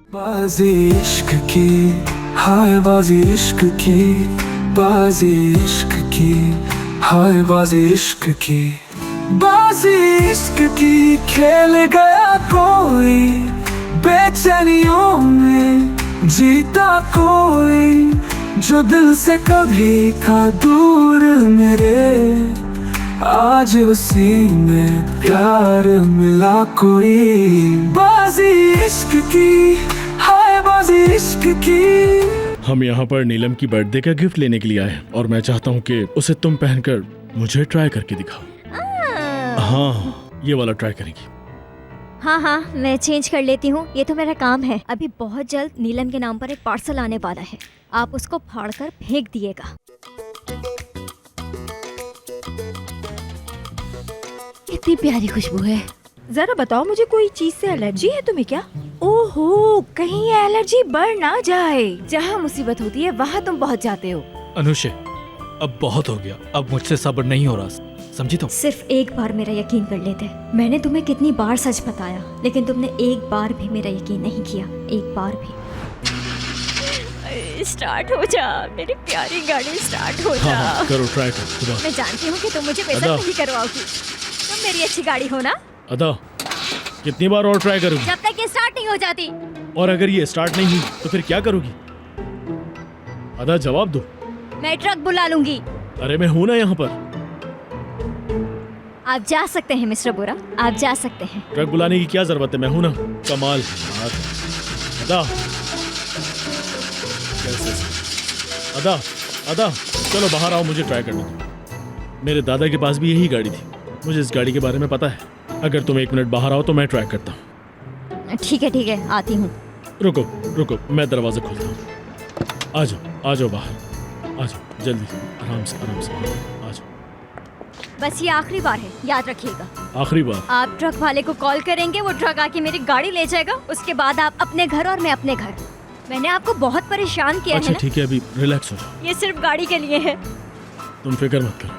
बाजी इश्क की, हाय बाजी इश्क की, बाजी इश्क की, हाय बाजी इश्क की, बाजी इश्क की खेल गया कोई, बेचैनियों में जीता कोई, जो दिल से कभी था दूर मेरे, आज उसी में प्यार मिला कोई, बाजी इश्क की, हाय बाजी इश्क की। हम यहाँ पर नीलम की बर्थडे का गिफ्ट लेने के लिए आए और मैं चाहता हूँ कि उसे तुम पहनकर मुझे ट्राई करके दिखाओ। हाँ, ये वाला ट्राई करेंगी। हाँ, मैं चेंज कर लेती हूँ, ये तो मेरा काम है। अभी बहुत जल्द नीलम के नाम पर एक पार्सल आने वाला है, आप उसको फाड़कर फेंक दिएगा। इतनी प्यारी खुशबू है। जरा बताओ मुझे, कोई चीज से एलर्जी है तुम्हें क्या? ओहो, कहीं ये एलर्जी बढ़ ना जाए। जहाँ मुसीबत होती है वहाँ तुम पहुँच जाते हो। अनुषे, अब बहुत हो गया, अब मुझसे सब्र नहीं हो रहा, समझी तुम? सिर्फ एक बार मेरा यकीन कर लेते। मैंने तुम्हें कितनी बार सच बताया, लेकिन तुमने एक बार भी मेरा यकीन नहीं किया, एक बार भी। स्टार्ट हो जा मेरी प्यारी गाड़ी, स्टार्ट हो जा। हाँ, करो, ट्राई करो। मैं जानती हूँ कि तुम मुझे बेइज्जत नहीं करवाओगी, तुम मेरी अच्छी गाड़ी हो ना। अदा, कितनी बार और ट्राई करोगी? जब तक ये स्टार्ट नहीं हो जाती। और अगर ये स्टार्ट नहीं हुई तो फिर क्या करोगी? अदा, जवाब दो। मैं ट्रक बुला लूंगी। अरे मैं हूँ ना यहाँ पर। आप जा सकते हैं मिस्टर बोरा, आप जा सकते हैं। ट्रक बुलाने की क्या जरूरत है, मैं हूँ ना। कमाल है यार। अदा, अदा, अदा, चलो बाहर आओ, मुझे ट्राई करने दो। मेरे दादा के पास भी यही गाड़ी थी, मुझे इस गाड़ी के बारे में पता है। अगर तुम 1 मिनट बाहर आओ तो मैं ट्राई करता हूँ। ठीक है, आती हूँ। रुको रुको, मैं दरवाजा खोलता हूँ। आ जाओ, आ जाओ बाहर, आ जाओ जल्दी, आराम से आ जाओ। बस ये आखिरी बार है, याद रखिएगा। आखिरी बार? आप ट्रक वाले को कॉल करेंगे, वो ट्रक आके मेरी गाड़ी ले जाएगा, उसके बाद आप अपने घर और मैं अपने घर। मैंने आपको बहुत परेशान किया है अच्छा ना? ठीक है, अभी रिलैक्स हो जाओ। ये सिर्फ गाड़ी के लिए है। तुम फिक्र मत करो,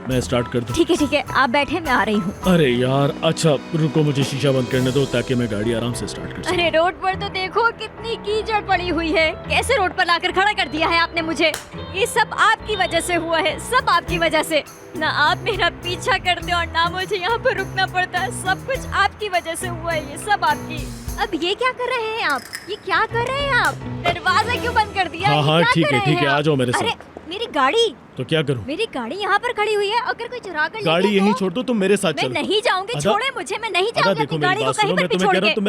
मैं स्टार्ट कर दूं? ठीक है, आप बैठे, मैं आ रही हूँ। अरे यार, अच्छा रुको, मुझे शीशा बंद करने दो ताकि मैं गाड़ी आराम से स्टार्ट कर सकूं। अरे रोड पर तो देखो कितनी कीचड़ पड़ी हुई है, कैसे रोड पर लाकर खड़ा कर दिया है आपने मुझे। ये सब आपकी वजह से हुआ है, सब आपकी वजह से। ना आप मेरा पीछा करते और ना मुझे यहाँ पर रुकना पड़ता, सब कुछ आपकी वजह से हुआ है, ये सब आपकी। अब ये क्या कर रहे हैं आप, ये क्या कर रहे हैं आप? दरवाजा क्यों बंद कर दिया? हाँ, ठीक है, आ जाओ मेरे साथ। अरे मेरी गाड़ी तो क्या करूं? मेरी गाड़ी यहाँ पर खड़ी हुई है, अगर कोई चुरा कर गाड़ी यहीं छोड़ दो, तुम मेरे साथ चलो। मैं नहीं जाऊंगी, छोड़े मुझे, मैं नहीं जाऊंगी देखो अपनी मेरी गाड़ी बात को कहीं सुनो, पर मैं भी तुम्हें छोड़ कह रहा के।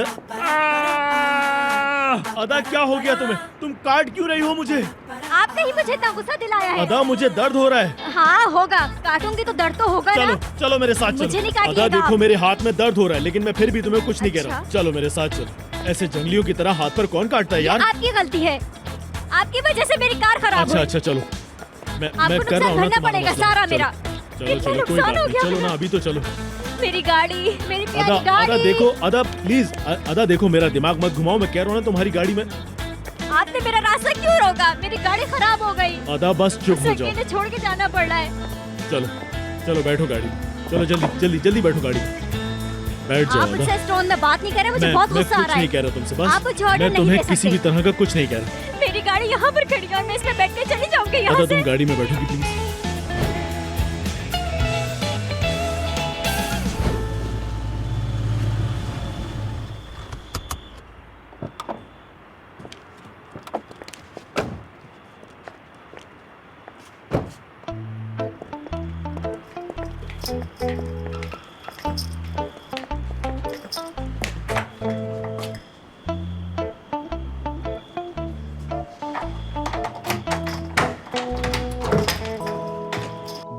हूं, अदा क्या हो गया तुम्हें? तुम काट क्यों रही हो मुझे? आपने ही मुझे इतना गुस्सा दिलाया है। अदा, मुझे दर्द हो रहा है। हाँ होगा, काटूंगी तो दर्द तो होगा चलो ना। चलो मेरे साथ चलो। मुझे नहीं काटिएगा अदा देखो, आप। मेरे हाथ में दर्द हो रहा है, लेकिन मैं फिर भी तुम्हें कुछ नहीं कह रहा हूँ। चलो मेरे साथ चलो। ऐसे जंगलियों की तरह हाथ पर कौन काटता है यार? आपकी गलती है, आपकी वजह से मेरी कार खराब हुई। अच्छा चलो, मैं आपको कर रहा हूँ ना नुकसान तुम्हारा भरना पड़ेगा मसला। सारा मेरा। चलो इतना चलो, कोई नुकसान बात हो नहीं, गया चलो मुझे। ना, अभी तो चलो। मेरी गाड़ी, मेरी प्यारी अदा, अदा गाड़ी। देखो, अदा प्लीज, अदा देखो, मेरा दिमाग मत घुमाओ, मैं कह रहा हूँ ना तुम्हारी गाड़ी में। आपने मेरा रास्ता क्यों रोका? मेरी गाड़ी खराब हो गई। अदा बस चुप हो जाओ। अकेले छोड़ के जाना पड़ रहा है। चलो चलो, बैठो गाड़ी, चलो जल्दी जल्दी जल्दी बैठो गाड़ी, बैठ जाओ। आप मुझसे स्टोन में बात नहीं कर रहे, मुझे बहुत मैं गुस्सा आ कुछ रहा है। नहीं कह रहा तुमसे, आप बस मुझे ऑर्डर मैं नहीं तुम्हें दे किसी भी सकते। तरह का कुछ नहीं कह रहा। मेरी गाड़ी यहाँ पर खड़ी है और मैं इसमें बैठ के चली जाऊंगी यहाँ अदा से। तुम गाड़ी में बैठोगी प्लीज?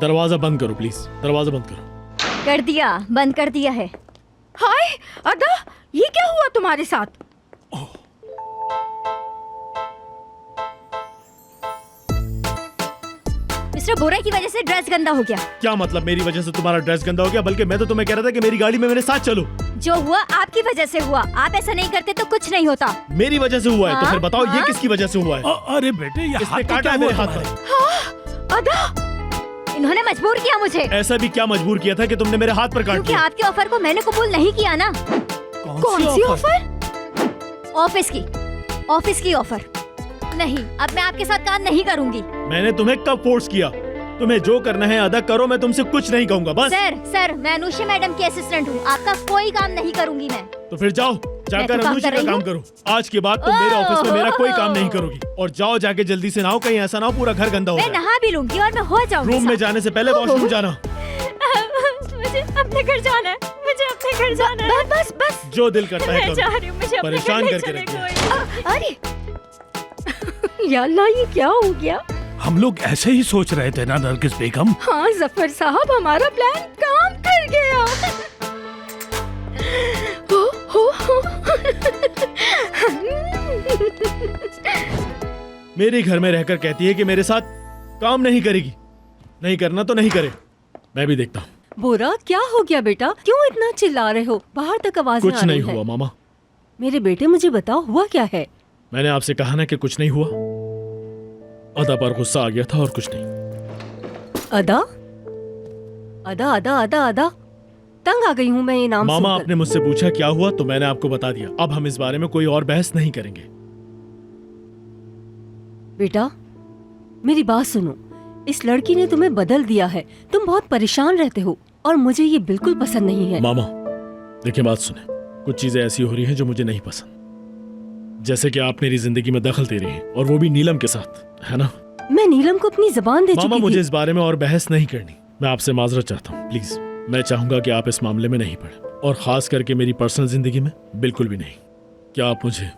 दरवाजा बंद करो प्लीज, दरवाजा बंद करो। कर दिया, बंद कर दिया है। हाय अदा, ये क्या हुआ तुम्हारे साथ? मिस्टर बोरा की वजह से ड्रेस गंदा हो गया। क्या मतलब मेरी वजह से तुम्हारा ड्रेस गंदा हो गया? बल्कि मैं तो तुम्हें कह रहा था कि मेरी गाड़ी में मेरे साथ चलो। जो हुआ आपकी वजह से हुआ, आप ऐसा नहीं करते तो कुछ नहीं होता। मेरी वजह से हुआ है तो हाँ, फिर बताओ ये हाँ। किसकी वजह से हुआ है? अरे बेटे, ये इसने हाथ पे काटा क्या है मेरे हुआ हाथ तुम्हारे? पर। अदा, इन्होंने मजबूर किया मुझे, ऐसा भी क्या मजबूर किया था कि तुमने मेरे हाथ पर काट क्योंकि दिया? आपके ऑफर को मैंने कबूल नहीं किया ना। कौन सी ऑफर? ऑफिस की ऑफर नहीं, अब मैं आपके साथ काम नहीं करूंगी। मैंने तुम्हें कब फोर्स किया? तुम्हें जो करना है अदा करो, मैं तुमसे कुछ नहीं कहूंगा बस। सर मैं अनुषा मैडम की असिस्टेंट हूँ, आपका कोई काम नहीं करूंगी मैं। तो फिर जाओ, जाकर अनुषा का काम करो। आज के बाद तुम मेरे ऑफिस में मेरा कोई काम नहीं करोगी। और जाओ, जाके जल्दी से नहाओ, कहीं ऐसा ना हो पूरा घर गंदा हो मैं जाए। नहा भी लूंगी और मैं हो जाऊंगी। रूम में जाने से पहले वॉशरूम जाना। मुझे अपने घर जाना है, मुझे अपने घर जाना है। बस जो दिल करता है मैं जा करो। रही हूँ, मुझे अपने परेशान घर ले करके चले रख दिया। कोई। अरे या अल्लाह, ये क्या हो गया? हम लोग ऐसे ही सोच रहे थे ना नरगिस बेगम। हाँ जफर साहब, हमारा प्लान काम कर गया। हो। मेरे घर में रहकर कहती है कि मेरे साथ काम नहीं करेगी। नहीं करना तो नहीं करे, मैं भी देखता हूँ। बोरा, क्या हो गया बेटा? क्यों इतना चिल्ला रहे हो? बाहर तक आवाज कुछ नहीं हुआ मामा। मेरे बेटे, मुझे बताओ हुआ क्या है? मैंने आपसे कहा ना कि कुछ नहीं हुआ। अदा पर गुस्सा आ गया था और कुछ नहीं। अदा अदा अदा अदा अदा तंग आ गई हूँ मैं ये नाम मामा, सुनकर। आपने मुझसे पूछा क्या हुआ तो मैंने आपको बता दिया। अब हम इस बारे में कोई और बहस नहीं करेंगे। बेटा मेरी बात सुनो, इस लड़की ने तुम्हें बदल दिया है। तुम बहुत परेशान रहते हो और मुझे ये बिल्कुल पसंद नहीं है। मामा देखिए, बात सुने। कुछ चीजें ऐसी हो रही हैं जो मुझे नहीं पसंद, जैसे कि आप मेरी जिंदगी में दखल दे रही हैं, और वो भी नीलम के साथ, है ना? मैं नीलम को अपनी जबान दे मामा, चुकी मुझे थी। इस बारे में और बहस नहीं करनी। मैं आपसे माजरत चाहता हूँ, प्लीज। मैं चाहूंगा कि आप इस मामले में नहीं पड़े, और खास करके मेरी पर्सनल जिंदगी में बिल्कुल भी नहीं। क्या आप मुझे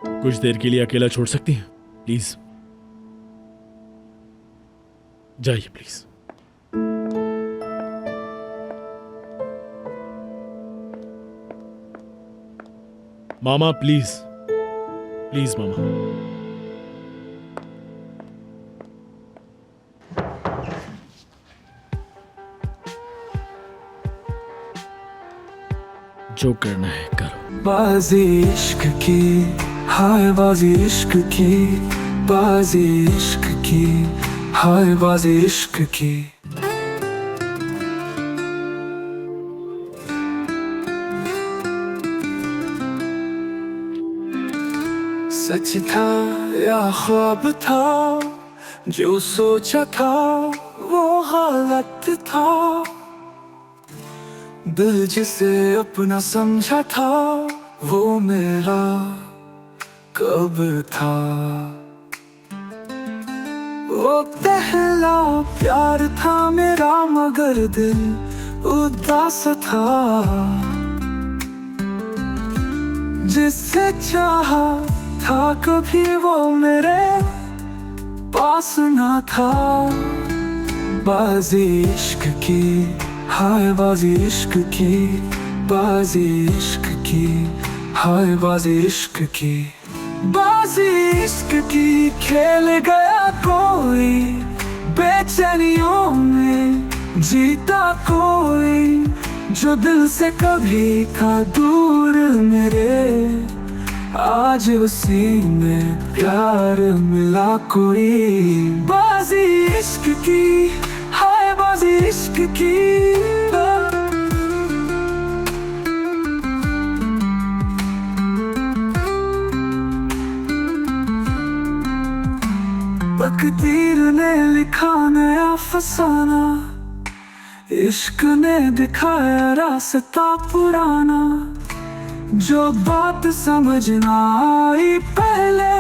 कुछ देर के लिए अकेला छोड़ सकती हैं प्लीज? जाइए प्लीज। मामा प्लीज, प्लीज मामा। जो करना है करो। बाजी इश्क की, हाय बाजी इश्क की, बाजी इश्क की, हाय बाजी इश्क की। सच था या ख्वाब था, जो सोचा था वो हालत था। दिल जिसे अपना समझा था, वो मेरा कब था। वो पहला प्यार था मेरा, मगर दिल उदास था। जिससे चाहा था कभी वो मेरे पास ना था। बाजी इश्क की, हाय बाजी इश्क की, बाजी इश्क की, हाय बाजी इश्क की। बाजी इश्क की खेल गया कोई, बेचैनियों में जीता कोई। जो दिल से कभी था दूर मेरे, आज उसी में प्यार मिला कोई। बाजी इश्क की, हाय बाजी इश्क की। तकदीर ने लिखा नया फसाना, इश्क ने दिखाया रास्ता पुराना। जो बात समझ ना आई पहले,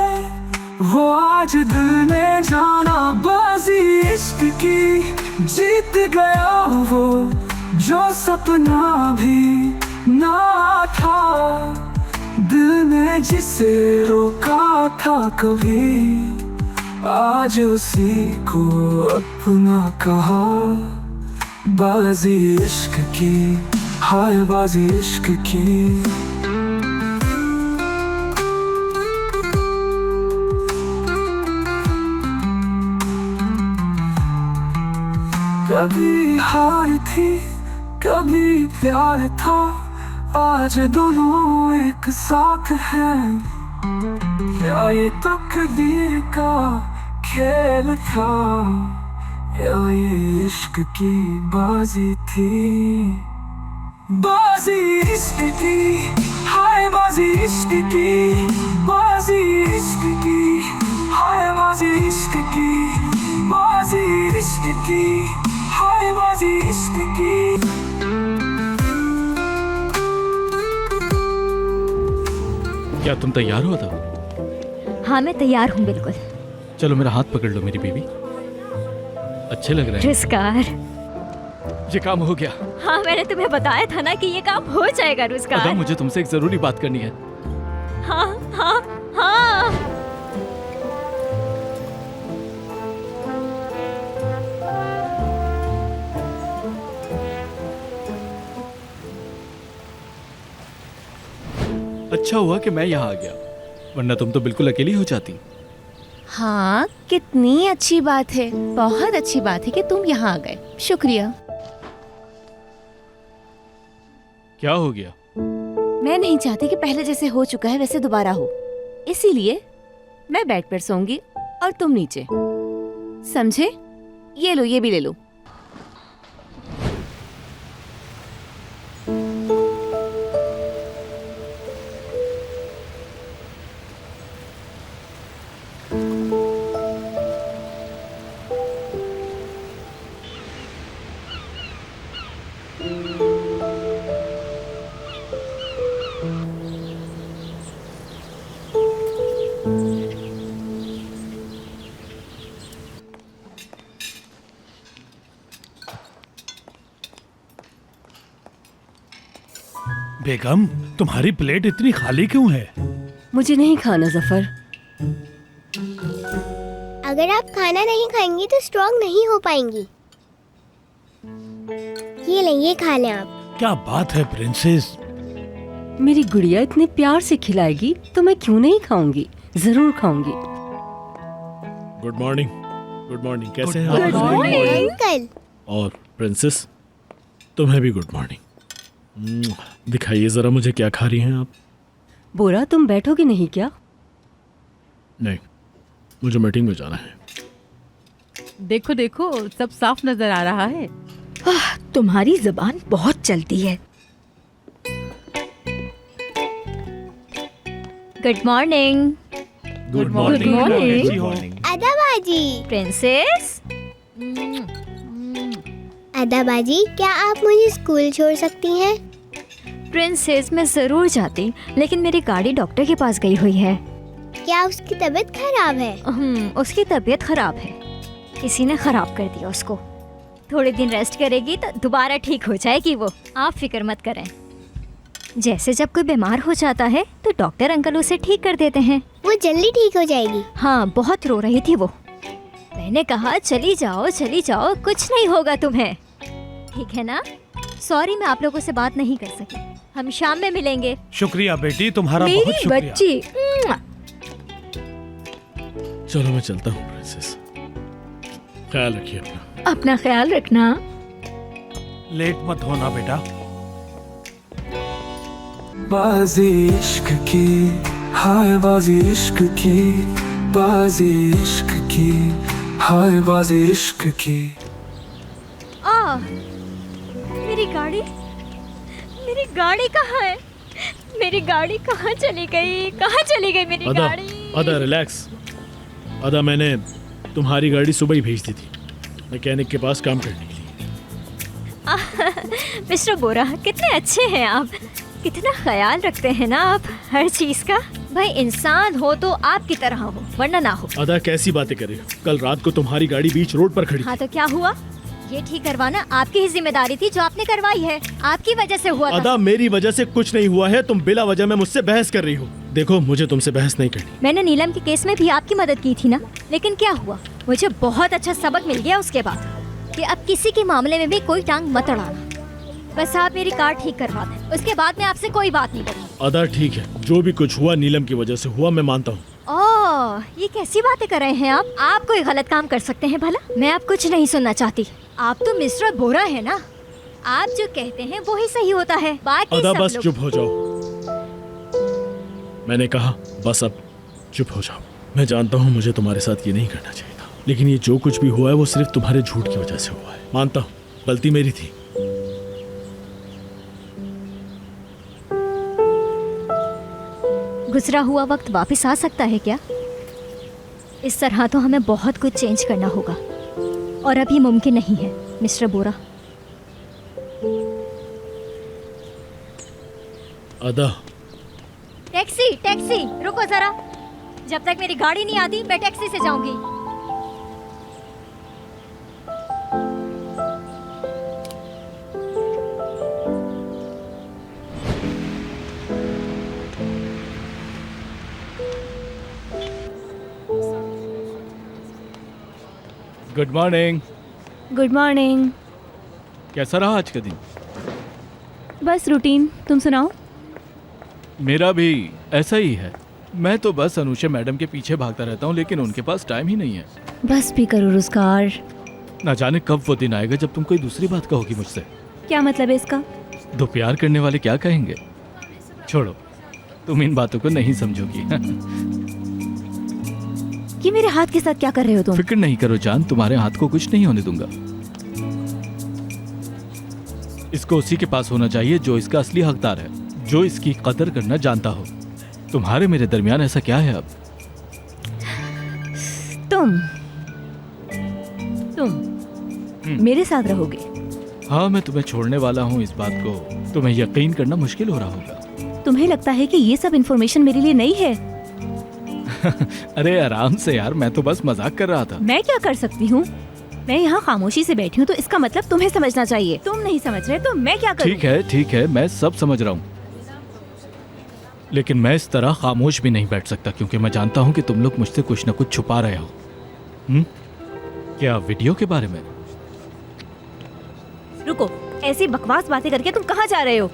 वो आज दिल ने जाना। बाजी इश्क की जीत गया वो, जो सपना भी ना था। दिल ने जिसे रोका था कभी, आज उसी को अपना कहा। बाजी इश्क की, हाय बाजी इश्क की। कभी हार थी, कभी प्यार था, आज दोनों एक साथ हैं। क्या ये तकदीर का खेल था, या ये इश्क की बाजी थी। बाजी इश्क की, हाय बाजी इश्क की, बाजी इश्क की, हाय बाजी इश्क की, बाजी इश्क की, हाय बाजी इश्क की। क्या तुम तैयार हो अदा? हाँ मैं तैयार हूँ बिल्कुल। चलो मेरा हाथ पकड़ लो मेरी बेबी। अच्छे लग रहे हैं। रुज़गार, ये काम हो गया। हाँ मैंने तुम्हें बताया था ना कि ये काम हो जाएगा अदा रुज़गार। मुझे तुमसे एक जरूरी बात करनी है। हाँ हाँ हाँ। अच्छा हुआ कि मैं यहाँ आ गया, वरना तुम तो बिल्कुल अकेली हो जाती। हाँ, कितनी अच्छी बात है, बहुत अच्छी बात है कि तुम यहाँ आ गए। शुक्रिया। क्या हो गया? मैं नहीं चाहती कि पहले जैसे हो चुका है वैसे दोबारा हो, इसीलिए मैं बेड पर सोऊंगी और तुम नीचे, समझे? ये लो, ये भी ले लो। बेगम, तुम्हारी प्लेट इतनी खाली क्यों है? मुझे नहीं खाना जफर। अगर आप खाना नहीं खाएंगी तो स्ट्रॉन्ग नहीं हो पाएंगी। ये लें, ये खा लें आप। क्या बात है प्रिंसेस, मेरी गुड़िया इतने प्यार से खिलाएगी तो मैं क्यों नहीं खाऊंगी? जरूर खाऊंगी। Good morning. गुड मॉर्निंग, कैसे हैं Good आप? अंकल, और प्रिंसेस, तुम्हें भी गुड मॉर्निंग। दिखाइए जरा मुझे क्या खा रही हैं आप? बोरा, तुम बैठोगे नहीं क्या? नहीं, मुझे मीटिंग में जाना है। देखो देखो, सब साफ नजर आ रहा है। तुम्हारी जबान बहुत चलती है। Good morning good morning. अदाबाजी। प्रिंसेस। अदाबाजी, क्या आप मुझे स्कूल छोड़ सकती हैं? प्रिंसेस, मैं जरूर जाती, लेकिन मेरी गाड़ी डॉक्टर के पास गई हुई है। क्या उसकी तबीयत खराब है? उसकी तबीयत खराब है, किसी ने खराब कर दिया उसको। थोड़े दिन रेस्ट करेगी तो दोबारा ठीक हो जाएगी वो, आप फिक्र मत करें। जैसे जब कोई बीमार हो जाता है तो डॉक्टर अंकल उसे ठीक कर देते हैं। वो जल्दी ठीक हो जाएगी। हाँ, बहुत रो रही थी वो। मैंने कहा चली जाओ, कुछ नहीं होगा तुम्हें, ठीक है ना? सॉरी, मैं आप लोगों से बात नहीं कर सकी। हम शाम में मिलेंगे। शुक्रिया बेटी, तुम्हारा बहुत मेरी शुक्रिया। बच्ची। चलो मैं चलता हूँ प्रिंसेस, ख्याल रखिए अपना। अपना ख्याल रखना। लेट मत होना बेटा। बाजी इश्क की, हाय बाजी इश्क की, बाजी इश्क की, हाय बाजी इश्क की। मेरी गाड़ी कहाँ है? मेरी गाड़ी कहाँ चली गई? कहाँ चली गई मेरी अदा, गाड़ी? अदा रिलैक्स। अदा, मैंने तुम्हारी गाड़ी सुबह ही भेज दी थी मैकेनिक के पास काम करने के लिए। मिस्टर बोरा, कितने अच्छे हैं आप, कितना ख्याल रखते हैं ना आप हर चीज का। भाई, इंसान हो तो आपकी तरह हो, वरना ना हो। अदा, कैसी बातें कर रही हो? कल रात को तुम्हारी गाड़ी बीच रोड पर खड़ी हाँ थी। तो क्या हुआ? ये ठीक करवाना आपकी ही जिम्मेदारी थी, जो आपने करवाई है। आपकी वजह से हुआ था। अदा, मेरी वजह से कुछ नहीं हुआ है, तुम बिला वजह में मुझसे बहस कर रही हो। देखो, मुझे तुमसे बहस नहीं करनी। मैंने नीलम के केस में भी आपकी मदद की थी ना, लेकिन क्या हुआ? मुझे बहुत अच्छा सबक मिल गया उसके बाद कि अब किसी के मामले में भी कोई टांग मत अड़ाना। बस आप मेरी कार ठीक करवा दें, उसके बाद मैं आपसे कोई बात नहीं करूँगी। अदा ठीक है, जो भी कुछ हुआ नीलम की वजह से हुआ, मैं मानता हूँ। ओह, ये कैसी बातें कर रहे हैं आप? आप कोई गलत काम कर सकते हैं भला? मैं आप कुछ नहीं सुनना चाहती। आप तो मिस्टर बोरा है ना, आप जो कहते हैं वो ही सही होता है। बाकी अदा सब बस लोग... चुप हो जाओ। मैंने कहा बस अब चुप हो जाओ। मैं जानता हूँ मुझे तुम्हारे साथ ये नहीं करना चाहिए था, लेकिन ये जो कुछ भी हुआ है वो सिर्फ तुम्हारे झूठ की वजह से हुआ है। मानता हूँ गलती मेरी थी, गुजरा हुआ वक्त वापस आ सकता है क्या? इस तरह तो हमें बहुत कुछ चेंज करना होगा और अब ये मुमकिन नहीं है मिस्टर बोरा। अदा, टैक्सी टैक्सी, रुको जरा। जब तक मेरी गाड़ी नहीं आती मैं टैक्सी से जाऊंगी। Good morning. Good morning. कैसा रहा आज का दिन? बस रूटीन, तुम सुनाओ। मेरा भी ऐसा ही है। मैं तो बस अनुषा मैडम के पीछे भागता रहता हूँ, लेकिन उनके पास टाइम ही नहीं है। बस भी करो रुज़गार। ना जाने कब वो दिन आएगा जब तुम कोई दूसरी बात कहोगी मुझसे। क्या मतलब है इसका? दो प्यार करने वाले क्या कहेंगे? छोड़ो, तुम इन बातों को नहीं समझोगी। ये मेरे हाथ के साथ क्या कर रहे हो तुम? फिक्र नहीं करो जान, तुम्हारे हाथ को कुछ नहीं होने दूंगा। इसको उसी के पास होना चाहिए जो इसका असली हकदार है, जो इसकी कदर करना जानता हो। तुम्हारे मेरे दरमियान ऐसा क्या है अब? तुम मेरे साथ रहोगे? हाँ, मैं तुम्हें छोड़ने वाला हूँ, इस बात को तुम्हें यकीन करना मुश्किल हो रहा होगा। तुम्हें लगता है कि ये सब इन्फॉर्मेशन मेरे लिए नई है? अरे आराम से यार, मैं तो बस मजाक कर रहा था। मैं क्या कर सकती हूँ? मैं यहाँ खामोशी से बैठी हूँ तो इसका मतलब तुम्हें समझना चाहिए। तुम नहीं समझ रहे तो मैं क्या करूँ? ठीक है, मैं सब समझ रहा हूँ, लेकिन मैं इस तरह खामोश भी नहीं बैठ सकता, क्योंकि मैं जानता हूँ कि तुम लोग मुझसे कुछ न कुछ छुपा रहे हो। क्या वीडियो के बारे में? रुको, ऐसी बकवास बातें करके तुम कहाँ जा रहे हो?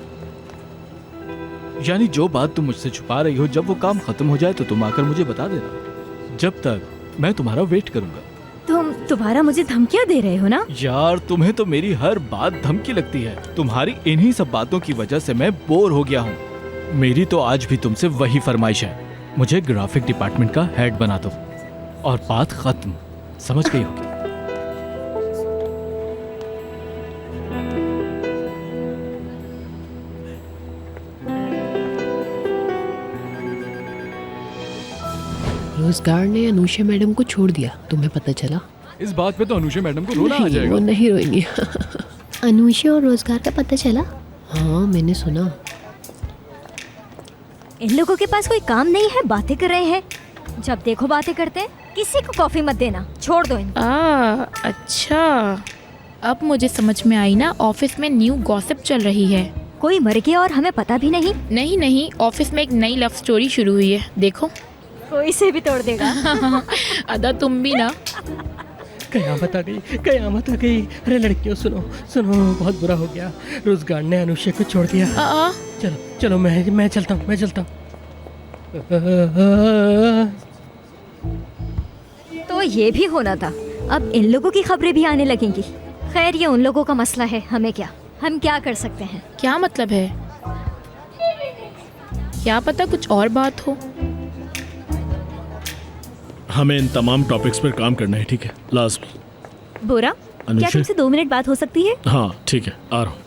यानी जो बात तुम मुझसे छुपा रही हो, जब वो काम खत्म हो जाए तो तुम आकर मुझे बता देना। जब तक मैं तुम्हारा वेट करूंगा। तुम दोबारा मुझे धमकियाँ दे रहे हो ना? यार, तुम्हें तो मेरी हर बात धमकी लगती है। तुम्हारी इन्हीं सब बातों की वजह से मैं बोर हो गया हूँ। मेरी तो आज भी तुमसे वही फरमाइश है, मुझे ग्राफिक डिपार्टमेंट का हेड बना दो और बात खत्म। समझ गई होगी? रोजगार ने अनुषा मैडम को छोड़ दिया, तुम्हें पता चला? इस बात पे तो अनुषा मैडम को रोना आ जाएगा। वो नहीं रोएंगी। अनुषा और रोजगार का पता चला? हाँ, मैंने सुना। इन लोगों के पास कोई काम नहीं है, बातें कर रहे हैं। जब देखो बातें करते हैं। किसी को कॉफी मत देना, छोड़ दो इनको। अच्छा, अब मुझे समझ में आई ना, ऑफिस में न्यू गॉसिप चल रही है। कोई मर गया और हमें पता भी नहीं? नहीं, ऑफिस में एक नई लव स्टोरी शुरू हुई है, देखो। कोई से भी तोड़ देगा। अदा तुम भी ना। कयामत आ गई, कयामत आ गई। अरे लड़कियों सुनो, बहुत बुरा हो गया। रोजगार ने अनुषा को छोड़ दिया। चलो मैं चलता हूँ। तो ये भी होना था, अब इन लोगों की खबरें भी आने लगेंगी। खैर, ये उन लोगों का मसला है, हमें क्या, हम क्या कर सकते हैं? क्या मतलब है? क्या पता कुछ और बात हो। हमें इन तमाम टॉपिक्स पर काम करना है, ठीक है? लाजमी। बोरा, क्या तुमसे 2 मिनट बात हो सकती है? हाँ ठीक है, आ रहा हूँ।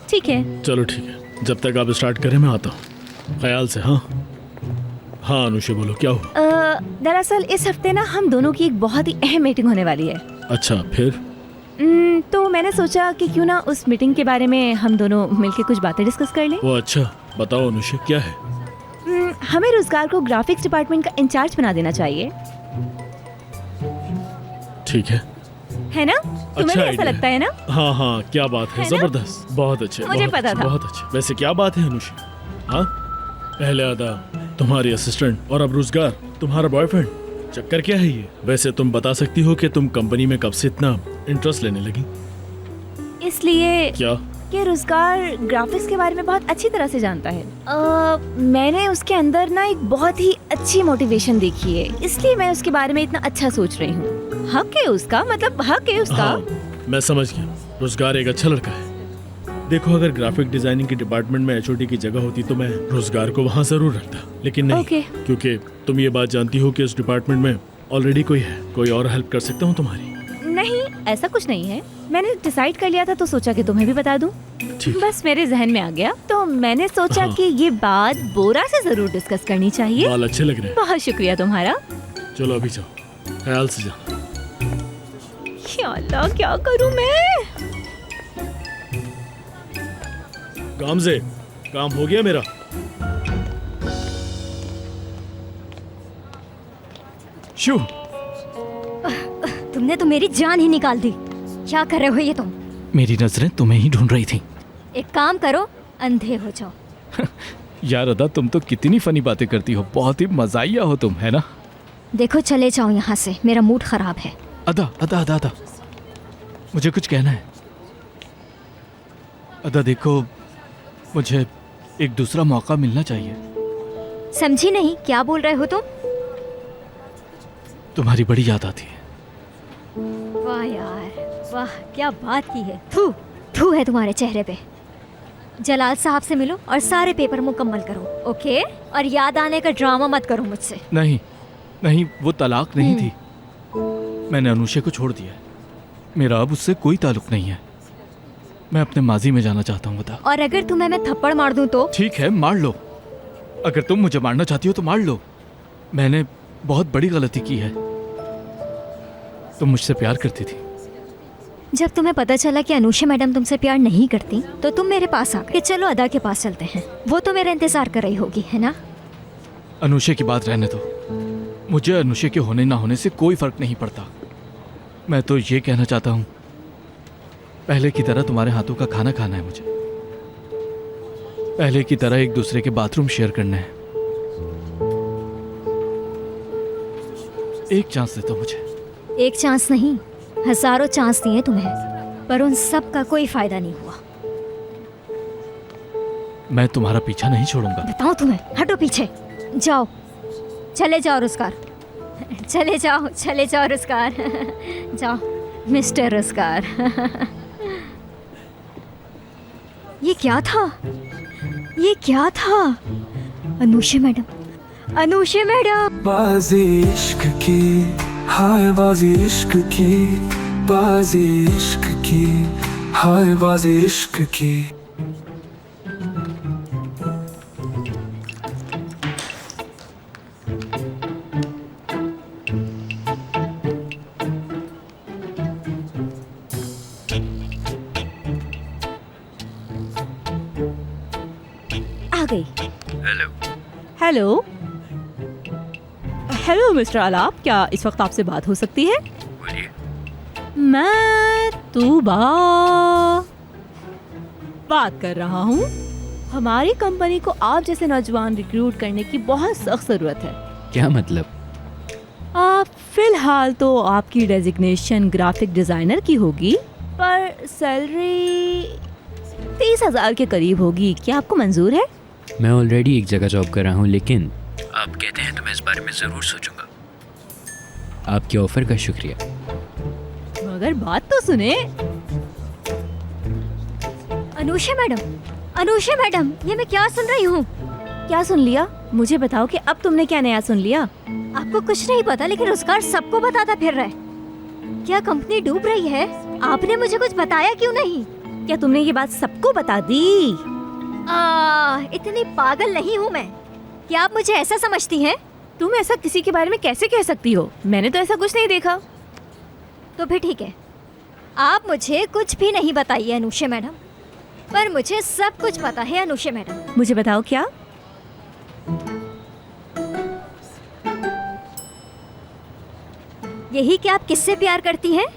ठीक है। चलो ठीक है, जब तक आप स्टार्ट करें मैं आता हूँ। ख्याल से। हाँ अनुषा, बोलो क्या हुआ? दरअसल इस हफ्ते ना हम दोनों की एक बहुत ही अहम मीटिंग होने वाली है। अच्छा, फिर? तो मैंने सोचा कि क्यों ना उस मीटिंग के बारे में हम दोनों मिलके कुछ बातें डिस्कस कर लें। वो अच्छा, बताओ अनुषा क्या है? हमें रोजगार को ग्राफिक्स डिपार्टमेंट का इंचार्ज बना देना चाहिए। ठीक है ना? तुम्हें अच्छा भी ऐसा लगता है ना? हाँ, क्या बात है, है ना? जबरदस्त, बहुत अच्छे। मुझे पता था। बहुत अच्छे। वैसे क्या बात है अनुषा? हाँ, पहले अदा तुम्हारी असिस्टेंट और अब रोजगार तुम्हारा बॉयफ्रेंड। चक्कर क्या है ये? वैसे तुम बता सकती हो कि तुम कंपनी में कब से इतना इंटरेस्ट लेने लगी? इसलिए क्या कि रोजगार ग्राफिक्स के बारे में बहुत अच्छी तरह से जानता है। मैंने उसके अंदर ना एक बहुत ही अच्छी मोटिवेशन देखी है, इसलिए मैं उसके बारे में इतना अच्छा सोच रही हूँ। हक है उसका, मतलब हक है उसका। हाँ, मैं समझ गया। रोजगार एक अच्छा लड़का है। देखो, अगर ग्राफिक डिजाइनिंग के डिपार्टमेंट में एचओडी की जगह होती तो मैं रोजगार को वहाँ जरूर रखता, लेकिन नहीं। क्योंकि तुम ये बात जानती हो कि इस डिपार्टमेंट में ऑलरेडी कोई है। कोई और हेल्प कर सकता हूँ तुम्हारी? नहीं, ऐसा कुछ नहीं है। मैंने डिसाइड कर लिया था तो सोचा कि तुम्हें भी बता दूं। ठीक। बस मेरे जहन में आ गया तो मैंने सोचा कि ये बात बोरा से जरूर डिस्कस करनी चाहिए। बाल अच्छे लग रहे हैं। बहुत शुक्रिया तुम्हारा। चलो अभी जाओ, ख्याल से जाओ। या अल्लाह, क्या करूं मैं? गामजे, काम हो गया मेरा। शू, तुमने तो मेरी जान ही निकाल दी। क्या कर रहे हो ये तुम? मेरी नजरें तुम्हें ही ढूंढ रही थी। एक काम करो, अंधे हो जाओ। यार अदा, तुम तो कितनी फनी बातें करती हो, बहुत ही मजाइया हो तुम, है ना? देखो चले जाओ यहाँ से, मेरा मूड खराब है। अदा अदा अदा अदा, मुझे कुछ कहना है। अदा देखो, मुझे एक दूसरा मौका मिलना चाहिए। समझी नहीं, क्या बोल रहे हो तुम? तुम्हारी बड़ी याद आती है। वाह यार वाह, क्या बात की है। थू थू है तुम्हारे चेहरे पे। जलाल साहब से मिलो और सारे पेपर मुकम्मल करो, ओके? और याद आने का ड्रामा मत करो मुझसे। नहीं नहीं, वो तलाक नहीं थी। मैंने अनुषा को छोड़ दिया है। मेरा अब उससे कोई ताल्लुक नहीं है। मैं अपने माजी में जाना चाहता हूँ। बता। और अगर तुम्हें मैं थप्पड़ मार दूं तो? ठीक है, मार लो। अगर तुम मुझे मारना चाहती हो तो मार लो। मैंने बहुत बड़ी गलती की है। तुम मुझसे प्यार करती थी। जब तुम्हें पता चला कि अनुषा मैडम तुमसे प्यार नहीं करती तो तुम मेरे पास आ गए। चलो अदा के पास चलते हैं, वो तो मेरा इंतजार कर रही होगी, है ना? अनुषा की बात रहने दो। मुझे अनुषा के होने ना होने से कोई फर्क नहीं पड़ता। मैं तो ये कहना चाहता हूँ, पहले की तरह तुम्हारे हाथों का खाना खाना है मुझे। पहले की तरह एक दूसरे के बाथरूम शेयर करना है। एक चांस दे दो मुझे। एक चांस नहीं, हजारों चांस दिए तुम्हें, पर उन सब का कोई फायदा नहीं हुआ। मैं तुम्हारा पीछा नहीं छोड़ूंगा। बताऊं तुम्हें? हटो पीछे, जाओ, चले जाओ रुस्कार, चले जाओ रुस्कार, जाओ मिस्टर रुस्कार। ये क्या था? ये क्या था? Anusha madam, Anusha madam. बाजी इश्क की, हाय बाजी इश्क की, बाजी इश्क की, हाय बाजी इश्क की। आ गई। हेलो हेलो मिस्टर आलाप, क्या इस वक्त आपसे बात हो सकती है? मैं तूबा बात कर रहा हूँ। हमारी कंपनी को आप जैसे नौजवान रिक्रूट करने की बहुत सख्त जरूरत है। क्या मतलब? आप फिलहाल तो आपकी डेजिग्नेशन ग्राफिक डिजाइनर की होगी, पर सैलरी 30,000 के करीब होगी। क्या आपको मंजूर है? मैं ऑलरेडी एक जगह जॉब कर रहा हूँ, लेकिन आप कहते हैं तो मैं इस बारे में ज़रूर सोचूंगा। आपके ऑफर का शुक्रिया। मगर बात तो सुने। अनुषा मैडम, ये मैं क्या सुन रही हूँ? क्या सुन लिया? मुझे बताओ कि अब तुमने क्या नया सुन लिया? आपको कुछ नहीं पता, लेकिन रुस्कार सबको बताता फिर रहा है। क्या कंपनी डूब रही है? आपने मुझे कुछ बताया क्यों नहीं? क्या तुमने ये बात सबको बता दी? इतनी पागल नहीं हूँ मैं। क्या आप मुझे ऐसा समझती हैं? तुम ऐसा किसी के बारे में कैसे कह सकती हो? मैंने तो ऐसा कुछ नहीं देखा। तो फिर ठीक है, आप मुझे कुछ भी नहीं बताइए अनुषा मैडम, पर मुझे सब कुछ पता है अनुषा मैडम। मुझे बताओ क्या? यही कि आप किससे प्यार करती हैं?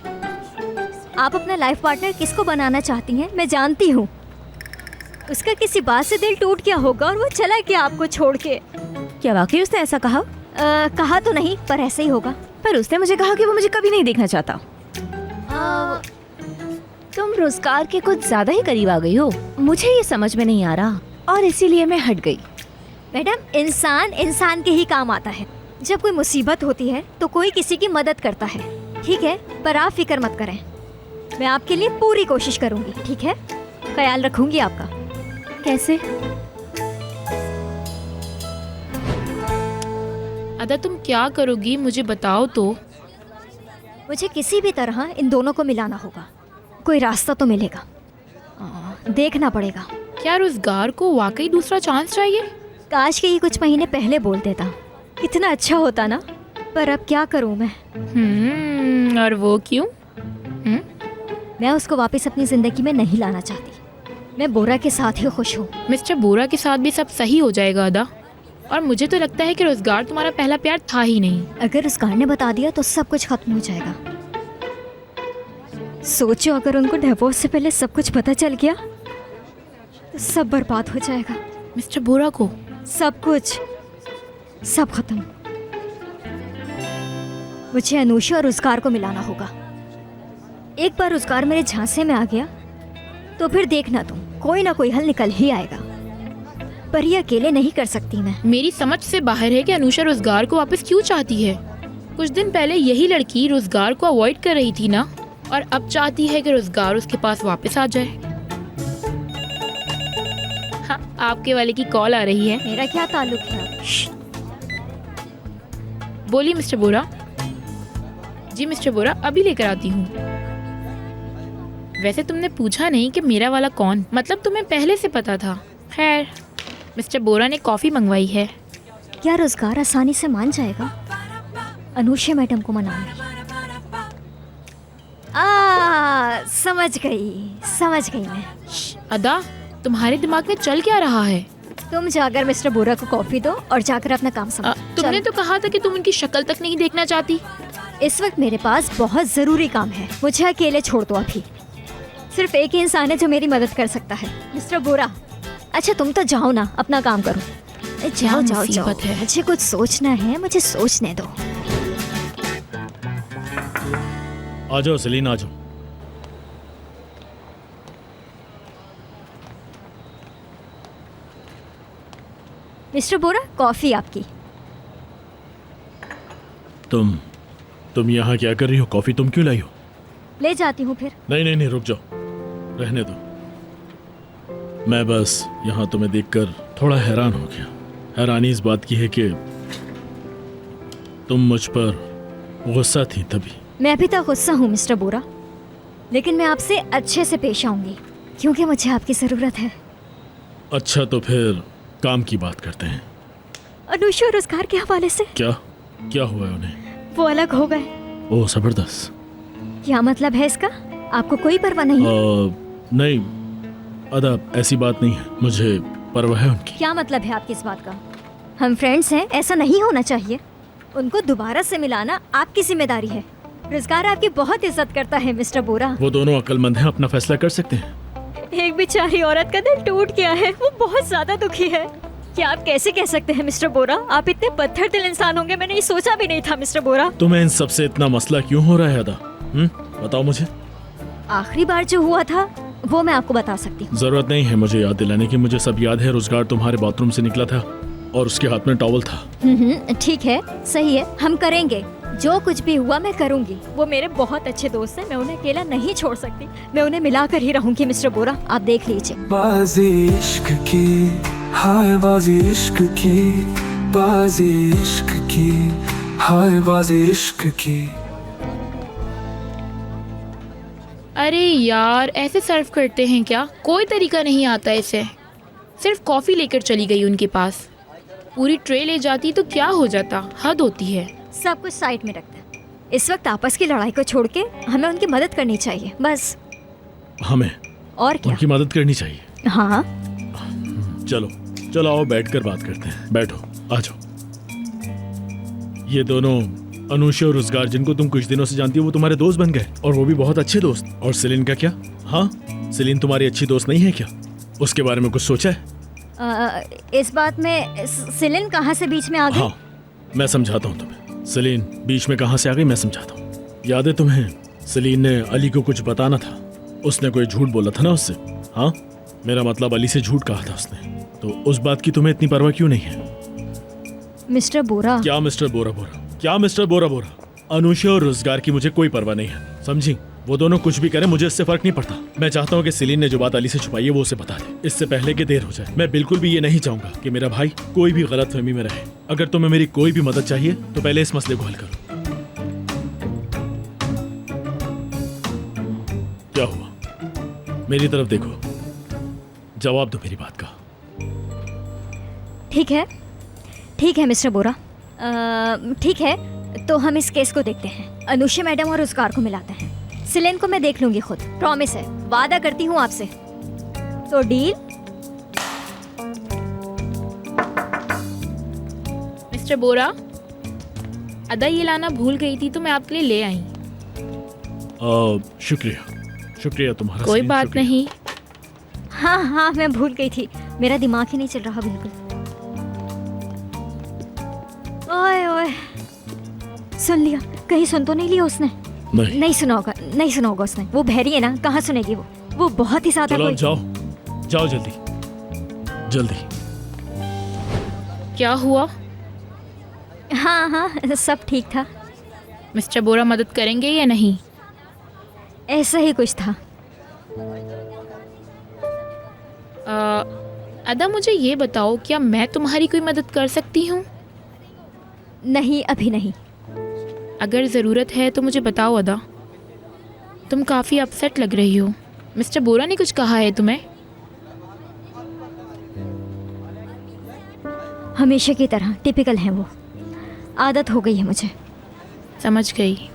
आप अपना लाइफ पार्टनर किसको बनाना चाहती हैं? मैं जानती हूँ उसका किसी बात से दिल टूट गया होगा और वो चला गया आपको छोड़ के। क्या वाकई उसने ऐसा कहा? कहा तो नहीं, पर ऐसे ही होगा। पर उसने मुझे कहा कि वो मुझे कभी नहीं देखना चाहता। तुम रोजगार के कुछ ज्यादा ही करीब आ गई हो। मुझे ये समझ में नहीं आ रहा और इसीलिए मैं हट गई। मैडम, इंसान के ही काम आता है। जब कोई मुसीबत होती है तो कोई किसी की मदद करता है, ठीक है? पर आप फिक्र मत करें, मैं आपके लिए पूरी कोशिश करूंगी, ठीक है? ख्याल रखूंगी आपका। कैसे? अदा तुम क्या करोगी, मुझे बताओ तो। मुझे किसी भी तरह इन दोनों को मिलाना होगा। कोई रास्ता तो मिलेगा। देखना पड़ेगा। क्या रोजगार को वाकई दूसरा चांस चाहिए? काश के ये कुछ महीने पहले बोल देता, कितना अच्छा होता ना। पर अब क्या करूं मैं? और वो क्यों? मैं उसको वापस अपनी जिंदगी में नहीं लाना चाहती। मैं बोरा के साथ ही खुश हूँ। मिस्टर बोरा के साथ भी सब सही हो जाएगा अदा। और मुझे तो लगता है कि रोजगार तुम्हारा पहला प्यार था ही नहीं। अगर रोजगार ने बता दिया तो सब कुछ खत्म हो जाएगा। सोचो अगर उनको डिवोर्स से पहले सब कुछ पता चल गया तो सब बर्बाद हो जाएगा। मिस्टर बोरा को सब कुछ, सब खत्म। मुझे अनुषा और रोजगार को मिलाना होगा। एक बार रोजगार मेरे झांसे में आ गया तो फिर देखना तुम, कोई ना कोई हल निकल ही आएगा। पर ये अकेले नहीं कर सकती मैं। मेरी समझ से बाहर है कि अनुषा रोजगार को वापस क्यों चाहती है। कुछ दिन पहले यही लड़की रोजगार को अवॉइड कर रही थी ना, और अब चाहती है कि रोजगार उसके पास वापस आ जाए। हाँ, आपके वाले की कॉल आ रही है। मेरा क्या ताल्लुक है? बोलिए मिस्टर बोरा। जी मिस्टर बोरा, अभी लेकर आती हूँ। वैसे तुमने पूछा नहीं कि मेरा वाला कौन, मतलब तुम्हें पहले से पता था। खैर, मिस्टर बोरा ने कॉफी मंगवाई है। क्या रोजगार आसानी से मान जाएगा? अनुषा मैडम को मनाऊंगी। समझ गई मैं। अदा, तुम्हारे दिमाग में चल क्या रहा है? तुम जाकर मिस्टर बोरा को कॉफी दो और जाकर अपना काम संभालो। तुमने तो कहा था कि तुम उनकी शक्ल तक नहीं देखना चाहती। इस वक्त मेरे पास बहुत जरूरी काम है, मुझे अकेले छोड़ दो। अभी सिर्फ एक ही इंसान है जो मेरी मदद कर सकता है, मिस्टर बोरा। अच्छा तुम तो जाओ ना, अपना काम करो। जाओ। है। मुझे कुछ सोचना है, मुझे सोचने दो। आ जाओ सेलिन, आ जाओ। मिस्टर बोरा, कॉफी आपकी। तुम यहाँ क्या कर रही हो? कॉफी तुम क्यों लाई हो? ले जाती हूँ फिर। नहीं, रुक जाओ, रहने दो। मैं बस यहाँ तुम्हें देखकर थोड़ा हैरान हो गया। हैरानी इस बात की है कि तुम मुझ पर गुस्सा थी तभी। मैं भी तो गुस्सा हूँ मिस्टर बोरा, लेकिन मैं आपसे अच्छे से पेश आऊंगी क्योंकि मुझे आपकी जरूरत है। अच्छा तो फिर काम की बात करते हैं। अनुषा और रोजगार के हवाले से क्या हुआ है उन्हें? वो अलग हो गए। ओह जबरदस्त। क्या मतलब है इसका? आपको कोई परवाह नहीं? नहीं अदा, ऐसी बात नहीं है, मुझे परवाह है उनकी। क्या मतलब है आपकी इस बात का? हम फ्रेंड्स हैं, ऐसा नहीं होना चाहिए। उनको दोबारा से मिलाना आपकी जिम्मेदारी है। रोजगार आपकी बहुत इज्जत करता है मिस्टर बोरा। वो दोनों अक्लमंद हैं, अपना फैसला कर सकते हैं। एक बेचारी औरत का दिल टूट गया है, वो बहुत ज्यादा दुखी है। क्या आप कैसे कह सकते हैं मिस्टर बोरा? आप इतने पत्थर दिल इंसान होंगे, मैंने ये सोचा भी नहीं था मिस्टर बोरा। तुम्हें इन सब से इतना मसला क्यों हो रहा है अदा? बताओ मुझे। आखिरी बार जो हुआ था वो मैं आपको बता सकती हूँ। जरूरत नहीं है मुझे याद दिलाने की, मुझे सब याद है। रोजगार तुम्हारे बाथरूम से निकला था और उसके हाथ में टॉवल था। ठीक है, सही है, हम करेंगे। जो कुछ भी हुआ मैं करूंगी। वो मेरे बहुत अच्छे दोस्त हैं, मैं उन्हें अकेला नहीं छोड़ सकती। मैं उन्हें मिला कर ही रहूंगी मिस्टर बोरा, आप देख लीजिए। बाजी इश्क की, हाय बाजी इश्क की, बाजी इश्क की, हाय बाजी इश्क की। अरे यार, ऐसे सर्व करते हैं क्या? कोई तरीका नहीं आता इसे। सिर्फ कॉफी लेकर चली गई उनके पास। पूरी ट्रे ले जाती तो क्या हो जाता, हद होती है। सब कुछ साइड में रखते हैं। इस वक्त आपस की लड़ाई को छोड़ के हमें उनकी मदद करनी चाहिए, बस। हमें और क्या? उनकी मदद करनी चाहिए। हाँ चलो आओ बैठकर बात करते हैं। बैठो, आ जाओ। ये दोनों अनुषा और रोजगार, जिनको तुम कुछ दिनों से जानती हो, वो तुम्हारे दोस्त बन गए, और वो भी बहुत अच्छे दोस्त। और सेलिन का क्या? हाँ, सेलिन तुम्हारी अच्छी दोस्त नहीं है क्या? उसके बारे में कुछ सोचा है? इस बात में सेलिन कहाँ से बीच में आ गई? हाँ, मैं समझाता हूँ तुम्हें। सेलिन बीच में कहाँ से आ गई, मैं समझाता हूँ। याद है तुम्हें, सेलिन ने अली को कुछ बताना था। उसने कोई झूठ बोला था ना उससे। हाँ, मेरा मतलब अली से झूठ कहा था उसने। तो उस बात की तुम्हें इतनी परवाह क्यों नहीं है? मिस्टर बोरा। क्या मिस्टर बोरा? क्या मिस्टर बोरा? अनुषा और रोजगार की मुझे कोई परवाह नहीं है, समझी? वो दोनों कुछ भी करें, मुझे इससे फर्क नहीं पड़ता। मैं चाहता हूँ कि सेलिन ने जो बात अली से छुपाई है वो उसे बता दे, इससे पहले कि देर हो जाए। मैं बिल्कुल भी ये नहीं चाहूंगा कि मेरा भाई कोई भी गलतफहमी में रहे। अगर तुम्हें मेरी कोई भी मदद चाहिए तो पहले इस मसले को हल करो। क्या हुआ? मेरी तरफ देखो। जवाब दो मेरी बात का। ठीक है मिस्टर बोरा। ठीक है, तो हम इस केस को देखते हैं। अनुषा मैडम और उस कार को मिलाते हैं। सिलेन को मैं देख लूंगी खुद, प्रॉमिस है, वादा करती हूँ आपसे। तो डील? मिस्टर बोरा, अदा ये लाना भूल गई थी तो मैं आपके लिए ले आई। शुक्रिया तुम्हारा। कोई सलीम, बात शुक्रिया। नहीं। हाँ, मैं भूल गई थी, मेरा दिमाग ही नहीं चल रहा बिल्कुल। ओए, सुन लिया? कहीं सुन तो नहीं लिया उसने? नहीं सुना होगा उसने। वो बहरी है ना, कहाँ सुनेगी वो बहुत ही ज्यादा। चलो जाओ जल्दी। क्या हुआ? हाँ, सब ठीक था। मिस्टर बोरा मदद करेंगे या नहीं? ऐसा ही कुछ था। अदा मुझे ये बताओ, क्या मैं तुम्हारी कोई मदद कर सकती हूँ? नहीं, अभी नहीं। अगर ज़रूरत है तो मुझे बताओ अदा। तुम काफ़ी अपसेट लग रही हो। मिस्टर बोरा ने कुछ कहा है तुम्हें? हमेशा की तरह टिपिकल है वो, आदत हो गई है मुझे। समझ गई।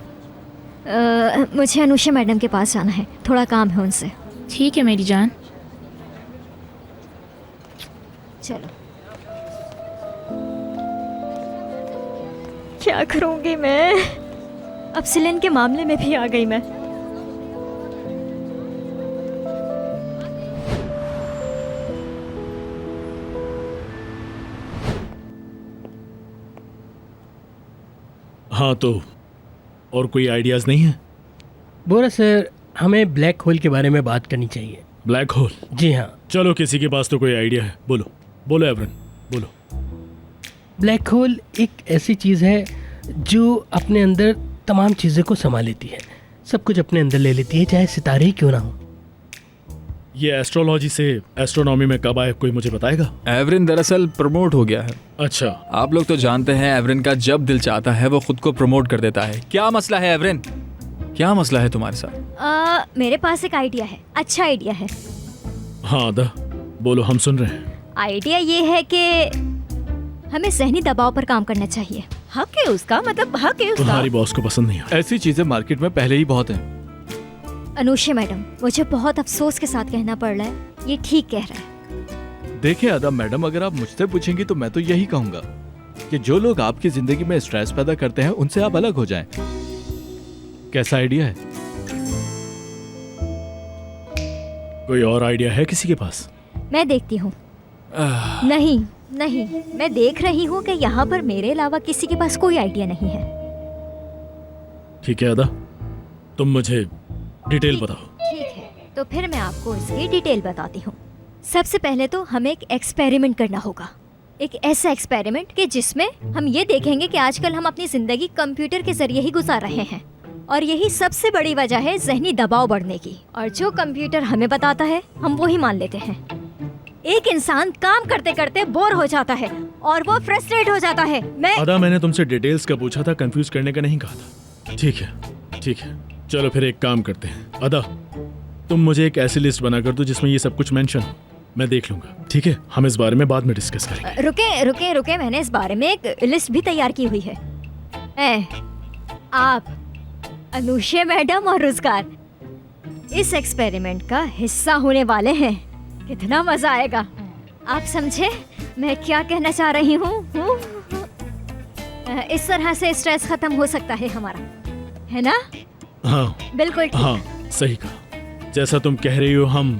मुझे अनुषा मैडम के पास जाना है, थोड़ा काम है उनसे। ठीक है मेरी जान। चलो। क्या करूंगी मैं? अब सिलेन के मामले में भी आ गई मैं। हाँ, तो और कोई आइडियाज नहीं है? बोरा सर, हमें ब्लैक होल के बारे में बात करनी चाहिए। Black hole? जी हाँ। चलो, किसी के पास तो कोई आइडिया है, बोलो एवरन, बोलो। ब्लैक होल एक ऐसी चीज़ है जो अपने अंदर तमाम चीज़ों को समा लेती है, सब कुछ अपने अंदर ले लेती है, चाहे सितारे ही क्यों ना हो। ये एस्ट्रोलॉजी से एस्ट्रोनॉमी में कब आए, कोई मुझे बताएगा? एवरिन दरअसल प्रमोट हो गया है। अच्छा। आप लोग तो जानते हैं एवरिन का जब दिल चाहता है वो खुद को प्रमोट कर देता है। क्या मसला है एवरिन? क्या मसला है तुम्हारे साथ? मेरे पास एक आइडिया है, अच्छा आइडिया है। हाँ अदा, बोलो, हम सुन रहे हैं। आइडिया ये है कि हमें ज़हनी दबाव पर काम करना चाहिए। हक है उसका, मतलब हक है उसका। तुम्हारी बॉस को पसंद नहीं है। ऐसी चीजें मार्केट में पहले ही बहुत हैं। अनुषा मैडम, मुझे बहुत अफसोस के साथ कहना पड़ रहा है, ये ठीक कह रहा है। देखिए अदा मैडम, अगर आप मुझसे पूछेंगी तो मैं तो यही कहूंगा कि जो लोग आपकी जिंदगी में स्ट्रेस पैदा करते हैं उनसे आप अलग हो जाएं। कैसा आइडिया है? कोई और आइडिया है किसी के पास? मैं देखती हूँ। नहीं, मैं देख रही हूँ कि यहाँ पर मेरे अलावा किसी के पास कोई आइडिया नहीं है। ठीक है अदा, तुम मुझे डिटेल बताओ। ठीक है, तो फिर मैं आपको इसकी डिटेल बताती हूँ। सबसे पहले तो हमें एक एक्सपेरिमेंट करना होगा, एक ऐसा एक्सपेरिमेंट कि जिसमें हम ये देखेंगे कि आजकल हम अपनी जिंदगी कंप्यूटर के जरिए ही गुजार रहे हैं, और यही सबसे बड़ी वजह है ज़हनी दबाव बढ़ने की। और जो कंप्यूटर हमें बताता है हम वो ही मान लेते हैं। एक इंसान काम करते करते बोर हो जाता है और वो फ्रस्ट्रेट हो जाता है। मैंने तुमसे डिटेल्स का पूछा था, कंफ्यूज करने का नहीं कहा था। ठीक है, चलो फिर एक काम करते हैं। अदा, तुम मुझे एक ऐसी लिस्ट बना कर दो जिसमें ये सब कुछ मेंशन हो, मैं देख लूंगा। ठीक है, हम इस बारे में बाद में डिस्कस करेंगे। रुके, मैंने इस बारे में एक लिस्ट भी तैयार की हुई है। आप, अनुषा मैडम और रुज़गार इस एक्सपेरिमेंट का हिस्सा होने वाले हैं। कितना मजा आएगा, आप समझे मैं क्या कहना चाह रही हूँ? इस तरह से स्ट्रेस खत्म हो सकता है हमारा, है ना? हाँ बिल्कुल ठीक। हाँ, सही कहा। जैसा तुम कह रही हो हम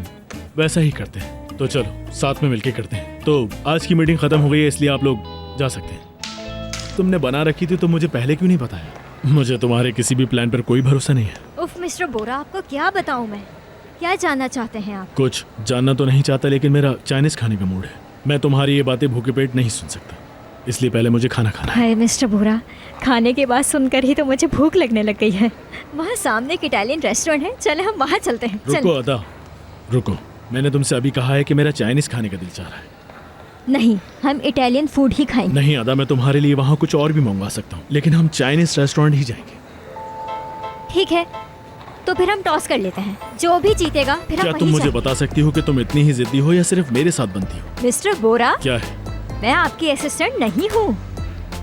वैसा ही करते हैं। तो चलो साथ में मिलके करते हैं। तो आज की मीटिंग खत्म हो गई है, इसलिए आप लोग जा सकते हैं। तुमने बना रखी थी तो मुझे पहले क्यों नहीं बताया? मुझे तुम्हारे किसी भी प्लान पर कोई भरोसा नहीं है। उफ मिस्टर बोरा, आपको क्या बताऊं मैं? क्या जानना चाहते हैं आप? कुछ जानना तो नहीं चाहता, लेकिन मेरा चाइनीज खाने का मूड है। मैं तुम्हारी ये बातें भूखे पेट नहीं सुन सकता, इसलिए पहले मुझे खाना खाना है। हाय मिस्टर बोरा, खाने की बात सुनकर ही तो मुझे भूख लगने लग गई है। वहाँ सामने एक इटालियन रेस्टोरेंट है, चले हम वहाँ चलते हैं। रुको अदा, रुको, मैंने तुमसे अभी कहा है कि मेरा चाइनीज खाने का दिल चाह रहा है। नहीं, हम इटालियन फूड ही खाएंगे। नहीं अदा, मैं तुम्हारे लिए वहाँ कुछ और भी मंगवा सकता हूँ, लेकिन हम चाइनीज रेस्टोरेंट ही जाएंगे। ठीक है, तो फिर हम टॉस कर लेते हैं, जो भी जीतेगा फिर क्या हम तुम वहीं मुझे जाएंगे। बता सकती हो कि तुम इतनी ही जिद्दी हो या सिर्फ मेरे साथ बनती हो? मिस्टर बोरा, क्या है? मैं आपकी असिस्टेंट नहीं हूँ,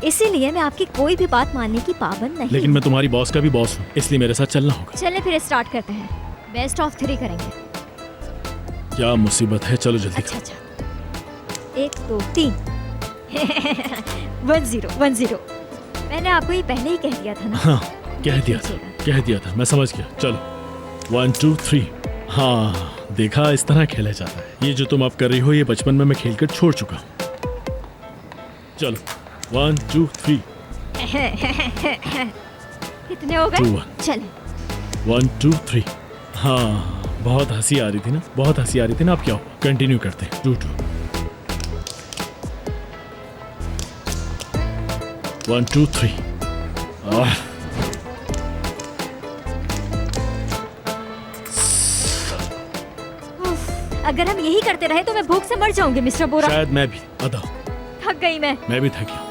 इसीलिए मैं आपकी कोई भी बात मानने की पाबंद नहीं। लेकिन मैं तुम्हारी बॉस का भी बॉस हूँ, इसलिए मेरे साथ चलना होगा। चले फिर स्टार्ट करते हैं, बेस्ट ऑफ 3 करेंगे। क्या मुसीबत है, चलो जल्दी अच्छा अच्छा, 1 2 3 1-0। मैंने आपको ये पहले ही कह दिया था ना। हाँ, कह दिया था, मैं समझ गया। चलो 1 2 3। हाँ देखा, इस तरह खेला जाता है। ये जो तुम अब कर रही हो ये बचपन में मैं खेलकर छोड़ चुका हूँ। चलो 1 2 3। कितने हो 2 गए? 1। चले 1 2 3। हाँ बहुत हंसी आ रही थी ना, बहुत हंसी आ रही थी ना। अब क्या हुआ, कंटिन्यू करते हैं। 2 2। 1 2 3। अगर हम यही करते रहे तो मैं भूख से मर जाऊंगी मिस्टर बोरा। शायद मैं भी। अदा, थक गई मैं भी थक गया।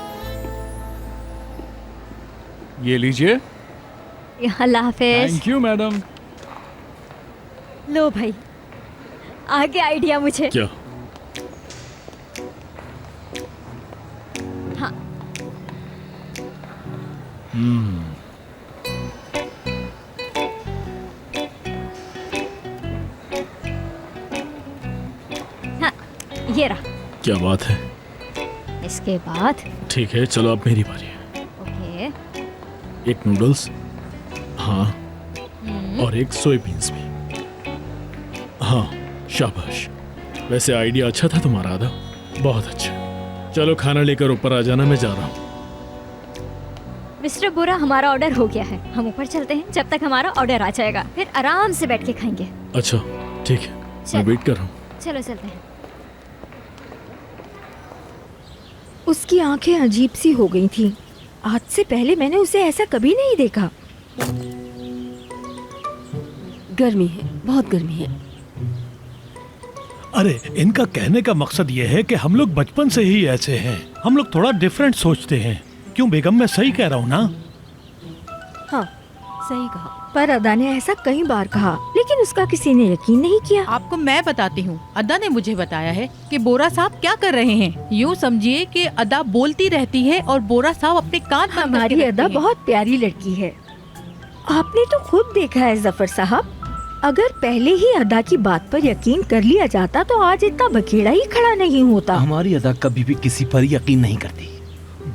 ये लीजिए। अल्लाह हाफिज। Thank you madam. लो भाई, आगे आइडिया मुझे। क्या? हाँ हाँ, ये रहा। क्या बात है। इसके बाद ठीक है, चलो अब मेरी बारी है। ओके, एक नूडल्स, हाँ, और एक सोयाबीन्स भी। हाँ शाबाश, वैसे आइडिया अच्छा था तुम्हारा आदा, बहुत अच्छा। चलो खाना लेकर ऊपर आ जाना, मैं जा रहा हूँ। मिस्टर बोरा, हमारा ऑर्डर हो गया है, हम ऊपर चलते हैं। जब तक हमारा ऑर्डर आ जाएगा फिर आराम से बैठ के खाएंगे। अच्छा ठीक है, मैं वेट कर रहा हूँ। चलो चलते हैं। उसकी आंखें अजीब सी हो गई थी। आज से पहले मैंने उसे ऐसा कभी नहीं देखा। गर्मी है, बहुत गर्मी है। अरे इनका कहने का मकसद ये है कि हम लोग बचपन से ही ऐसे हैं, हम लोग थोड़ा डिफरेंट सोचते हैं। क्यों बेगम, मैं सही कह रहा हूँ ना? हाँ सही कहा, पर अदा ने ऐसा कई बार कहा लेकिन उसका किसी ने यकीन नहीं किया। आपको मैं बताती हूँ, अदा ने मुझे बताया है कि बोरा साहब क्या कर रहे हैं। यूँ समझिए कि अदा बोलती रहती है और बोरा साहब अपने कान बंद करके हमारी रखते अदा हैं। बहुत प्यारी लड़की है। आपने तो खुद देखा है जफर साहब, अगर पहले ही अदा की बात पर यकीन कर लिया जाता तो आज इतना बखेड़ा ही खड़ा नहीं होता। हमारी अदा कभी भी किसी पर यकीन नहीं करती।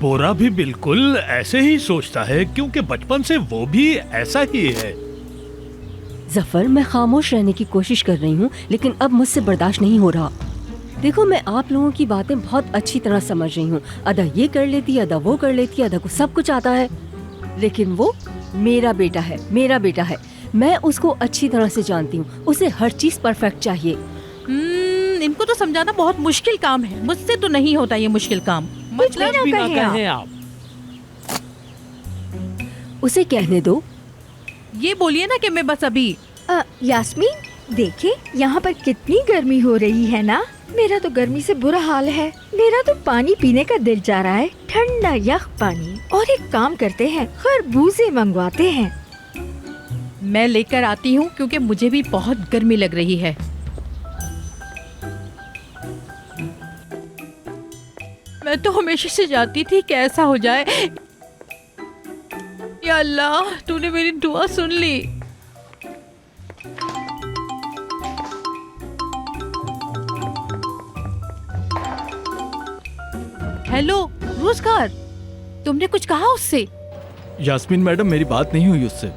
बोरा भी बिल्कुल ऐसे ही सोचता है, क्योंकि बचपन से वो भी ऐसा ही है। जफर, मैं खामोश रहने की कोशिश कर रही हूँ लेकिन अब मुझसे बर्दाश्त नहीं हो रहा। देखो, मैं आप लोगों की बातें बहुत अच्छी तरह समझ रही हूँ। अदा ये कर लेती है, अदा वो कर लेती है, अदा को सब कुछ आता है, लेकिन वो मेरा बेटा है, मेरा बेटा है। मैं उसको अच्छी तरह से जानती हूँ, उसे हर चीज परफेक्ट चाहिए। इनको तो समझाना बहुत मुश्किल काम है, मुझसे तो नहीं होता ये मुश्किल काम। कुछ भी ना कहें आप। उसे कहने दो। ये बोलिए ना कि मैं बस अभी। यास्मीन देखे यहाँ पर कितनी गर्मी हो रही है ना। मेरा तो गर्मी से बुरा हाल है। मेरा तो पानी पीने का दिल जा रहा है, ठंडा यख पानी। और एक काम करते हैं, खरबूजे मंगवाते हैं। मैं लेकर आती हूँ क्योंकि मुझे भी बहुत गर्मी लग रही है। मैं तो हमेशा से जाती थी कि ऐसा हो जाए। या अल्लाह, तूने मेरी दुआ सुन ली। हेलो रोजगार, तुमने कुछ कहा उससे? यास्मीन मैडम, मेरी बात नहीं हुई उससे।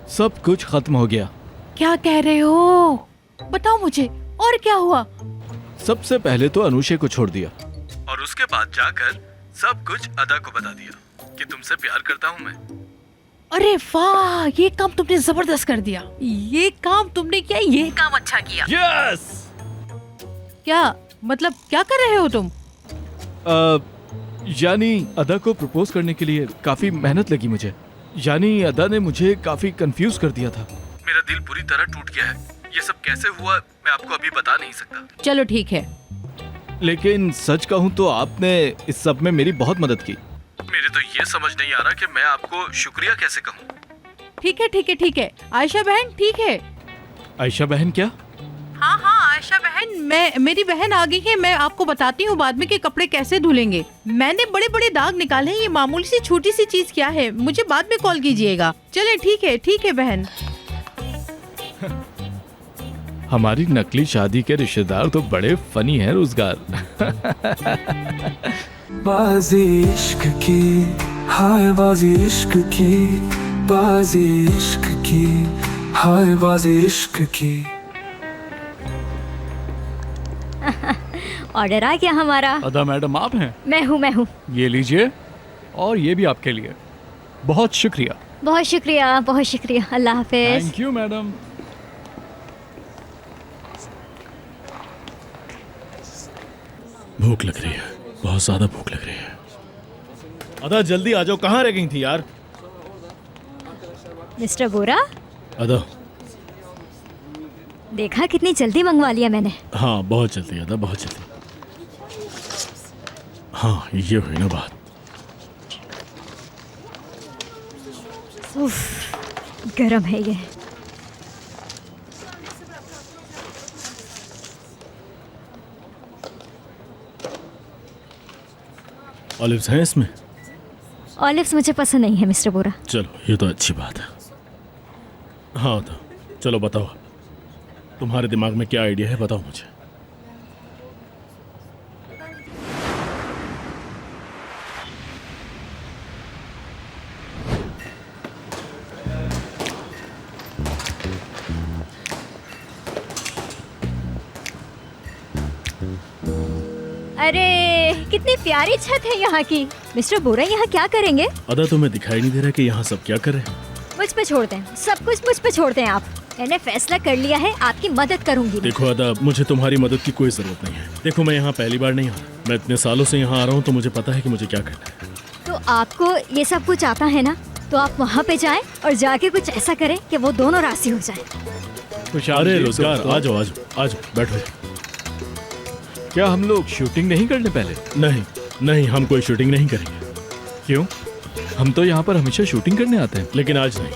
सब कुछ खत्म हो गया। क्या कह रहे हो? बताओ मुझे, और क्या हुआ? सबसे पहले तो अनुषे को छोड़ दिया और उसके बाद जाकर सब कुछ अदा को बता दिया कि तुमसे प्यार करता हूँ मैं। अरे वाह, ये काम तुमने जबरदस्त कर दिया। ये काम तुमने किया, ये काम अच्छा किया। यस। क्या मतलब, क्या कर रहे हो तुम? यानी अदा को प्रपोज करने के लिए काफी मेहनत लगी मुझे। यानी अदा ने मुझे काफी कंफ्यूज कर दिया था। मेरा दिल पूरी तरह टूट गया है। ये सब कैसे हुआ मैं आपको अभी बता नहीं सकता। चलो ठीक है, लेकिन सच कहूँ तो आपने इस सब में मेरी बहुत मदद की। मेरे तो ये समझ नहीं आ रहा कि मैं आपको शुक्रिया कैसे कहूँ। ठीक है ठीक है ठीक है आयशा बहन, ठीक है। आयशा बहन क्या? हाँ हाँ आयशा बहन, मेरी बहन आ गई है। मैं आपको बताती हूँ बाद में कि कपड़े कैसे धुलेंगे। मैंने बड़े बड़े दाग निकाले हैं। ये मामूली सी छोटी सी चीज क्या है, मुझे बाद में कॉल कीजिएगा। चले ठीक है बहन। हमारी नकली शादी के रिश्तेदार तो बड़े फनी हैं रोजगार। बाजी इश्क की, हाय बाजी इश्क की, बाजी इश्क की, हाय बाजी इश्क की। ऑर्डर आ गया हमारा। अदा मैडम आप हैं? मैं हूँ। ये लीजिए, और ये भी आपके लिए। बहुत शुक्रिया। बहुत शुक्रिया। अल्लाह हाफिज। Thank you madam. भूख लग रही है, बहुत ज्यादा भूख लग रही है। अदा जल्दी आ जाओ, कहाँ रह गई थी यार? मिस्टर बोरा, अदा देखा कितनी जल्दी मंगवा लिया मैंने। हाँ बहुत जल्दी अदा, बहुत जल्दी। हाँ ये हुई ना बात। उफ, गरम है ये। ऑलिव्स हैं इसमें? ऑलिव्स मुझे पसंद नहीं है मिस्टर बोरा। चलो ये तो अच्छी बात है। हाँ तो चलो बताओ, तुम्हारे दिमाग में क्या आइडिया है, बताओ मुझे। अरे कितनी प्यारी छत है यहाँ की। मिस्टर बोरा यहाँ क्या करेंगे? अदा तुम्हें दिखाई नहीं दे रहा कि यहाँ सब क्या कर रहे हैं? मुझ पे छोड़ दें, सब कुछ मुझ पे छोड़ दें आप। मैंने फैसला कर लिया है, आपकी मदद करूंगी। देखो अदा, मुझे तुम्हारी मदद की कोई जरूरत नहीं है। देखो मैं यहाँ पहली बार नहीं आ रहा, मैं इतने सालों से यहाँ आ रहा हूँ, तो मुझे पता है कि मुझे क्या करना है। तो आपको ये सब कुछ आता है ना, तो आप वहाँ पे जाएं और जाके कुछ ऐसा करें कि वो दोनों राजी हो जाएं। अरे रोजगार, आ जाओ बैठो। क्या हम लोग शूटिंग नहीं करने पहले? नहीं हम कोई शूटिंग नहीं करेंगे। क्यों? हम तो यहाँ पर हमेशा शूटिंग करने आते हैं। लेकिन आज नहीं।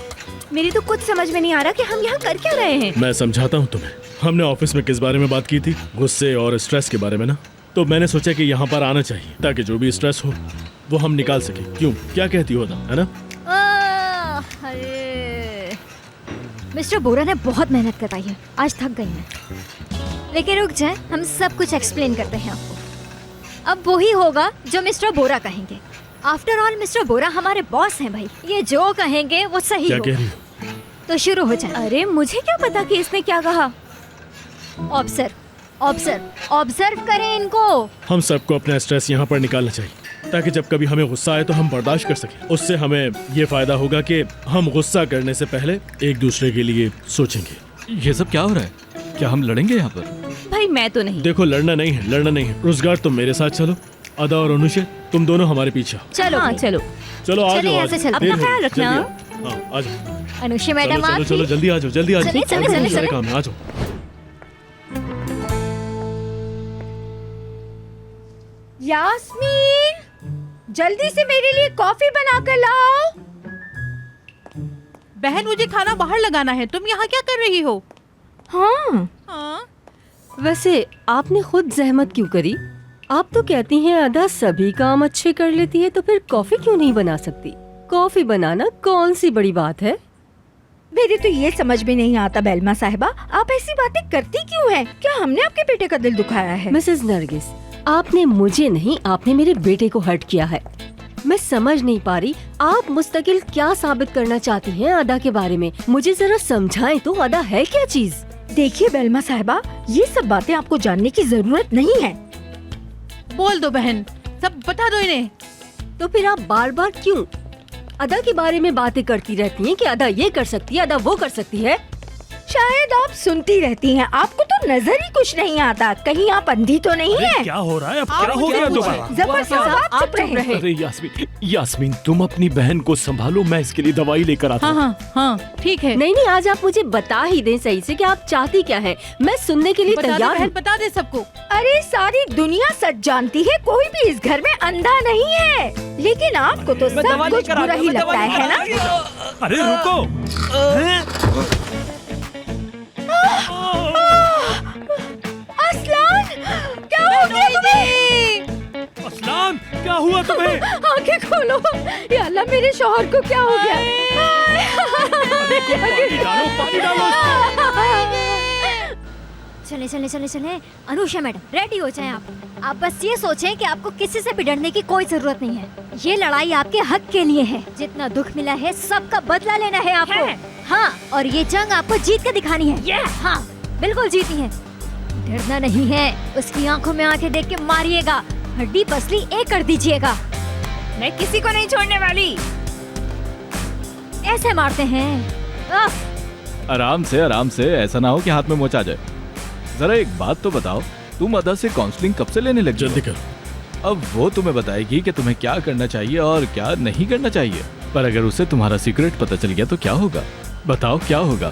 मेरी तो कुछ समझ में नहीं आ रहा कि हम यहाँ कर क्या रहे हैं। मैं समझाता हूँ तुम्हें। हमने ऑफिस में किस बारे में बात की थी? गुस्से और स्ट्रेस के बारे में ना। तो मैंने सोचा कि यहाँ पर आना चाहिए ताकि जो भी स्ट्रेस हो वो हम निकाल सके। क्यों, क्या कहती हो है ना? अरे मिस्टर बोरा ने बहुत मेहनत करवाई है, आज थक गई मैं। लेकिन रुक जाए, हम सब कुछ एक्सप्लेन करते हैं आपको। अब वही होगा जो मिस्टर बोरा कहेंगे। आफ्टर ऑल मिस्टर बोरा हमारे बॉस हैं भाई, ये जो कहेंगे वो सही क्या होगा। कह रही हो? तो शुरू हो जाए। अरे मुझे क्या पता कि इसने क्या कहा। ऑब्जर्व करें इनको। हम सबको अपना स्ट्रेस यहाँ पर निकालना चाहिए ताकि जब कभी हमें गुस्सा आए तो हम बर्दाश्त कर सकें। उससे हमें ये फायदा होगा कि हम गुस्सा करने से पहले एक दूसरे के लिए सोचेंगे। ये सब क्या हो रहा है? क्या हम लड़ेंगे यहाँ पर? भाई मैं तो नहीं। देखो लड़ना नहीं है। रोजगार तुम मेरे साथ चलो, अदा और अनुषे तुम दोनों हमारे पीछे। चलो हाँ, चलो आ चलिए, जाओ। ऐसे चलते अपना ख्याल रखना। हाँ आ जाओ। अनुषी मैडम आप चलो जल्दी आ जाओ। चले। काम है, आ जाओ। यास्मीन, जल्दी से मेरे लिए कॉफी बना कर लाओ। बहन मुझे खाना बाहर लगाना है, तुम यहाँ क्या कर रही हो? हाँ। वैसे आपने खुद जहमत क्यों करी? आप तो कहती हैं अदा सभी काम अच्छे कर लेती है, तो फिर कॉफी क्यों नहीं बना सकती? कॉफी बनाना कौन सी बड़ी बात है? मेरे तो ये समझ में नहीं आता बेलमा साहिबा, आप ऐसी बातें करती क्यों हैं? क्या हमने आपके बेटे का दिल दुखाया है? मिसेस नरगिस, आपने मुझे नहीं, आपने मेरे बेटे को हर्ट किया है। मैं समझ नहीं पा रही आप मुस्तकिल क्या साबित करना चाहती हैं अदा के बारे में। मुझे जरा समझाएं तो, अदा है क्या चीज? देखिए बेलमा साहिबा, ये सब बातें आपको जानने की जरूरत नहीं है। बोल दो बहन, सब बता दो इन्हें। तो फिर आप बार बार क्यों अदा के बारे में बातें करती रहती हैं कि अदा ये कर सकती है, अदा वो कर सकती है? शायद आप सुनती रहती हैं, आपको तो नजर ही कुछ नहीं आता। कहीं आप अंधी तो नहीं है? क्या हो रहा है? अब क्या हो गया दोबारा? जफर साहब आप चुप रहे। अरे यास्मीन तुम अपनी बहन को संभालो, मैं इसके लिए दवाई लेकर आता हूँ। हाँ ठीक है। नहीं आज आप मुझे बता ही दें सही से कि आप चाहती क्या है। मैं सुनने के लिए तैयार हूँ। बता दे सबको। अरे सारी दुनिया सच जानती है, कोई भी इस घर में अंधा नहीं है, लेकिन आपको तो सब कुछ बुरा ही लगता है ना? अरे रुको। असलान, क्या हो गया तुम्हें? असलान, क्या हुआ तुम्हें? आंखें खोलो। या अल्लाह, मेरे शौहर को क्या हो गया? पानी डालो। चले चले चले चले। अनुषा मैडम रेडी हो जाएं आप बस ये सोचें कि आपको किसी से भी डरने की कोई जरूरत नहीं है। ये लड़ाई आपके हक के लिए है। जितना दुख मिला है सबका बदला लेना है आपको। हाँ, और ये जंग आपको जीत के दिखानी है। हाँ, बिल्कुल जीतनी है। डरना नहीं है। उसकी आंखों में आंखें देख के मारिएगा, हड्डी पसली एक कर दीजिएगा। मैं किसी को नहीं छोड़ने वाली। ऐसे मारते हैं। आराम से, ऐसा ना हो कि हाथ में मोच आ जाए। जरा एक बात तो बताओ, तुम अदा से काउंसलिंग कब से लेने लग? जल्दी करो। अब वो तुम्हें बताएगी कि तुम्हें क्या करना चाहिए और क्या नहीं करना चाहिए। पर अगर उसे तुम्हारा सीक्रेट पता चल गया तो क्या होगा? बताओ क्या होगा?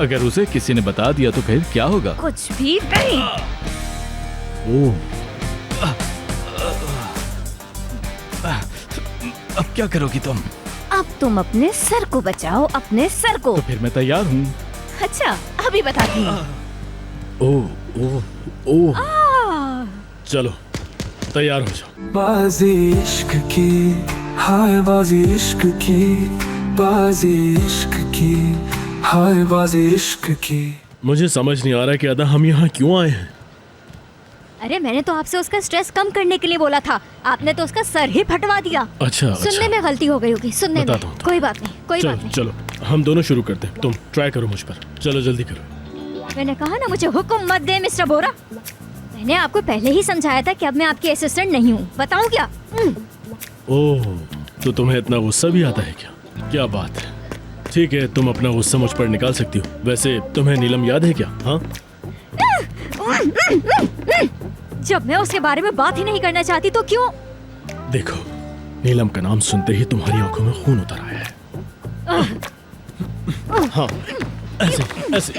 अगर उसे किसी ने बता दिया तो फिर क्या होगा? कुछ भी नहीं। ओह, अब क्या करोगी तुम? अब तुम अपने सर को बचाओ, अपने सर को। तो फिर मैं तैयार हूँ। अच्छा, अभी बताती हूँ। ओह ओह ओह, चलो तैयार हो जाओ। बाजी इश्क की, हाय बाजी इश्क की, बाजी इश्क की, हाय बाजी इश्क की। मुझे समझ नहीं आ रहा कि अदा हम यहाँ क्यों आए हैं। अरे मैंने तो आपसे उसका स्ट्रेस कम करने के लिए बोला था, आपने तो उसका सर ही फटवा दिया। अच्छा, सुनने में गलती हो गई होगी, सुनने में। कोई बात नहीं, कोई बात नहीं। चलो हम दोनों शुरू करते हैं। तुम ट्राई करो मुझ पर। चलो जल्दी करो। मैंने कहा ना मुझे हुक्म मत दे मिस्टर बोरा। मैंने आपको पहले ही समझाया था कि अब मैं आपकी असिस्टेंट नहीं हूँ। बताऊँ क्या? ओह, तो तुम्हें इतना गुस्सा भी आता है क्या? क्या बात है। ठीक है, तुम अपना गुस्सा मुझ पर निकाल सकती हो। वैसे तुम्हें नीलम याद है क्या? हाँ, जब मैं उसके बारे में बात ही नहीं करना चाहती तो क्यों? देखो, नीलम का नाम सुनते ही तुम्हारी आंखों में खून उतर आया है। हाँ, ऐसे ऐसे।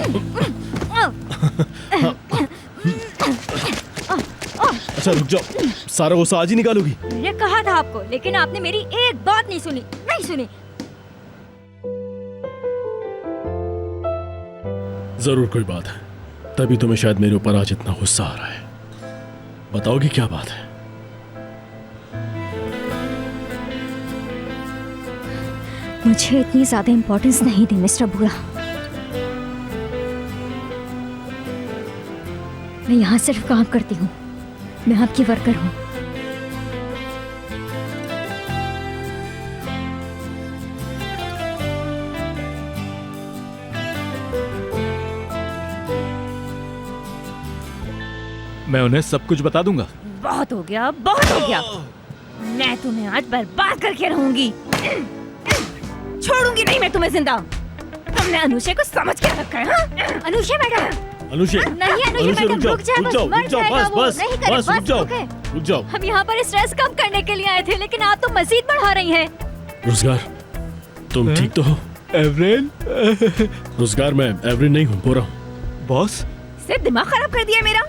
अच्छा रुक जाओ, सारा गुस्सा आज ही निकालोगी? मैंने कहा था आपको, लेकिन आपने मेरी एक बात नहीं सुनी, नहीं सुनी। जरूर कोई बात है, तभी तुम्हें शायद मेरे ऊपर आज इतना गुस्सा आ रहा है। बताओगी क्या बात है? मुझे इतनी ज्यादा इम्पोर्टेंस नहीं दी मिस्टर बुरा। मैं यहाँ सिर्फ काम करती हूँ, मैं आपकी वर्कर हूँ। मैं उन्हें सब कुछ बता दूंगा। बहुत हो गया, बहुत हो गया। मैं तुम्हें आज बर्बाद करके रहूंगी। छोड़ूंगी नहीं मैं तुम्हें जिंदा। तुमने अनुषा को समझ के रखा है? हाँ? अनुषा मैडम, अनुषा, नहीं अनुषा मैडम, रुक जाओ, मर जाएगा वो। नहीं करे, बस रुक जाओ, रुके। रुक जाओ। हम यहाँ पर स्ट्रेस कम करने के लिए आए थे, लेकिन आप तो मजीद बढ़ा रही हैं। रोजगार, तुम ठीक तो हो? एवरेन? रोजगार, मैं एवरेन नहीं हूँ, बोरा हूँ। बॉस से दिमाग खराब कर दिया मेरा।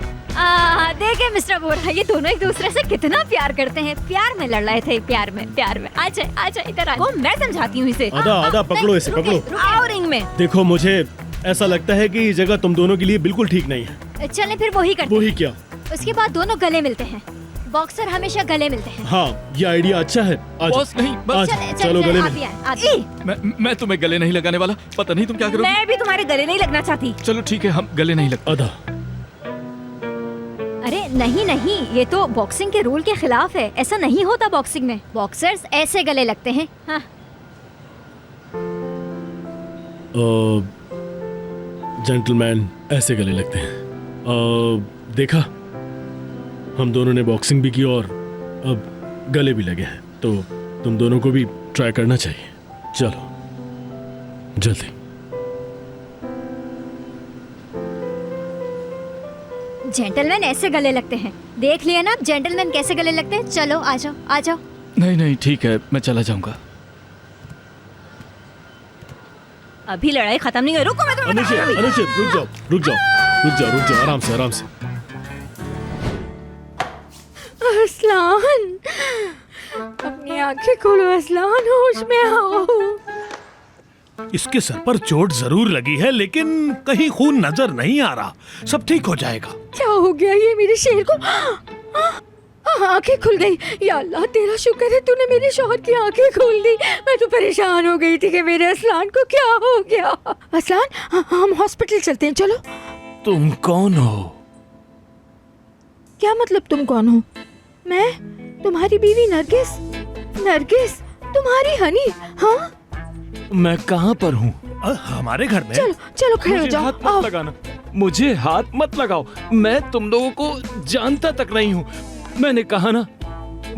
देखिए मिस्टर बोरा, ये दोनों एक दूसरे से कितना प्यार करते हैं। प्यार में लड़ रहे थे, प्यार में। आजा आजा, इधर आ। मैं समझाती हूँ इसे। आधा आधा पकड़ो इसे, पकड़ो। आओ रिंग में। देखो, मुझे ऐसा लगता है कि ये जगह तुम दोनों के लिए बिल्कुल ठीक नहीं है। चलें फिर वही करते हैं। वही क्या? उसके बाद दोनों गले मिलते हैं। बॉक्सर हमेशा गले मिलते हैं। हाँ, ये आइडिया अच्छा है। बॉस नहीं, बस चलो गले में। मैं तुम्हें गले नहीं लगाने वाला। पता नहीं तुम क्या करोगे। मैं भी तुम्हारे गले नहीं लगना चाहती। चलो ठीक है, हम गले नहीं लगते। आधा। अरे नहीं नहीं, ये तो बॉक्सिंग के रूल के खिलाफ है। ऐसा नहीं होता बॉक्सिंग में। बॉक्सर्स ऐसे गले लगते हैं। हाँ। जेंटलमैन ऐसे गले लगते हैं। देखा, हम दोनों ने बॉक्सिंग भी की और अब गले भी लगे हैं, तो तुम दोनों को भी ट्राई करना चाहिए। चलो जल्दी। जेंटलमैन ऐसे गले लगते हैं। देख लिया ना जेंटलमैन कैसे गले लगते हैं। चलो आ जाओ आ जाओ। नहीं नहीं ठीक है, मैं चला जाऊंगा। अभी लड़ाई खत्म नहीं हुई, रुको मैं तुम्हें अनुचित, बता रही हूँ। अनुचित, रुक जाओ, रुक जाओ, रुक जाओ, रुक जाओ, आराम से, आराम से। असलान, अपनी आंखें खोलो असलान, होश में आओ। इसके सर पर चोट जरूर लगी है, लेकिन कहीं खून नजर नहीं आ रहा। सब ठीक हो जाएगा। क्या हो गया ये मेरे शेर को? आंखें खुल गई। या अल्लाह तेरा शुक्र है तूने मेरे शौहर की आंखें खोल दी। मैं तो परेशान हो गई थी कि मेरे असलान को क्या हो गया। असलान हम हॉस्पिटल चलते हैं, चलो। तुम कौन हो? क्या मतलब तुम कौन हो? मैं तुम्हारी बीवी नरगिस। नरगिस तुम्हारी हनी? हाँ मैं कहाँ पर हूँ? हमारे घर में। चलो चलो खड़े हो मुझे जाओ। हाथ मत लगाना, मुझे हाथ मत लगाओ। मैं तुम लोगों को जानता तक नहीं हूँ। मैंने कहा ना,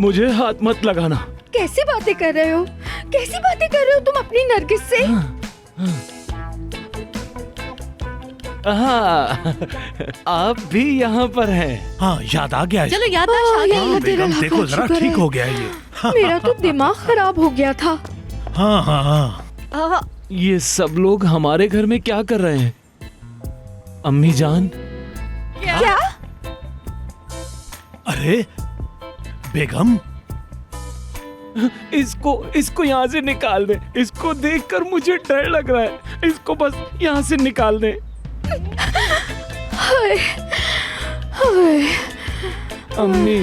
मुझे हाथ मत लगाना। कैसी बातें कर रहे हो? कैसी बातें कर रहे हो तुम अपनी नरगिस से? हाँ, आप भी यहाँ पर हैं। हाँ याद आ गया। चलो याददाश्त आ गई। हाँ, बेगम देखो जरा ठीक हो गया ये। मेरा तो दिमाग खराब हो गया था। हाँ हाँ हाँ। ये सब लोग हमारे घर में क्या कर रहे हैं? अम्मी जान। क्या? अरे बेगम, इसको यहाँ से निकाल दे। इसको देखकर मुझे डर लग रहा है। इसको बस यहाँ से निकाल दे। हाय, हाय। अम्मी।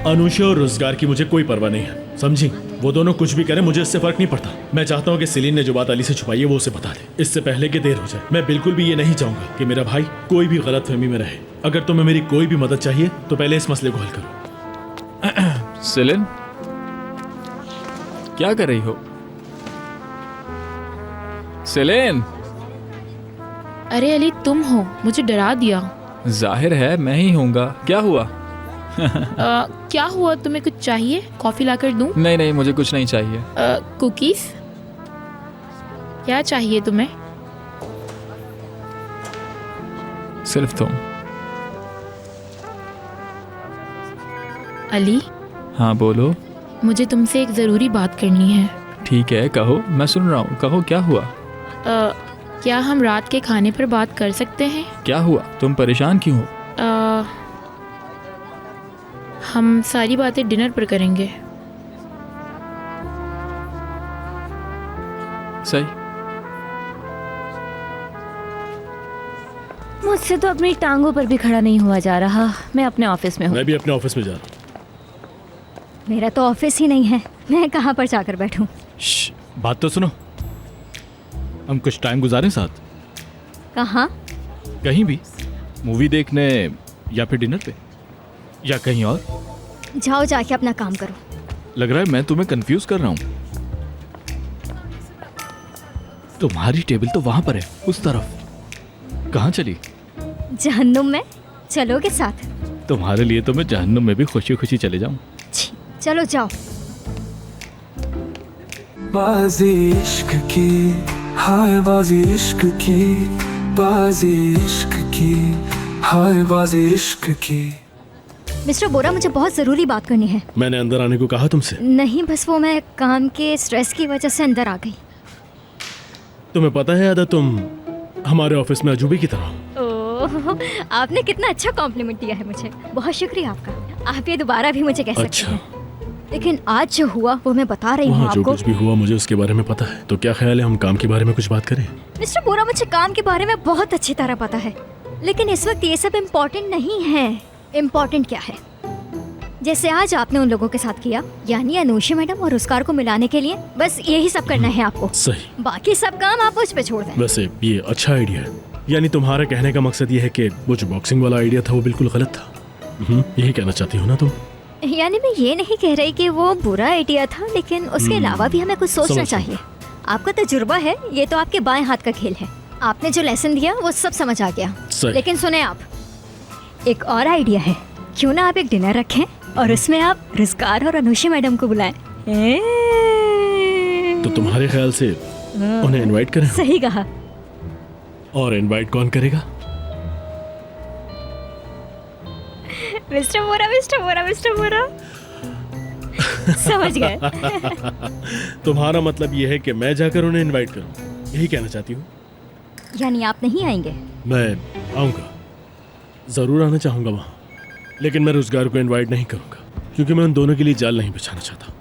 अनुषा और रोजगार की मुझे कोई परवाह नहीं है, समझी? वो दोनों कुछ भी करें, मुझे इससे फर्क नहीं पड़ता। मैं चाहता हूँ कि सेलिन ने जो बात अली से छुपाई है वो उसे बता दे, इससे पहले कि देर हो जाए। मैं बिल्कुल भी ये नहीं चाहूंगा कि मेरा भाई कोई भी गलतफहमी में रहे। अगर तुम्हें मेरी कोई भी मदद चाहिए तो पहले इस मसले को हल करो। सेलिन, क्या कर रही हो? सेलिन। अरे अली तुम हो, मुझे डरा दिया। जाहिर है मैं ही होऊंगा। क्या हुआ? क्या हुआ? तुम्हें कुछ चाहिए? कॉफी लाकर दूं? नहीं नहीं, मुझे कुछ नहीं चाहिए। कुकीज? क्या चाहिए तुम्हें? सिर्फ तुम। अली। हाँ बोलो। मुझे तुमसे एक जरूरी बात करनी है। ठीक है कहो, मैं सुन रहा हूँ। कहो क्या हुआ? क्या हम रात के खाने पर बात कर सकते हैं? क्या हुआ? तुम परेशान क्यों हो? हम सारी बातें डिनर पर करेंगे। सही। मुझसे तो अपनी टांगों पर भी खड़ा नहीं हुआ जा रहा। मैं अपने ऑफिस में हूँ। मैं भी अपने ऑफिस में जा रहा हूँ। मेरा तो ऑफिस ही नहीं है, मैं कहाँ पर जाकर बैठूं? बात तो सुनो, हम कुछ टाइम गुजारें साथ। कहाँ? कहीं भी, मूवी देखने या फिर डिनर पे या कहीं और। जाओ जाके अपना काम करो। लग रहा है मैं तुम्हें कंफ्यूज कर रहा हूँ। तुम्हारी टेबल तो वहां पर है, उस तरफ। कहाँ चली? जहन्नुम में। चलोगे साथ? तुम्हारे लिए तो मैं जहन्नुम में भी खुशी खुशी चले जाऊं। चलो जाओ। बाजी इश्क की, हाय बाजी इश्क की, बाजी इश्क की, हाय बाजी इश्क की। मिस्टर बोरा, मुझे बहुत जरूरी बात करनी है। मैंने अंदर आने को कहा तुमसे? नहीं, बस वो मैं काम के स्ट्रेस की वजह से अंदर आ गई। तुम्हें पता है आदा, तुम हमारे ऑफिस में अजूबे की तरह। ओह, आपने कितना अच्छा कॉम्प्लीमेंट दिया है मुझे। बहुत शुक्रिया आपका। आप ये दोबारा भी मुझे कह सकते हैं। लेकिन आज जो हुआ वो मैं बता रही हूँ जो आपको। कुछ भी हुआ मुझे उसके बारे में पता है। तो क्या ख्याल है हम काम के बारे में कुछ बात करें? मिस्टर बोरा, मुझे काम के बारे में बहुत अच्छी तरह पता है, लेकिन इस वक्त ये सब इम्पोर्टेंट नहीं है। इम्पोर्टेंट क्या है? जैसे आज आपने उन लोगों के साथ किया, यानी अनुषा मैडम और उसकार को मिलाने के लिए, बस यही सब करना है आपको। सही। बाकी सब काम आप मुझ पे छोड़ दें। वैसे ये अच्छा आइडिया है। यानी तुम्हारा कहने का मकसद ये है कि वो जो बॉक्सिंग वाला आइडिया था वो बिल्कुल गलत था। यही कहना चाहती हो ना तुम? यानी मैं ये नहीं कह रही कि वो बुरा आइडिया था, लेकिन उसके अलावा भी हमें कुछ सोचना चाहिए। आपका तजुर्बा है, ये तो आपके बाएं हाथ का खेल है। आपने जो लेसन दिया वो सब समझ आ गया। लेकिन सुने आप, एक और आइडिया है। क्यों ना आप एक डिनर रखें और उसमें आप रुज़गार और अनुषा मैडम को बुलाएं। तो तुम्हारे ख्याल से उन्हें इनवाइट करें? सही कहा। और इनवाइट कौन करेगा? Mister Vora, mister Vora, mister Vora. समझ गए। तुम्हारा मतलब ये है कि मैं जाकर उन्हें इनवाइट करूं, यही कहना चाहती हूँ? यानी आप नहीं आएंगे? मैं आऊँगा, ज़रूर आना चाहूँगा वहाँ, लेकिन मैं रोजगार को इनवाइट नहीं करूँगा क्योंकि मैं उन दोनों के लिए जाल नहीं बिछाना चाहता।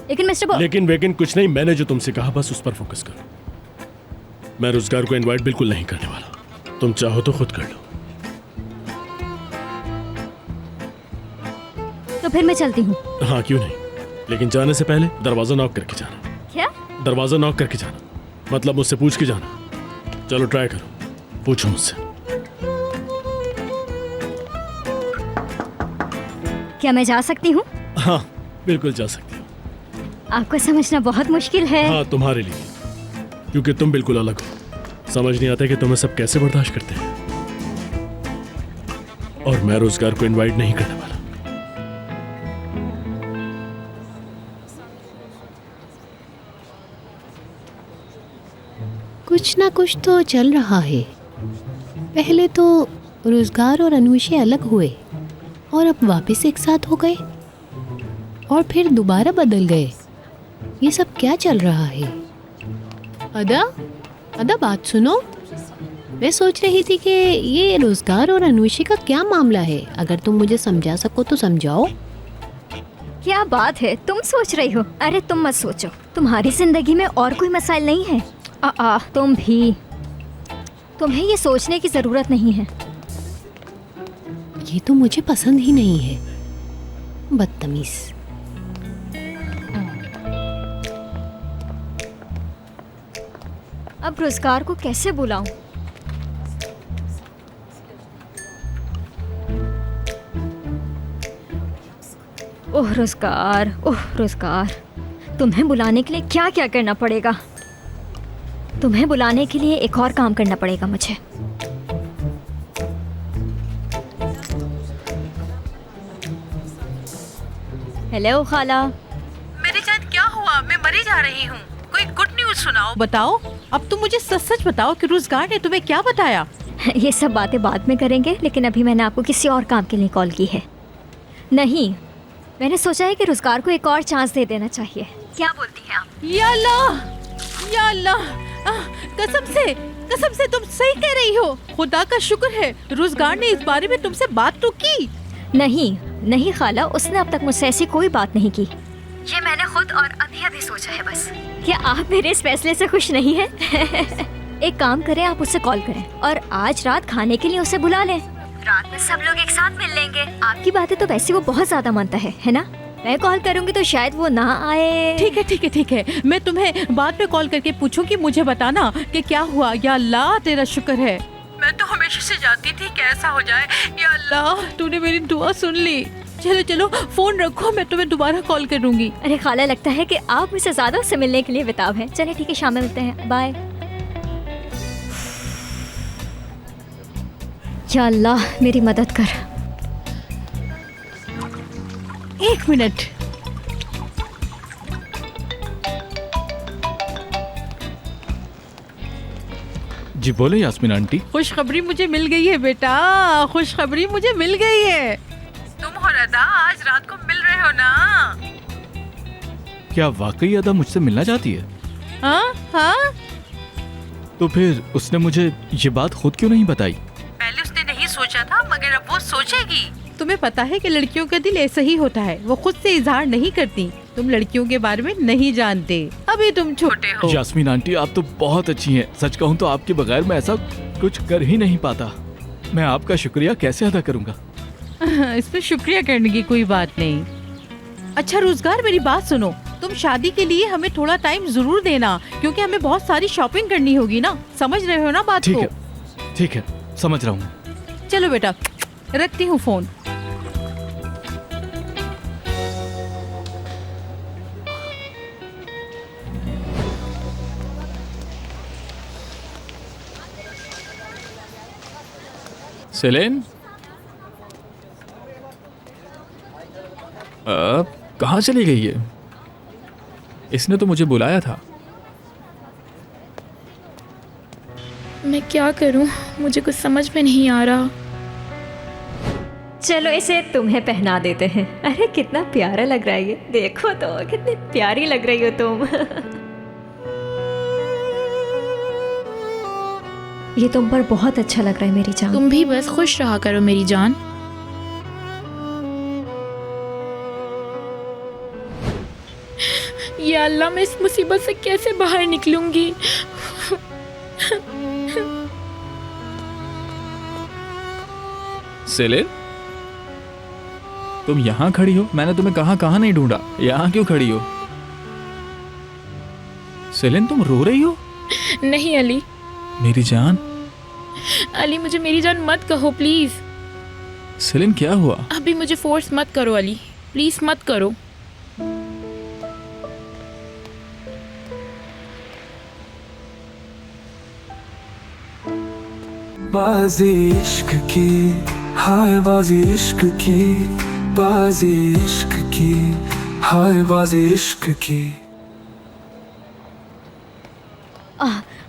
लेकिन मिस्टर लेकिन कुछ नहीं, मैंने जो तुमसे कहा बस उस पर फोकस करो। मैं रोजगार को इनवाइट बिल्कुल नहीं करने वाला, तुम चाहो तो खुद कर लो। तो फिर मैं चलती हूँ। हाँ क्यों नहीं, लेकिन जाने से पहले दरवाजा नॉक करके जाना। क्या? दरवाजा नॉक करके जाना, मतलब मुझसे पूछ के जाना। चलो ट्राई करो, पूछो मुझसे। क्या मैं जा सकती हूँ? हाँ बिल्कुल जा सकती हो। आपको समझना बहुत मुश्किल है। हाँ तुम्हारे लिए, क्योंकि तुम बिल्कुल अलग हो। समझ नहीं आता कि तुम्हें सब कैसे बर्दाश्त करते हैं। और मैं रोजगार को इनवाइट नहीं करने वाला। कुछ ना कुछ तो चल रहा है। पहले तो रोजगार और अन्वेषी अलग हुए और अब वापस एक साथ हो गए और फिर दोबारा बदल गए। ये सब क्या चल रहा है? अदा बात सुनो। मैं सोच रही थी कि ये रोजगार और अन्वेषी का क्या मामला है। अगर तुम मुझे समझा सको तो समझाओ। क्या बात है, तुम सोच रही हो? अरे तुम मत सोचो, तुम्हारी जिंदगी में और कोई मसाइल नहीं है। तुम भी, तुम्हें ये सोचने की जरूरत नहीं है। ये तो मुझे पसंद ही नहीं है, बदतमीज। अब रोजगार को कैसे बुलाऊं? ओह रोजगार, तुम्हें बुलाने के लिए क्या क्या करना पड़ेगा? तुम्हें बुलाने के लिए एक और काम करना पड़ेगा मुझे। हेलो खाला। मेरी जान क्या हुआ? मैं मरी जा रही हूँ, कोई गुड न्यूज सुनाओ। बताओ, अब तुम मुझे सच सच बताओ कि रोजगार ने तुम्हें क्या बताया? ये सब बातें बाद में करेंगे, लेकिन अभी मैंने आपको किसी और काम के लिए कॉल की है। नहीं, मैंने सोचा है कि रोजगार को एक और चांस दे देना चाहिए। क्या बोलती हैं आप? या अल्लाह, कसम से तुम सही कह रही हो। खुदा का शुक्र है, रोजगार ने इस बारे में तुमसे बात तो की। नहीं खाला, उसने अब तक मुझसे ऐसी कोई बात नहीं की। ये मैंने खुद और अभी सोचा है बस। क्या आप मेरे इस फैसले से खुश नहीं हैं? एक काम करें, आप उससे कॉल करें और आज रात खाने के लिए उसे बुला लें। रात में सब लोग एक साथ मिल लेंगे। आपकी बातें तो वैसे वो बहुत ज्यादा मानता है ना? मैं कॉल करूंगी तो शायद वो ना आए। ठीक है, मैं तुम्हें बाद में कॉल करके पूछूंगी। मुझे बताना कि क्या हुआ। या अल्लाह तेरा शुक्र है, मैं तो हमेशा से चाहती थी कि ऐसा हो जाए। या अल्लाह, तूने मेरी दुआ सुन ली। चलो फोन रखो, मैं तुम्हें दोबारा कॉल करूंगी। अरे खाला, लगता है कि आप मुझसे ज्यादा उससे मिलने के लिए बेताब हैं। चले ठीक है, शाम में मिलते हैं, बाय। या अल्लाह मेरी मदद कर। एक मिनट। जी बोले यास्मीन आंटी। खुशखबरी मुझे मिल गई है बेटा, खुशखबरी मुझे मिल गई है। तुम और अदा आज रात को मिल रहे हो ना? क्या वाकई अदा मुझसे मिलना चाहती है? हाँ। तो फिर उसने मुझे ये बात खुद क्यों नहीं बताई? पहले उसने नहीं सोचा था, मगर अब वो सोचेगी। तुम्हें पता है कि लड़कियों का दिल ऐसा ही होता है, वो खुद से इजहार नहीं करती। तुम लड़कियों के बारे में नहीं जानते, अभी तुम छोटे हो। यास्मीन आंटी, आप तो बहुत अच्छी हैं। सच कहूँ तो आपके बगैर मैं ऐसा कुछ कर ही नहीं पाता। मैं आपका शुक्रिया कैसे अदा करूँगा? इसमें शुक्रिया करने की कोई बात नहीं। अच्छा रोजगार, मेरी बात सुनो। तुम शादी के लिए हमें थोड़ा टाइम जरूर देना, क्योंकि हमें बहुत सारी शॉपिंग करनी होगी ना। समझ रहे हो ना बात को? ठीक है, समझ रहा हूँ। चलो बेटा, रखती हूँ फोन। सेलेन, कहाँ चली गई है? इसने तो मुझे बुलाया था। मैं क्या करूं, मुझे कुछ समझ में नहीं आ रहा। चलो इसे तुम्हें पहना देते हैं। अरे कितना प्यारा लग रहा है ये, देखो तो कितनी प्यारी लग रही हो तुम। ये तुम पर बहुत अच्छा लग रहा है मेरी जान। तुम भी बस खुश रहा करो मेरी जान। या अल्लाह, मैं इस मुसीबत से कैसे बाहर निकलूंगी। सेलिन, तुम यहाँ खड़ी हो? मैंने तुम्हें कहाँ कहाँ नहीं ढूंढा। यहाँ क्यों खड़ी हो? सेलिन, तुम रो रही हो? नहीं अली। मेरी जान। अली, मुझे मेरी जान मत कहो प्लीज। सेलिन, क्या हुआ? अभी मुझे फोर्स मत करो अली, प्लीज मत करो। बाजी इश्क की, हाय बाजी इश्क की, बाजी इश्क की, हाय बाजी इश्क की।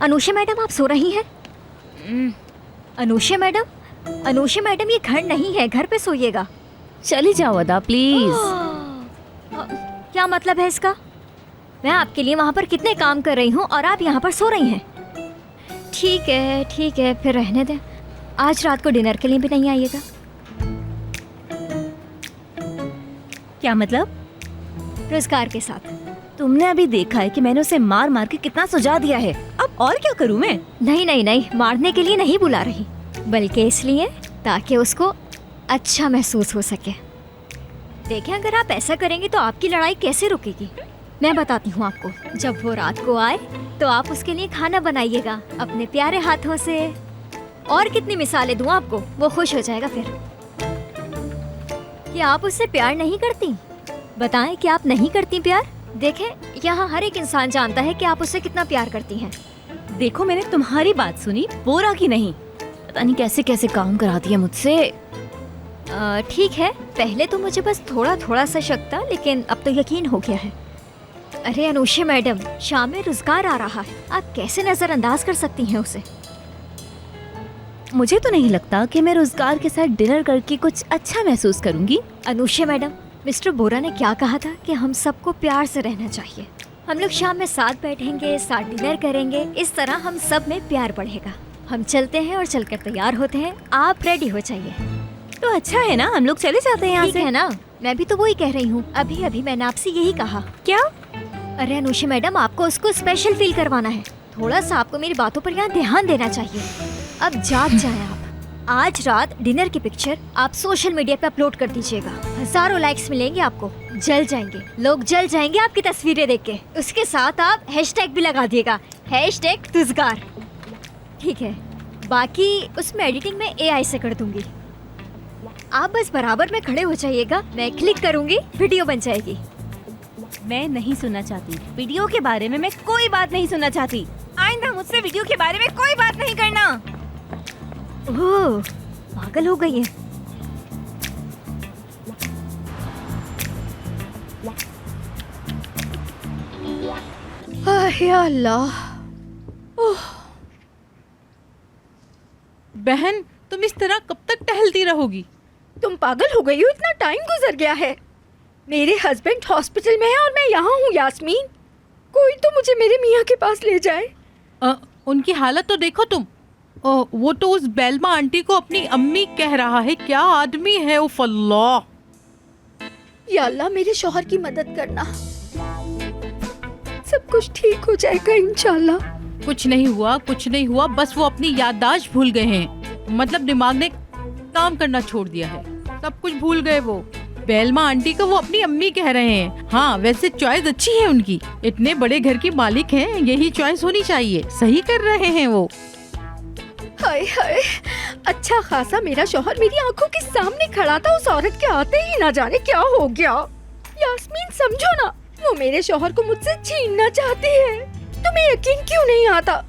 अनुषा मैडम, आप सो रही हैं? अनुषा मैडम, अनुषा मैडम, ये घर नहीं है, घर पे सोइएगा। चली जाओ अदा प्लीज। क्या मतलब है इसका? मैं आपके लिए वहाँ पर कितने काम कर रही हूँ और आप यहाँ पर सो रही हैं। ठीक है ठीक है, फिर रहने दें। आज रात को डिनर के लिए भी नहीं आइएगा। क्या मतलब? रोजगार के साथ। तुमने अभी देखा है कि मैंने उसे मार मार के कितना सुझा दिया है। अब और क्या करूं मैं? नहीं नहीं नहीं, मारने के लिए नहीं बुला रही, बल्कि इसलिए ताकि उसको अच्छा महसूस हो सके। देखें, अगर आप ऐसा करेंगे तो आपकी लड़ाई कैसे रुकेगी। मैं बताती हूँ आपको। जब वो रात को आए तो आप उसके लिए खाना बनाइएगा अपने प्यारे हाथों से। और कितनी मिसालें दूँ आपको, वो खुश हो जाएगा। फिर कि आप उससे प्यार नहीं करती? बताएं कि आप नहीं करती प्यार? देखें, यहाँ हर एक इंसान जानता है कि आप उससे कितना प्यार करती हैं। देखो, मैंने तुम्हारी बात सुनी, बोरा की नहीं। पता नहीं कैसे कैसे काम कराती है मुझसे। ठीक है, पहले तो मुझे बस थोड़ा थोड़ा सा शक था, लेकिन अब तो यकीन हो गया है। अरे अनुषा मैडम, शाम में रोजगार आ रहा है, आप कैसे नजरअंदाज कर सकती हैं उसे? मुझे तो नहीं लगता कि मैं रोजगार के साथ डिनर करके कुछ अच्छा महसूस करूंगी। अनुषा मैडम, मिस्टर बोरा ने क्या कहा था कि हम सबको प्यार से रहना चाहिए। हम लोग शाम में साथ बैठेंगे, साथ डिनर करेंगे, इस तरह हम सब में प्यार बढ़ेगा। हम चलते हैं और चलकर तैयार होते हैं, आप रेडी हो जाइए। तो अच्छा है ना, हम लोग चले जाते हैं यहाँ से। है ना, मैं भी तो वही कह रही हूँ। अभी अभी मैंने आपसे यही कहा। क्या? अरे अनुषा मैडम, आपको उसको स्पेशल फील करवाना है। थोड़ा सा आपको मेरी बातों पर यहाँ ध्यान देना चाहिए। अब जाग जाएं आप। आज रात डिनर की पिक्चर आप सोशल मीडिया पे अपलोड कर दीजिएगा। हजारों लाइक्स मिलेंगे आपको, जल जाएंगे लोग, जल जाएंगे आपकी तस्वीरें देख के। उसके साथ आप हैशटैग भी लगा दिएगा, #तुजगार। ठीक है, बाकी उसमें एडिटिंग में AI से कर दूंगी। आप बस बराबर में खड़े हो जाइएगा, मैं क्लिक करूंगी, वीडियो बन जाएगी। मैं नहीं सुनना चाहती वीडियो के बारे में, मैं कोई बात नहीं सुनना चाहती। आइंदा मुझसे वीडियो के बारे में कोई बात नहीं करना। ओह, पागल हो गई है। या अल्लाह। बहन, तुम इस तरह कब तक टहलती रहोगी? तुम पागल हो गई हो? इतना टाइम गुजर गया है। मेरे हस्बैंड हॉस्पिटल में है और मैं यहाँ हूँ। यास्मीन, कोई तो मुझे मेरे मियाँ के पास ले जाए। उनकी हालत तो देखो तुम। वो तो उस बेलमा आंटी को अपनी अम्मी कह रहा है। क्या आदमी है वो, फल्लाह। या अल्लाह, मेरे शौहर की मदद करना, सब कुछ ठीक हो जाएगा इंशाल्लाह। कुछ नहीं हुआ, कुछ नहीं हुआ, बस वो अपनी याददाश्त भूल गए हैं। मतलब दिमाग ने काम करना छोड़ दिया है, सब कुछ भूल गए वो। बेलमा आंटी को वो अपनी अम्मी कह रहे हैं। हाँ, वैसे चॉइस अच्छी है उनकी, इतने बड़े घर की मालिक हैं, यही चॉइस होनी चाहिए। सही कर रहे हैं वो। हाय हाय, अच्छा खासा मेरा शौहर मेरी आंखों के सामने खड़ा था, उस औरत के आते ही ना जाने क्या हो गया। यास्मीन, समझो ना, वो मेरे शौहर को मुझसे छीनना चाहती है। तुम्हें यकीन क्यों नहीं आता?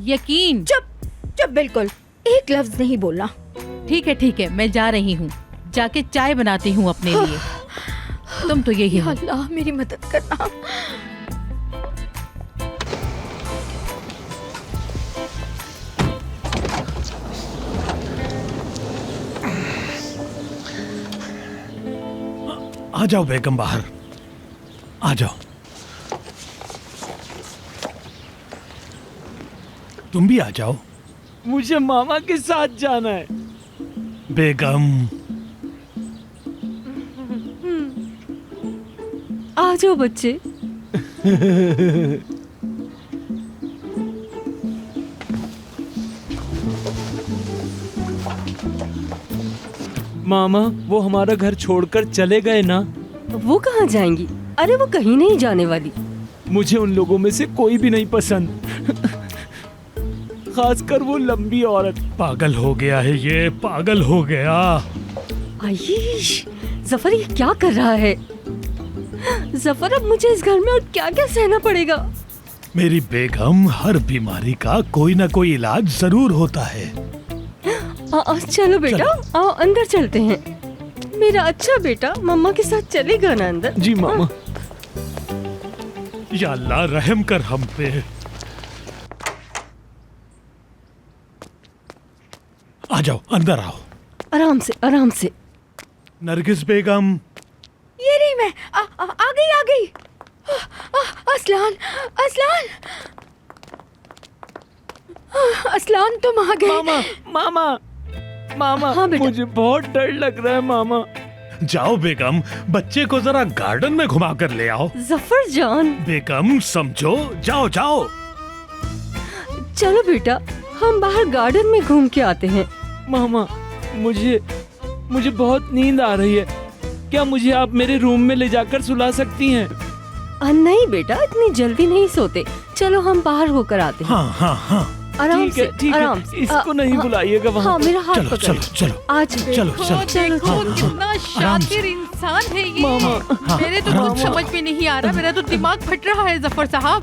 यकीन? चुप चुप, बिल्कुल एक लफ्ज नहीं बोलना। ठीक है, मैं जा रही हूँ, जाके चाय बनाती हूँ अपने लिए। तुम तो यही हो। अल्लाह, मेरी मदद करना। आ जाओ बेगम, बाहर आ जाओ। तुम भी आ जाओ। मुझे मामा के साथ जाना है। बेगम आ जाओ बच्चे। मामा वो हमारा घर छोड़कर चले गए ना। वो कहाँ जाएंगी? अरे वो कहीं नहीं जाने वाली। मुझे उन लोगों में से कोई भी नहीं पसंद, खासकर वो लंबी औरत। पागल हो गया है ये, पागल हो गया। आयुष, जफर ये क्या कर रहा है? जफर अब मुझे इस घर में और क्या क्या सहना पड़ेगा? मेरी बेगम, हर बीमारी का कोई ना कोई इलाज जरूर होता है। चलो बेटा, आओ अंदर चलते हैं। मेरा अच्छा बेटा मम्मा के साथ चलेगा ना अंदर? जी मामा। या अल्लाह रहम कर हम पे। आ जाओ, अंदर आओ। आराम से, आराम से। नरगिस बेगम। ये रही मैं। आ गई। असलान, असलान, असलान तुम आ गए। मामा, मामा, मामा। हाँ बेटा। मुझे बहुत डर लग रहा है मामा। जाओ बेगम, बच्चे को जरा गार्डन में घुमा कर ले आओ। जफर जान। बेगम समझो, जाओ जाओ। चलो बेटा, हम बाहर गार्डन में घूम के आते हैं। मामा, मुझे बहुत नींद आ रही है। क्या मुझे आप मेरे रूम में ले जाकर सुला सकती हैं? नहीं बेटा, इतनी जल्दी नहीं सोते। चलो हम बाहर होकर आते हैं। हाँ हाँ हाँ। आराम से, ठीक है, आराम से। इसको नहीं बुलाइएगा वहाँ। हाँ, मेरा हाथ चलो पकड़ो। चलो चलो। आज चलो चलो। देखो कितना शातिर इंसान है ये। मामा। मेरे तो कुछ समझ में नहीं आ रहा, मेरा तो दिमाग फट रहा है। जफर साहब,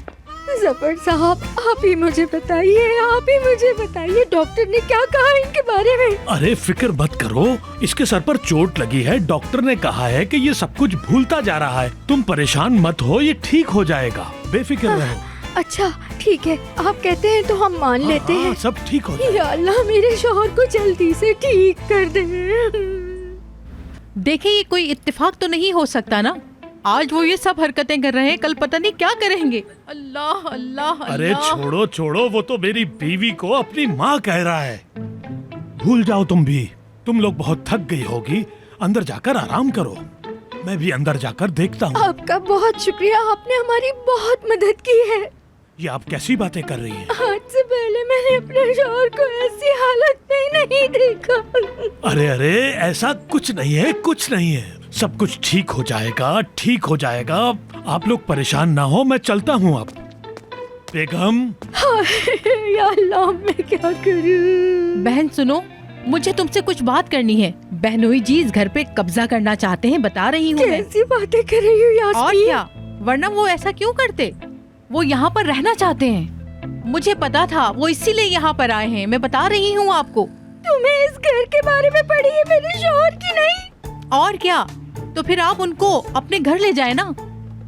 जफर साहब, आप ही मुझे बताइए, डॉक्टर ने क्या कहा इनके बारे में? अरे फिक्र मत करो, इसके सर पर चोट लगी है। डॉक्टर ने कहा है कि ये सब कुछ भूलता जा रहा है। तुम परेशान मत हो, ये ठीक हो जाएगा, बेफिक्र रहो। अच्छा ठीक है, आप कहते हैं तो हम मान लेते हैं। सब ठीक हो जाएगा। या अल्लाह, मेरे शौहर को जल्दी से ठीक कर दे। देखिए ये कोई इत्तेफाक तो नहीं हो सकता ना। आज वो ये सब हरकतें कर रहे हैं, कल पता नहीं क्या करेंगे। अल्लाह अल्लाह अरे अल्लाह। छोड़ो छोड़ो, वो तो मेरी बीवी को अपनी माँ कह रहा है। भूल जाओ तुम भी। तुम लोग बहुत थक गई होगी, अंदर जाकर आराम करो। मैं भी अंदर जाकर देखता हूँ। आपका बहुत शुक्रिया, आपने हमारी बहुत मदद की है। ये आप कैसी बातें कर रही हैं? आज से पहले मैंने अपने शौहर को ऐसी हालत में नहीं देखा। अरे अरे, ऐसा कुछ नहीं है, कुछ नहीं है। सब कुछ ठीक हो जाएगा, ठीक हो जाएगा। आप लोग परेशान ना हो, मैं चलता हूँ अब। बेगम। या अल्लाह, मैं क्या करूँ? बहन सुनो, मुझे तुमसे कुछ बात करनी है। बहनोई जी इस घर पे कब्जा करना चाहते हैं, बता रही हूँ। कैसी बातें कर रही हो यास्मीन? और क्या, वरना वो ऐसा क्यों करते? वो यहाँ पर रहना चाहते हैं। मुझे पता था, वो इसीलिए यहाँ पर आए हैं। मैं बता रही हूँ आपको। तुम्हें इस घर के बारे में पड़ी है, मेरे शौहर की नहीं। और क्या, तो फिर आप उनको अपने घर ले जाए ना।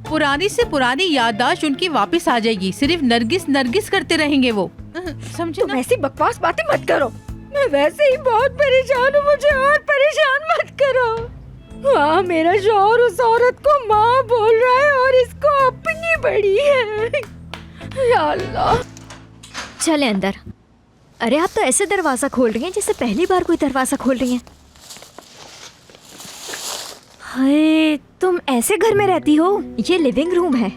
पुरानी से पुरानी याददाश्त उनकी वापस आ जाएगी। सिर्फ नरगिस नरगिस करते रहेंगे वो, समझे ना? तुम ऐसी बकवास बातें मत करो। मैं वैसे ही बहुत परेशान हूँ, मुझे और परेशान मत करो। हाँ, मेरा शौहर उस औरत को माँ बोल रहा है और इसको अपनी बड़ी है। या अल्लाह। चले अंदर। अरे आप तो ऐसे दरवाजा खोल रही हैं जैसे पहली बार कोई दरवाजा खोल रही हैं। हाय, तुम ऐसे घर में रहती हो? ये लिविंग रूम है।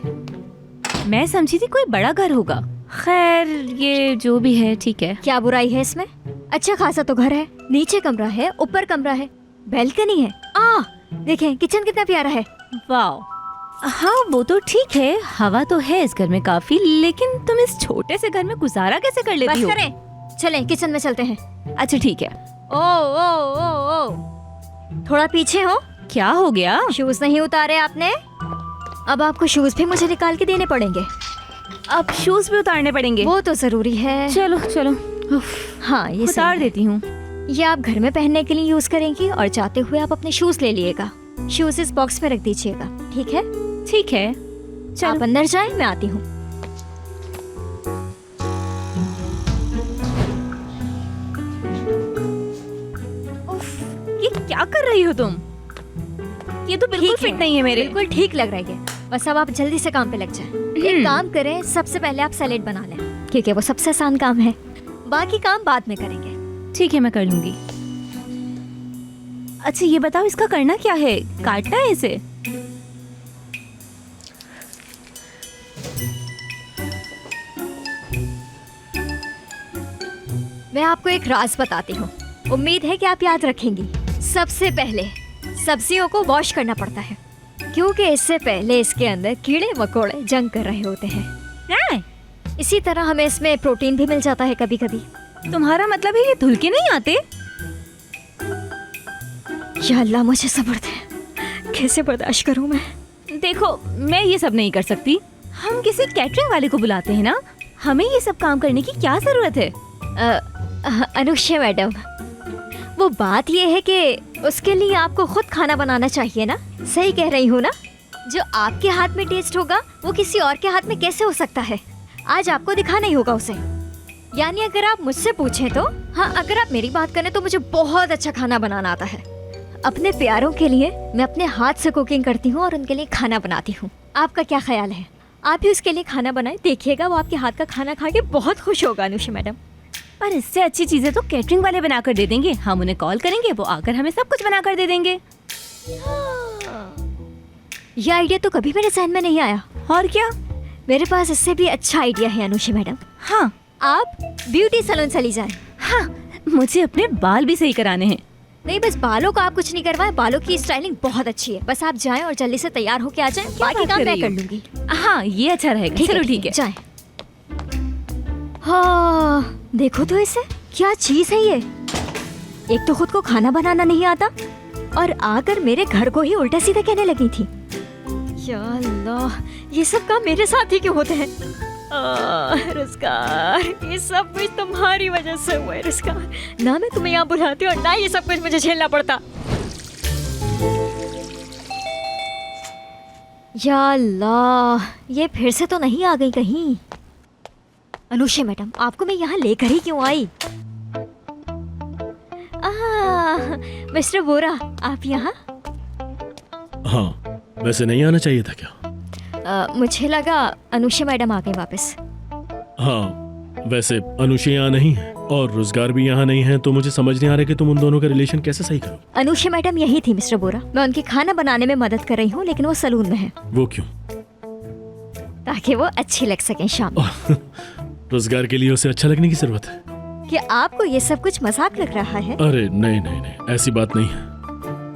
मैं समझी थी कोई बड़ा घर होगा। खैर, ये जो भी है ठीक है। क्या बुराई है इसमें? अच्छा खासा तो घर है। नीचे कमरा है, ऊपर कमरा है, बैल्कनी है। देखें किचन कितना प्यारा है। वाह। हाँ वो तो ठीक है, हवा तो है इस घर में काफी, लेकिन तुम इस छोटे से घर में गुजारा कैसे कर लेती हो? बस करें, चलें किचन में चलते हैं। अच्छा ठीक है। ओ, थोड़ा पीछे हो। क्या हो गया? शूज नहीं उतारे आपने? अब आपको शूज भी मुझे निकाल के देने पड़ेंगे। अब शूज भी उतारने पड़ेंगे? वो तो जरूरी है। चलो चलो। हाँ, ये उतार देती हूँ। ये आप घर में पहनने के लिए यूज करेंगी और जाते हुए आप अपने शूज ले लिएगा। शूज इस बॉक्स में रख दीजिएगा, ठीक है? ठीक है, चलो आप अंदर जाएं, मैं आती हूँ। ये क्या कर रही हो तुम? ये तो बिल्कुल फिट नहीं है मेरे। बिल्कुल ठीक लग रहा है। बस अब आप जल्दी से काम पे लग जाएं। एक काम करें, सबसे पहले आप सैलेड बना लें, क्योंकि वो सबसे आसान काम है। बाकी काम बाद में करेंगे। ठीक है, मैं कर लूंगी। अच्छा ये बताओ, इसका करना क्या है? काटना है इसे? मैं आपको एक राज बताती हूँ, उम्मीद है कि आप याद रखेंगी। सबसे पहले सब्जियों को वॉश करना पड़ता है, क्योंकि इससे पहले इसके अंदर कीड़े मकोड़े जंग कर रहे होते हैं। इसी तरह हमें इसमें प्रोटीन भी मिल जाता है कभी कभी। तुम्हारा मतलब है ये धुल के नहीं आते? या अल्लाह मुझे सब्र दे, कैसे बर्दाश्त करूं मैं। देखो मैं ये सब नहीं कर सकती, हम किसी कैटरिंग वाले को बुलाते हैं ना, हमें ये सब काम करने की क्या जरूरत है? अनुष्या मैडम, वो बात ये है कि उसके लिए आपको खुद खाना बनाना चाहिए ना। सही कह रही हूँ ना? जो आपके हाथ में टेस्ट होगा वो किसी और के हाथ में कैसे हो सकता है? आज आपको दिखाना ही होगा उसे। यानी अगर आप मुझसे पूछें तो हाँ, अगर आप मेरी बात करें तो मुझे बहुत अच्छा खाना बनाना आता है। अपने प्यारों के लिए मैं अपने हाथ से कुकिंग करती हूँ और उनके लिए खाना बनाती हूँ। आपका क्या ख्याल है? आप ही उसके लिए खाना बनाएं, देखिएगा वो आपके हाथ का खाना खा के बहुत खुश होगा अनुषा मैडम। पर इससे अच्छी चीजें तो कैटरिंग वाले बना कर दे देंगे। हम उन्हें कॉल करेंगे, वो आकर हमें सब कुछ बना कर दे देंगे। ये आइडिया तो कभी मेरे जहन में नहीं आया। और क्या, मेरे पास इससे भी अच्छा आइडिया है अनुषा मैडम। हाँ, आप ब्यूटी सैलून चली जाएं। हाँ, मुझे अपने बाल भी सही कराने हैं। नहीं, बस बालों का आप कुछ नहीं करवाएं, बालों की स्टाइलिंग बहुत अच्छी है। बस आप जाएं और जल्दी से तैयार होके आ जाएं, बाकी काम मैं कर लूंगी। हाँ ये अच्छा रहेगा। चलो ठीक है, जाएं। हाँ देखो तो इसे, क्या चीज है ये। एक तो खुद को खाना बनाना नहीं आता और आकर मेरे घर को ही उल्टा सीधा कहने लगी थी। या अल्लाह, ये सब काम मेरे साथ ही क्यों होते हैं? रुज़गार, ये सब कुछ तुम्हारी वजह से हुआ है रुज़गार। ना मैं तुम्हें यहाँ बुलाती और ना ये सब कुछ मुझे झेलना पड़ता। या अल्लाह, ये फिर से तो नहीं आ गई कहीं? अनुषा मैडम, आपको मैं यहाँ लेकर ही क्यों आई? मिस्टर बोरा, आप यहाँ? हाँ, वैसे नहीं आना चाहिए था क्या? मुझे लगा अनुषा मैडम आ गई वापस। हाँ, वैसे अनुषा यहाँ नहीं है और रोजगार भी यहाँ नहीं है, तो मुझे समझ नहीं आ रहा कि तुम उन दोनों का रिलेशन कैसे सही करो। अनुषा मैडम यही थी मिस्टर बोरा, मैं उनके खाना बनाने में मदद कर रही हूँ, लेकिन वो सलून में है। वो क्यों? ताकि वो अच्छी लग सके शाम। रोजगार के लिए उसे अच्छा लगने की जरूरत है। क्या आपको ये सब कुछ मजाक लग रहा है? अरे नहीं नहीं नहीं, ऐसी बात नहीं है।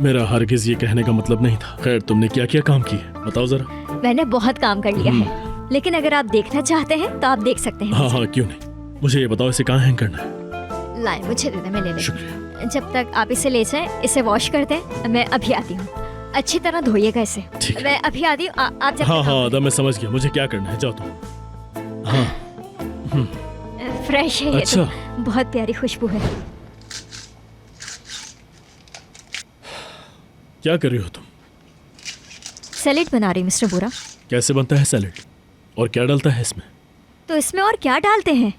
मेरा हरगिज ये कहने का मतलब नहीं था। खैर, तुमने क्या क्या काम किए बताओ जरा। मैंने बहुत काम कर लिया है, लेकिन अगर आप देखना चाहते हैं तो आप देख सकते हैं। हाँ हाँ, क्यों नहीं। मुझे ये बताओ, इसे कहाँ हैंग करना है? लाए, मुझे दे दे, मैं ले लेती हूँ। शुक्रिया। जब तक आप इसे ले जाएं, इसे वॉश कर दें, मैं अभी आती हूँ। अच्छी तरह धोइएगा इसे। ठीक है। मैं अभी आती हूँ। आप जब हाँ हाँ अदा, मैं समझ गया मुझे क्या करना है, जाओ तुम। हाँ फ्रेश है ये अच्छा। तो, बहुत प्यारी खुशबू है। क्या कर रही हो तुम? सैलेड बना रही मिस्टर बोरा। कैसे बनता है सैलेड और क्या डालता है इसमें? तो इसमें और क्या डालते हैं?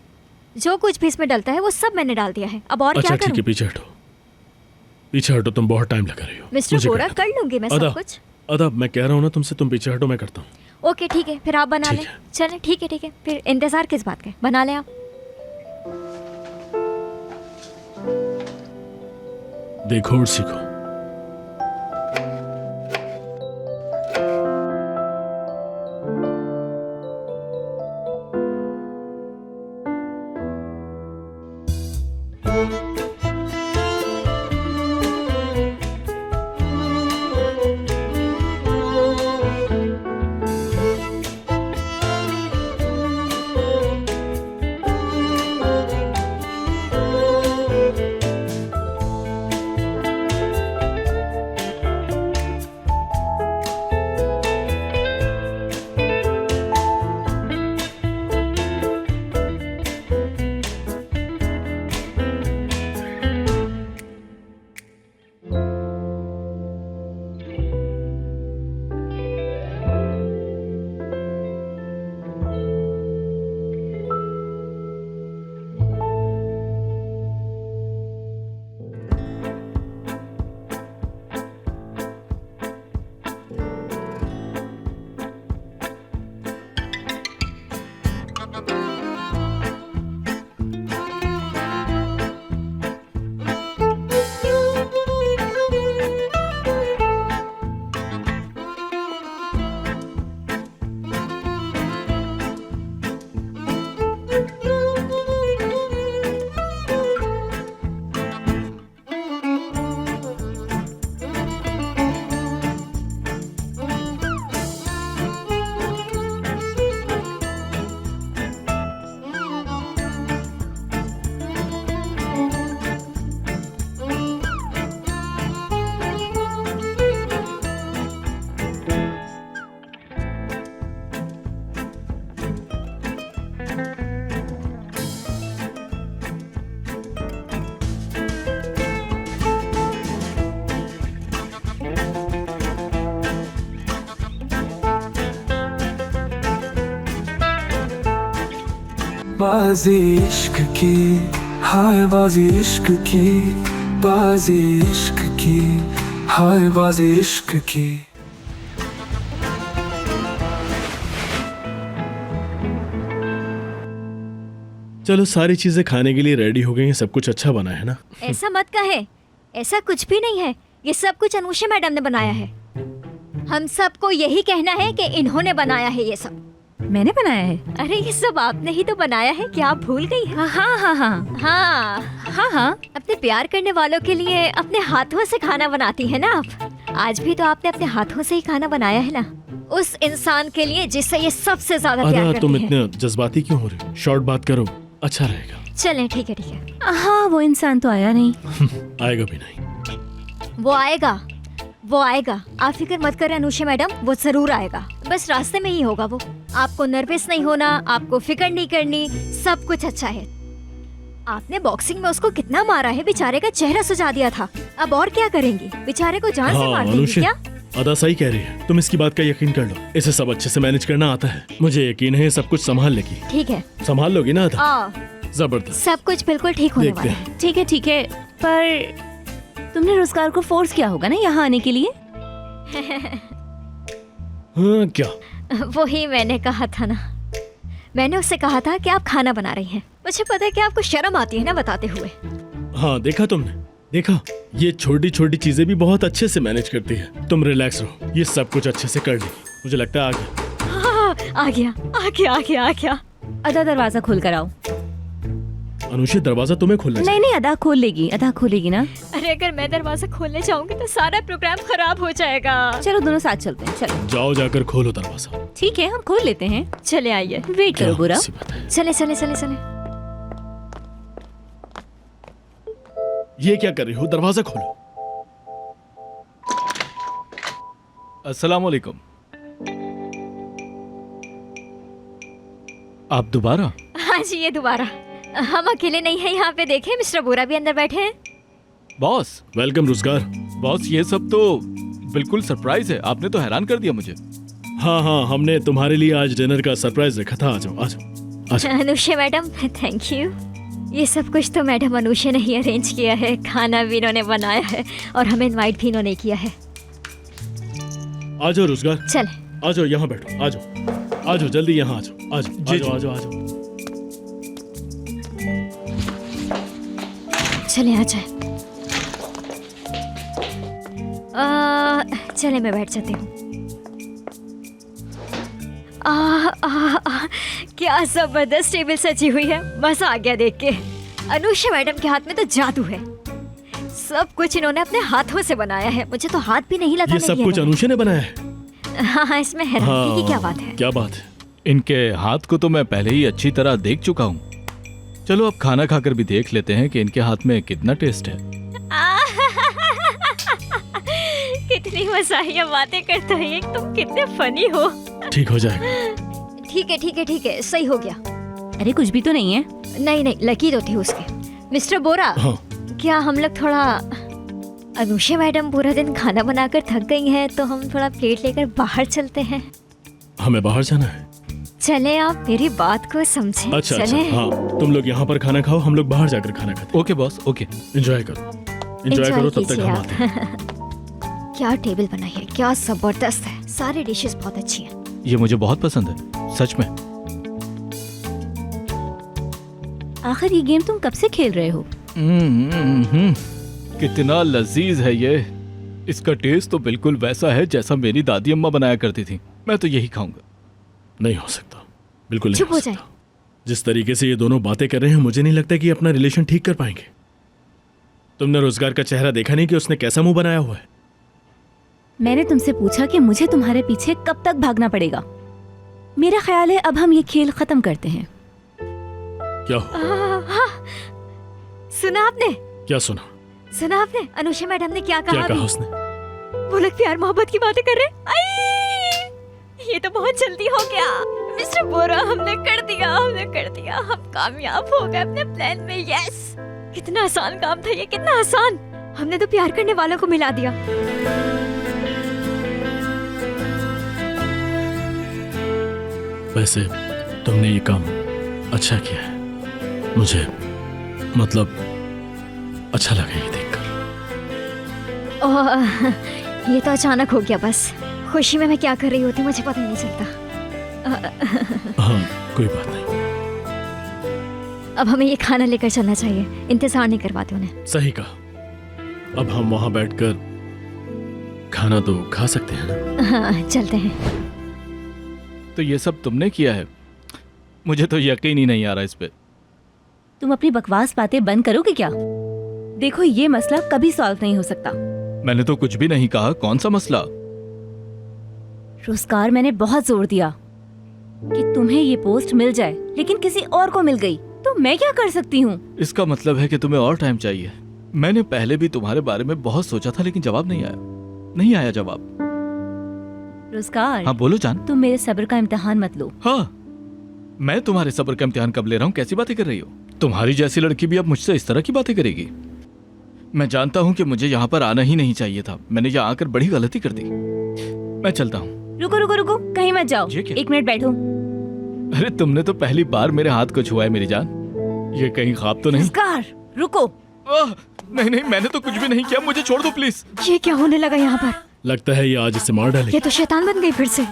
जो कुछ भी इसमें डालता है वो सब मैंने डाल दिया है। अब और अच्छा क्या ठीक है, करूं? पीछे हटो, पीछे हटो, तुम बहुत टाइम लगा रही हो। मिस्टर मुझे बोरा, करने कर लूंगी मैं अदा, सब कुछ। अदा मैं कह रहा हूँ ना तुमसे, तुम पीछे हटो, मैं करता हूँ। ओके ठीक है, फिर आप बना लें। चलें ठीक है, फिर इंतजार किस बात का, बना लें आप। देखो और सीखो। बाजी इश्क की, हाय बाजी इश्क की, बाजी इश्क की, हाय बाजी इश्क की। चलो सारी चीजें खाने के लिए रेडी हो गई हैं, सब कुछ अच्छा बना है ना? ऐसा मत कहे, ऐसा कुछ भी नहीं है। ये सब कुछ अनुषा मैडम ने बनाया है। हम सबको यही कहना है कि इन्होंने बनाया है ये सब। मैंने बनाया है? अरे ये सब आपने ही तो बनाया है, क्या आप भूल गई हैं? हाँ हाँ हाँ हाँ हाँ हाँ। अपने प्यार करने वालों के लिए अपने हाथों से खाना बनाती है ना आप। आज भी तो आपने अपने हाथों से ही खाना बनाया है ना, उस इंसान के लिए जिससे ये सबसे ज्यादा प्यार अदा करती तुम है। इतने जज्बाती क्यों हो रहे हो? शॉर्ट बात करो, अच्छा रहेगा। चलें ठीक है ठीक है। हाँ वो इंसान तो आया नहीं। आएगा भी नहीं। वो आएगा, वो आएगा, आप फिक्र मत करें अनुषा मैडम, वो जरूर आएगा। बस रास्ते में ही होगा वो। आपको नर्वस नहीं होना, आपको फिक्र नहीं करनी, सब कुछ अच्छा है। आपने बॉक्सिंग में उसको कितना मारा है, बेचारे का चेहरा सजा दिया था। अब और क्या करेंगी, बेचारे को जान से मार देंगी क्या? अदा सही कह रही है, तुम इसकी बात का यकीन कर लो। इसे सब अच्छे से मैनेज करना आता है, मुझे यकीन है ये सब कुछ संभाल लेगी। ठीक है, संभाल लोगी ना अदा? आ, जबरदस्त। सब कुछ बिल्कुल ठीक होने देखते वाला है। ठीक है, पर तुमने रोजगार को फोर्स किया होगा ना यहाँ आने के लिए? हाँ क्या? वही मैंने कहा था ना, मैंने उससे कहा था कि आप खाना बना रही हैं। मुझे पता है कि आपको शर्म आती है ना बताते हुए। हाँ देखा तुमने, देखा, ये छोटी छोटी चीजें भी बहुत अच्छे से मैनेज करती है। तुम रिलैक्स रहो, ये सब कुछ अच्छे से कर लेगी। मुझे लगता है आ गया। हाँ, आ गया आ गया आ गया आ गया। अदा दरवाजा खोल कर आओ। अनुषा दरवाजा तुम्हें खोलना चाहिए। नहीं अदा खोलेगी ना। अरे अगर मैं दरवाजा खोलने जाऊंगी तो सारा प्रोग्राम खराब हो जाएगा। चलो दोनों साथ चलते हैं, चलो। जाओ जाकर खोलो दरवाजा। ठीक है हम खोल लेते हैं। चले आइए, वेट करो बुरा। चले चले चले चले। ये क्या कर रही हो? दरवाजा खोलो। अस्सलाम वालेकुम। आप दोबारा? हाँ जी ये दोबारा। हम अकेले नहीं हैं यहाँ पे, देखें मिस्टर बोरा भी अंदर बैठे हैं। बॉस वेलकम रोजगार। बॉस ये सब तो बिल्कुल सरप्राइज है, आपने तो हैरान कर दिया मुझे। हाँ हमने तुम्हारे लिए आज डिनर का सरप्राइज रखा था। आ जाओ आ जाओ। Anusha madam thank you. ये सब कुछ तो मैडम अनुषा ने ही अरेंज किया है, खाना भी इन्होंने बनाया है और हमें इनवाइट भी इन्होंने किया है। आ जाओ रोजगार। चल आ जाओ, यहाँ बैठो। आ जाओ जल्दी, यहाँ आ जाओ। आ जाओ। चले आ जाए। चले मैं बैठ जाती हूँ। क्या जबरदस्त टेबल सजी हुई है, मजा आ गया देख के। अनुषा मैडम के हाथ में तो जादू है, सब कुछ इन्होंने अपने हाथों से बनाया है। मुझे तो हाथ भी नहीं लगाने ये सब कुछ अनुषा ने बनाया है? हाँ इसमें हैरानी की क्या बात है? क्या बात है? इनके हाथ को तो मैं पहले ही अच्छी तरह देख चुका हूँ। चलो अब खाना खाकर भी देख लेते हैं कि इनके हाथ में कितना टेस्ट है। कितनी मज़ाहिया बातें करता है, तुम कितने फनी हो। ठीक हो जाएगा। ठीक है सही हो गया। अरे कुछ भी तो नहीं है। नहीं लकी तो थी उसके। मिस्टर बोरा, हाँ। क्या हम लोग थोड़ा, अनुषा मैडम पूरा दिन खाना बनाकर थक गई हैं, तो हम थोड़ा प्लेट लेकर बाहर चलते हैं। हमें बाहर जाना है? चले आप मेरी बात को समझें। अच्छा चले। हाँ तुम लोग यहाँ पर खाना खाओ, हम लोग बाहर जाकर खाना खाते। Okay boss, okay. एंजॉय करो तब तक हम आते हैं। क्या टेबल बनाई है, क्या जबरदस्त है, सारी डिशेस बहुत अच्छी हैं। ये मुझे बहुत पसंद है, सच में। आखिर ये गेम तुम कब से खेल रहे हो? कितना लजीज है ये। इसका टेस्ट तो बिल्कुल वैसा है जैसा मेरी दादी अम्मा बनाया करती थी। मैं तो यही खाऊंगा। नहीं हो सकता, बिल्कुल नहीं चुप हो हो जाए। सकता। जिस तरीके से ये दोनों बातें कर रहे हैं, मुझे नहीं लगता कि अपना रिलेशन ठीक कर पाएंगे। तुमने रोजगार का चेहरा देखा नहीं कि उसने कैसा मुंह बनाया हुआ है? मैंने तुमसे पूछा कि मुझे तुम्हारे पीछे कब तक भागना पड़ेगा। मेरा ख्याल है अब हम ये खेल खत्म करते हैं। क्या हो? सुना आपने? क्या सुना? सुना आपने अनुषा मैडम ने क्या कहा? क्या कहा उसने? वो लोग प्यार मोहब्बत की बातें कर रहे हैं। आई! ये तो बहुत जल्दी हो गया मिस्टर बोरा, हमने कर दिया, हम कामयाब हो गए अपने प्लान में। यस, कितना आसान काम था ये, कितना आसान। हमने तो प्यार करने वालों को मिला दिया। वैसे तुमने ये काम अच्छा किया है। मुझे मतलब अच्छा लगा ये देखकर। ये तो अचानक हो गया, बस खुशी में मैं क्या कर रही होती मुझे पता ही नहीं चलता। हाँ, कोई बात नहीं। अब हमें ये खाना लेकर चलना चाहिए, इंतजार नहीं करवाते उन्हें। सही कहा। अब हम वहां बैठकर खाना तो खा सकते हैं ना? हाँ, चलते हैं। तो ये सब तुमने किया है? मुझे तो यकीन ही नहीं आ रहा इस पे। तुम अपनी बकवास बातें बंद करोगे क्या? देखो, ये मसला कभी सॉल्व नहीं हो सकता। मैंने तो कुछ भी नहीं कहा। कौन सा मसला? रोजगार, मैंने बहुत जोर दिया कि तुम्हें ये पोस्ट मिल जाए, लेकिन किसी और को मिल गई तो मैं क्या कर सकती हूँ? इसका मतलब है कि तुम्हें और टाइम चाहिए। मैंने पहले भी तुम्हारे बारे में बहुत सोचा था, लेकिन जवाब नहीं आया। नहीं आया जवाब। रोजगार। हाँ बोलो जान। तुम मेरे सब्र का इम्तिहान मत लो। हाँ, मैं तुम्हारे सब्र का इम्तिहान कब ले रहा हूँ? कैसी बातें कर रही हो? तुम्हारी जैसी लड़की भी अब मुझसे इस तरह की बातें करेगी? मैं जानता हूँ कि मुझे यहाँ पर आना ही नहीं चाहिए था। मैंने यहाँ आकर बड़ी गलती कर दी। मैं चलता हूँ। रुको रुको रुको, कहीं मत जाओ। एक मिनट बैठो। अरे तुमने तो पहली बार मेरे हाथ को छुआ है मेरी जान। ये कहीं ख्वाब तो नहीं? रोजगार, रुको। नहीं नहीं, मैंने तो कुछ भी नहीं किया। मुझे छोड़ दो प्लीज। ये क्या होने लगा यहाँ पर? लगता है ये आज इसे मार डाले। ये तो शैतान बन गई फिर से।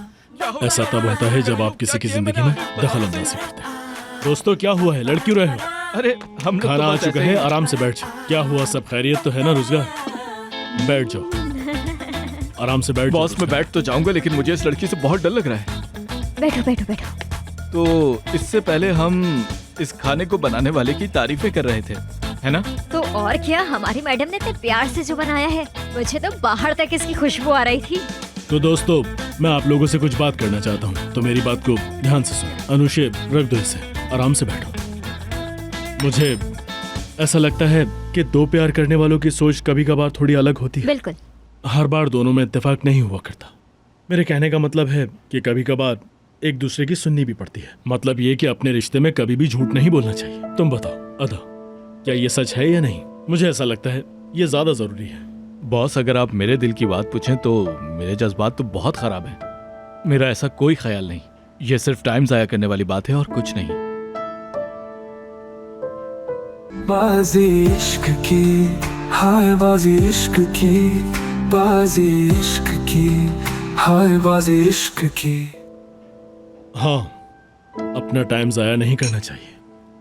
ऐसा तब होता है जब आप किसी की जिंदगी में दखल अंदाजी करते हैं। दोस्तों, क्या हुआ है? लड़की रहे हो? अरे हम खाना आ चुका है, आराम से बैठ जाओ। क्या हुआ? सब खैरियत तो है ना रोजगार? बैठ जाओ, आराम से बैठ। बॉस, मैं बैठ तो जाऊंगा, लेकिन मुझे इस लड़की से बहुत डर लग रहा है। बैठो बैठो बैठो। तो इससे पहले हम इस खाने को बनाने वाले की तारीफें कर रहे थे, है ना? तो और क्या, हमारी मैडम ने इतने प्यार से जो बनाया है, मुझे तो बाहर तक इसकी खुशबू आ रही थी। तो दोस्तों, मैं आप लोगों से कुछ बात करना चाहता हूँ, तो मेरी बात को ध्यान से सुनो। अनुषे, रख दो इसे, आराम से बैठो। मुझे ऐसा लगता है कि दो प्यार करने वालों की सोच कभी कभार थोड़ी अलग होती है। बिल्कुल। हर बार दोनों में इत्तेफाक नहीं हुआ करता। मेरे कहने का मतलब है कि कभी कभार एक दूसरे की सुननी भी पड़ती है। मतलब ये कि अपने रिश्ते में कभी भी झूठ नहीं बोलना चाहिए। तुम बताओ अदा, क्या ये सच है या नहीं? मुझे ऐसा लगता है ये ज्यादा जरूरी है। बॉस, अगर आप मेरे दिल की बात पूछें तो मेरे जज्बात तो बहुत खराब हैं। मेरा ऐसा कोई ख्याल नहीं। ये सिर्फ टाइम जाया करने वाली बात है और कुछ नहीं। बाजी इश्क की, हाय बाजी इश्क की, बाजी इश्क की, हाय बाजी इश्क की। हाँ, अपना टाइम जाया नहीं करना चाहिए।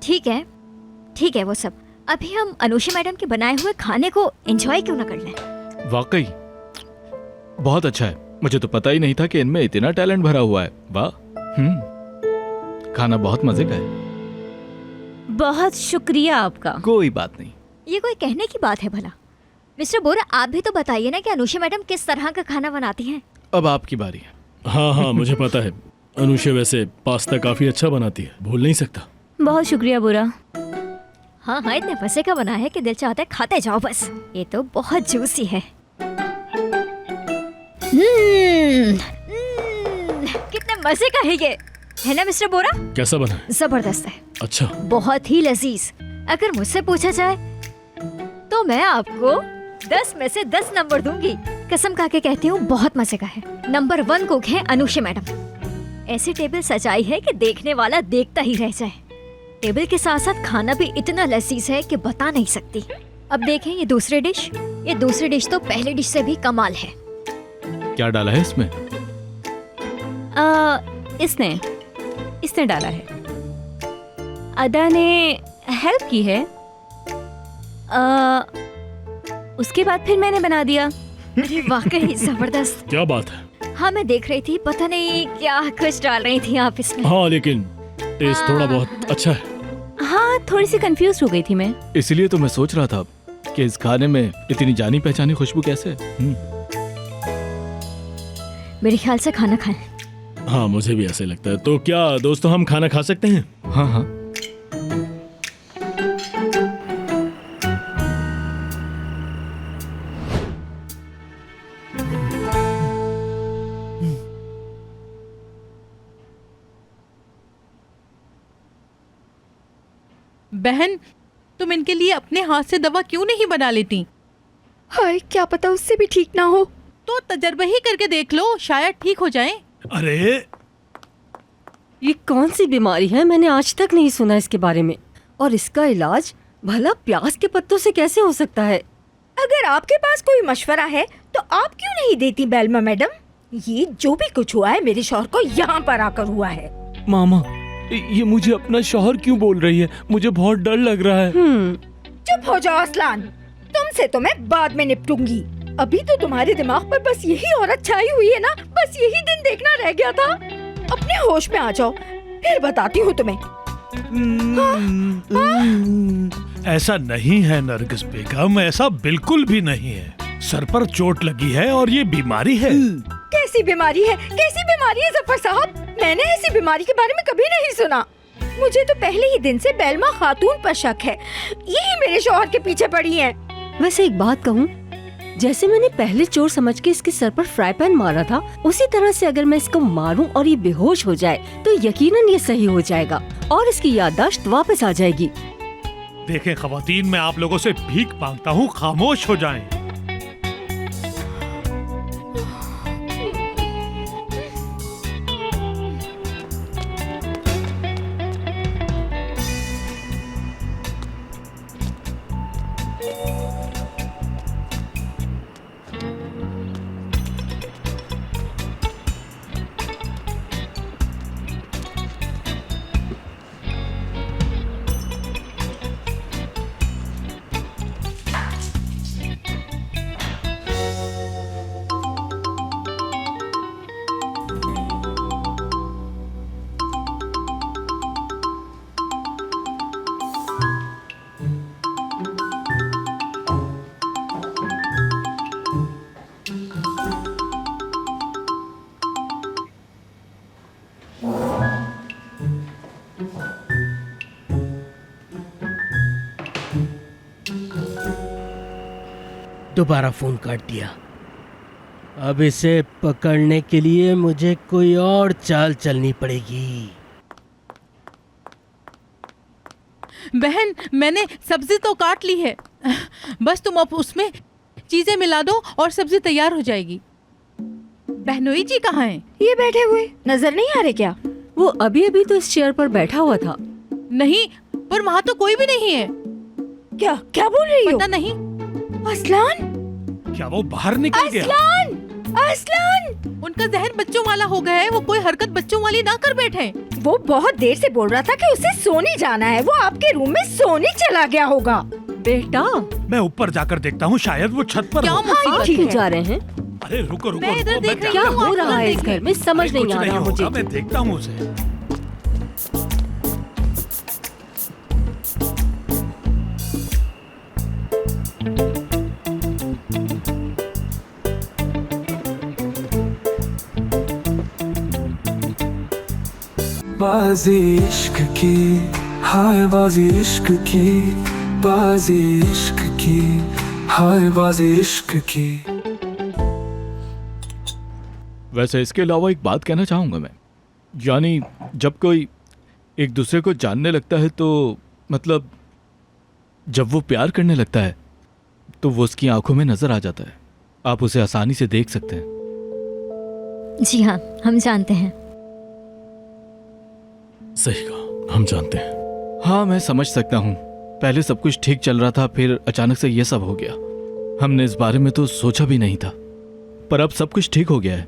ठीक है वो सब। अभी हम अनुषा मैडम के बनाए हुए खाने को एंजॉय क्यों ना कर लें? वाकई बहुत अच्छा है। मुझे तो पता ही नहीं था कि इनमें इतना टैलेंट भरा हुआ है। वाह। खाना बहुत मजे का है। बहुत शुक्रिया आपका। कोई बात नहीं। ये कोई कहने की बात है भला? मिस्टर बोरा, आप भी तो बताइए ना कि अनुषा मैडम किस तरह का खाना बनाती हैं। अब आपकी बारी है। हाँ, मुझे पता है। अनुषा वैसे पास्ता काफी अच्छा बनाती है, भूल नहीं सकता। बहुत शुक्रिया बोरा। हाँ, इतने मजे का बना है कि दिल चाहता है खाते जाओ बस। ये तो बहुत जूसी है। कितने मजे का है ये, है ना मिस्टर बोरा? कैसा बना है? जबरदस्त है। अच्छा, बहुत ही लजीज। अगर मुझसे पूछा जाए तो मैं आपको 10 में से 10 नंबर दूंगी। कसम खा के कहती हूँ, बहुत मजे का है। नंबर 1 कुक है अनुषा मैडम। ऐसी टेबल सजाई है कि देखने वाला देखता ही रह जाए। टेबल के साथ साथ खाना भी इतना लजीज है कि बता नहीं सकती। अब देखें ये दूसरी डिश। ये दूसरी डिश तो पहली डिश से भी कमाल है। क्या डाला है इसमें? इसने डाला है। अदा ने हेल्प की है। उसके बाद फिर मैंने बना दिया। अरे वाकई जबरदस्त। क्या बात है? हाँ, मैं देख रही थी, पता नहीं क्या कुछ डाल रही थी आप इसमें। हाँ, लेकिन टेस्ट थोड़ा बहुत अच्छा है। हाँ, थोड़ी सी कंफ्यूज हो गई थी मैं। इसलिए तो मैं सोच रहा था कि इस खाने में इतनी जानी पहचानी खुशबू कैसे? मेरे ख्याल से खाना खाएं। हाँ, मुझे भी ऐसे लगता है। तो क्या दोस्तों, हम खाना खा सकते हैं? हाँ। बहन, तुम इनके लिए अपने हाथ से दवा क्यों नहीं बना लेती? हाय, क्या पता उससे भी ठीक ना हो। तो तजर्बा ही करके देख लो, शायद ठीक हो जाए। अरे ये कौन सी बीमारी है? मैंने आज तक नहीं सुना इसके बारे में। और इसका इलाज भला प्याज के पत्तों से कैसे हो सकता है? अगर आपके पास कोई मशवरा है तो आप क्यों नहीं देती बेलमा मैडम? ये जो भी कुछ हुआ है मेरे शौहर को यहाँ पर आकर हुआ है। मामा, ये मुझे अपना शौहर क्यों बोल रही है? मुझे बहुत डर लग रहा है। चुप हो जाओ असलान, तुमसे तो मैं बाद में निपटूंगी। अभी तो तुम्हारे दिमाग पर बस यही औरत छाई हुई है ना, बस यही दिन देखना रह गया था। अपने होश में आ जाओ, फिर बताती हूँ तुम्हें। ऐसा नहीं है नरगिस बेगम, ऐसा बिल्कुल भी नहीं है। सर पर चोट लगी है और ये बीमारी है। कैसी बीमारी है? कैसी बीमारी है जफर साहब? मैंने ऐसी बीमारी के बारे में कभी नहीं सुना। मुझे तो पहले ही दिन से बेलमा खातून पर शक है, यही मेरे शौहर के पीछे पड़ी है। वैसे एक बात कहूँ, जैसे मैंने पहले चोर समझ के इसके सर पर फ्राई पैन मारा था, उसी तरह से अगर मैं इसको मारूं और ये बेहोश हो जाए तो यकीनन ये सही हो जाएगा और इसकी याददाश्त वापस आ जाएगी। देखें खवातीन, मैं आप लोगों से भीख मांगता हूँ, खामोश हो जाएं। दोबारा फोन काट दिया। अब इसे पकड़ने के लिए मुझे कोई और चाल चलनी पड़ेगी। बहन, मैंने सब्जी तो काट ली है, बस तुम अब उसमें चीजें मिला दो और सब्जी तैयार हो जाएगी। बहनोई जी कहाँ हैं? ये बैठे हुए नजर नहीं आ रहे क्या? वो अभी अभी तो इस चेयर पर बैठा हुआ था। नहीं, पर वहाँ तो कोई भी नहीं है। क्या क्या बोल रही हो? पता नहीं। असलान, क्या वो बाहर निकल गया? असलान, असलान, उनका जहन बच्चों वाला हो गया है, वो कोई हरकत बच्चों वाली ना कर बैठे। वो बहुत देर से बोल रहा था कि उसे सोने जाना है, वो आपके रूम में सोने चला गया होगा। बेटा, मैं ऊपर जाकर देखता हूँ, शायद वो छत पर हो। आप क्यों जा रहे हैं? अरे रुको रुको, मैं इधर देख रही क्या हूँ, हो रहा है इस घर में? समझ नहीं आ रहा मुझे। मैं देखता हूँ उसे। बाजी इश्क की, हाय बाजी इश्क की, बाजी इश्क की, हाय बाजी इश्क की। वैसे इसके अलावा एक बात कहना चाहूँगा मैं, यानी जब कोई एक दूसरे को जानने लगता है तो मतलब जब वो प्यार करने लगता है तो वो उसकी आंखों में नजर आ जाता है। आप उसे आसानी से देख सकते हैं। जी हाँ, हम जानते हैं। सही कहा, हम जानते हैं। हाँ, मैं समझ सकता हूँ। पहले सब कुछ ठीक चल रहा था, फिर अचानक से ये सब हो गया। हमने इस बारे में तो सोचा भी नहीं था, पर अब सब कुछ ठीक हो गया है।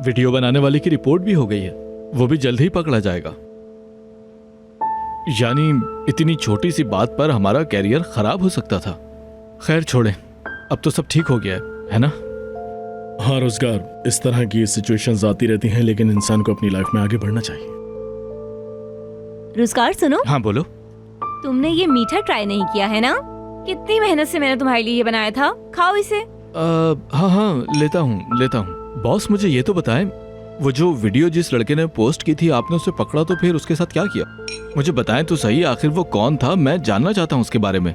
वीडियो बनाने वाले की रिपोर्ट भी हो गई है, वो भी जल्द ही पकड़ा जाएगा। यानी इतनी छोटी सी बात पर हमारा कैरियर खराब हो सकता था। खैर छोड़ें, अब तो सब ठीक हो गया है ना? हाँ रोजगार, इस तरह की सिचुएशंस आती रहती हैं, लेकिन इंसान को अपनी लाइफ में आगे बढ़ना चाहिए। रोजगार सुनो। हाँ बोलो। तुमने ये मीठा ट्राई नहीं किया है ना? कितनी मेहनत से मैंने तुम्हारे लिए ये बनाया था, खाओ इसे। हाँ हाँ, लेता हूँ। बॉस मुझे ये तो बताएं, वो जो वीडियो जिस लड़के ने पोस्ट की थी, आपने उसे पकड़ा तो फिर उसके साथ क्या किया? मुझे बताएं तो सही, आखिर वो कौन था? मैं जानना चाहता हूँ उसके बारे में।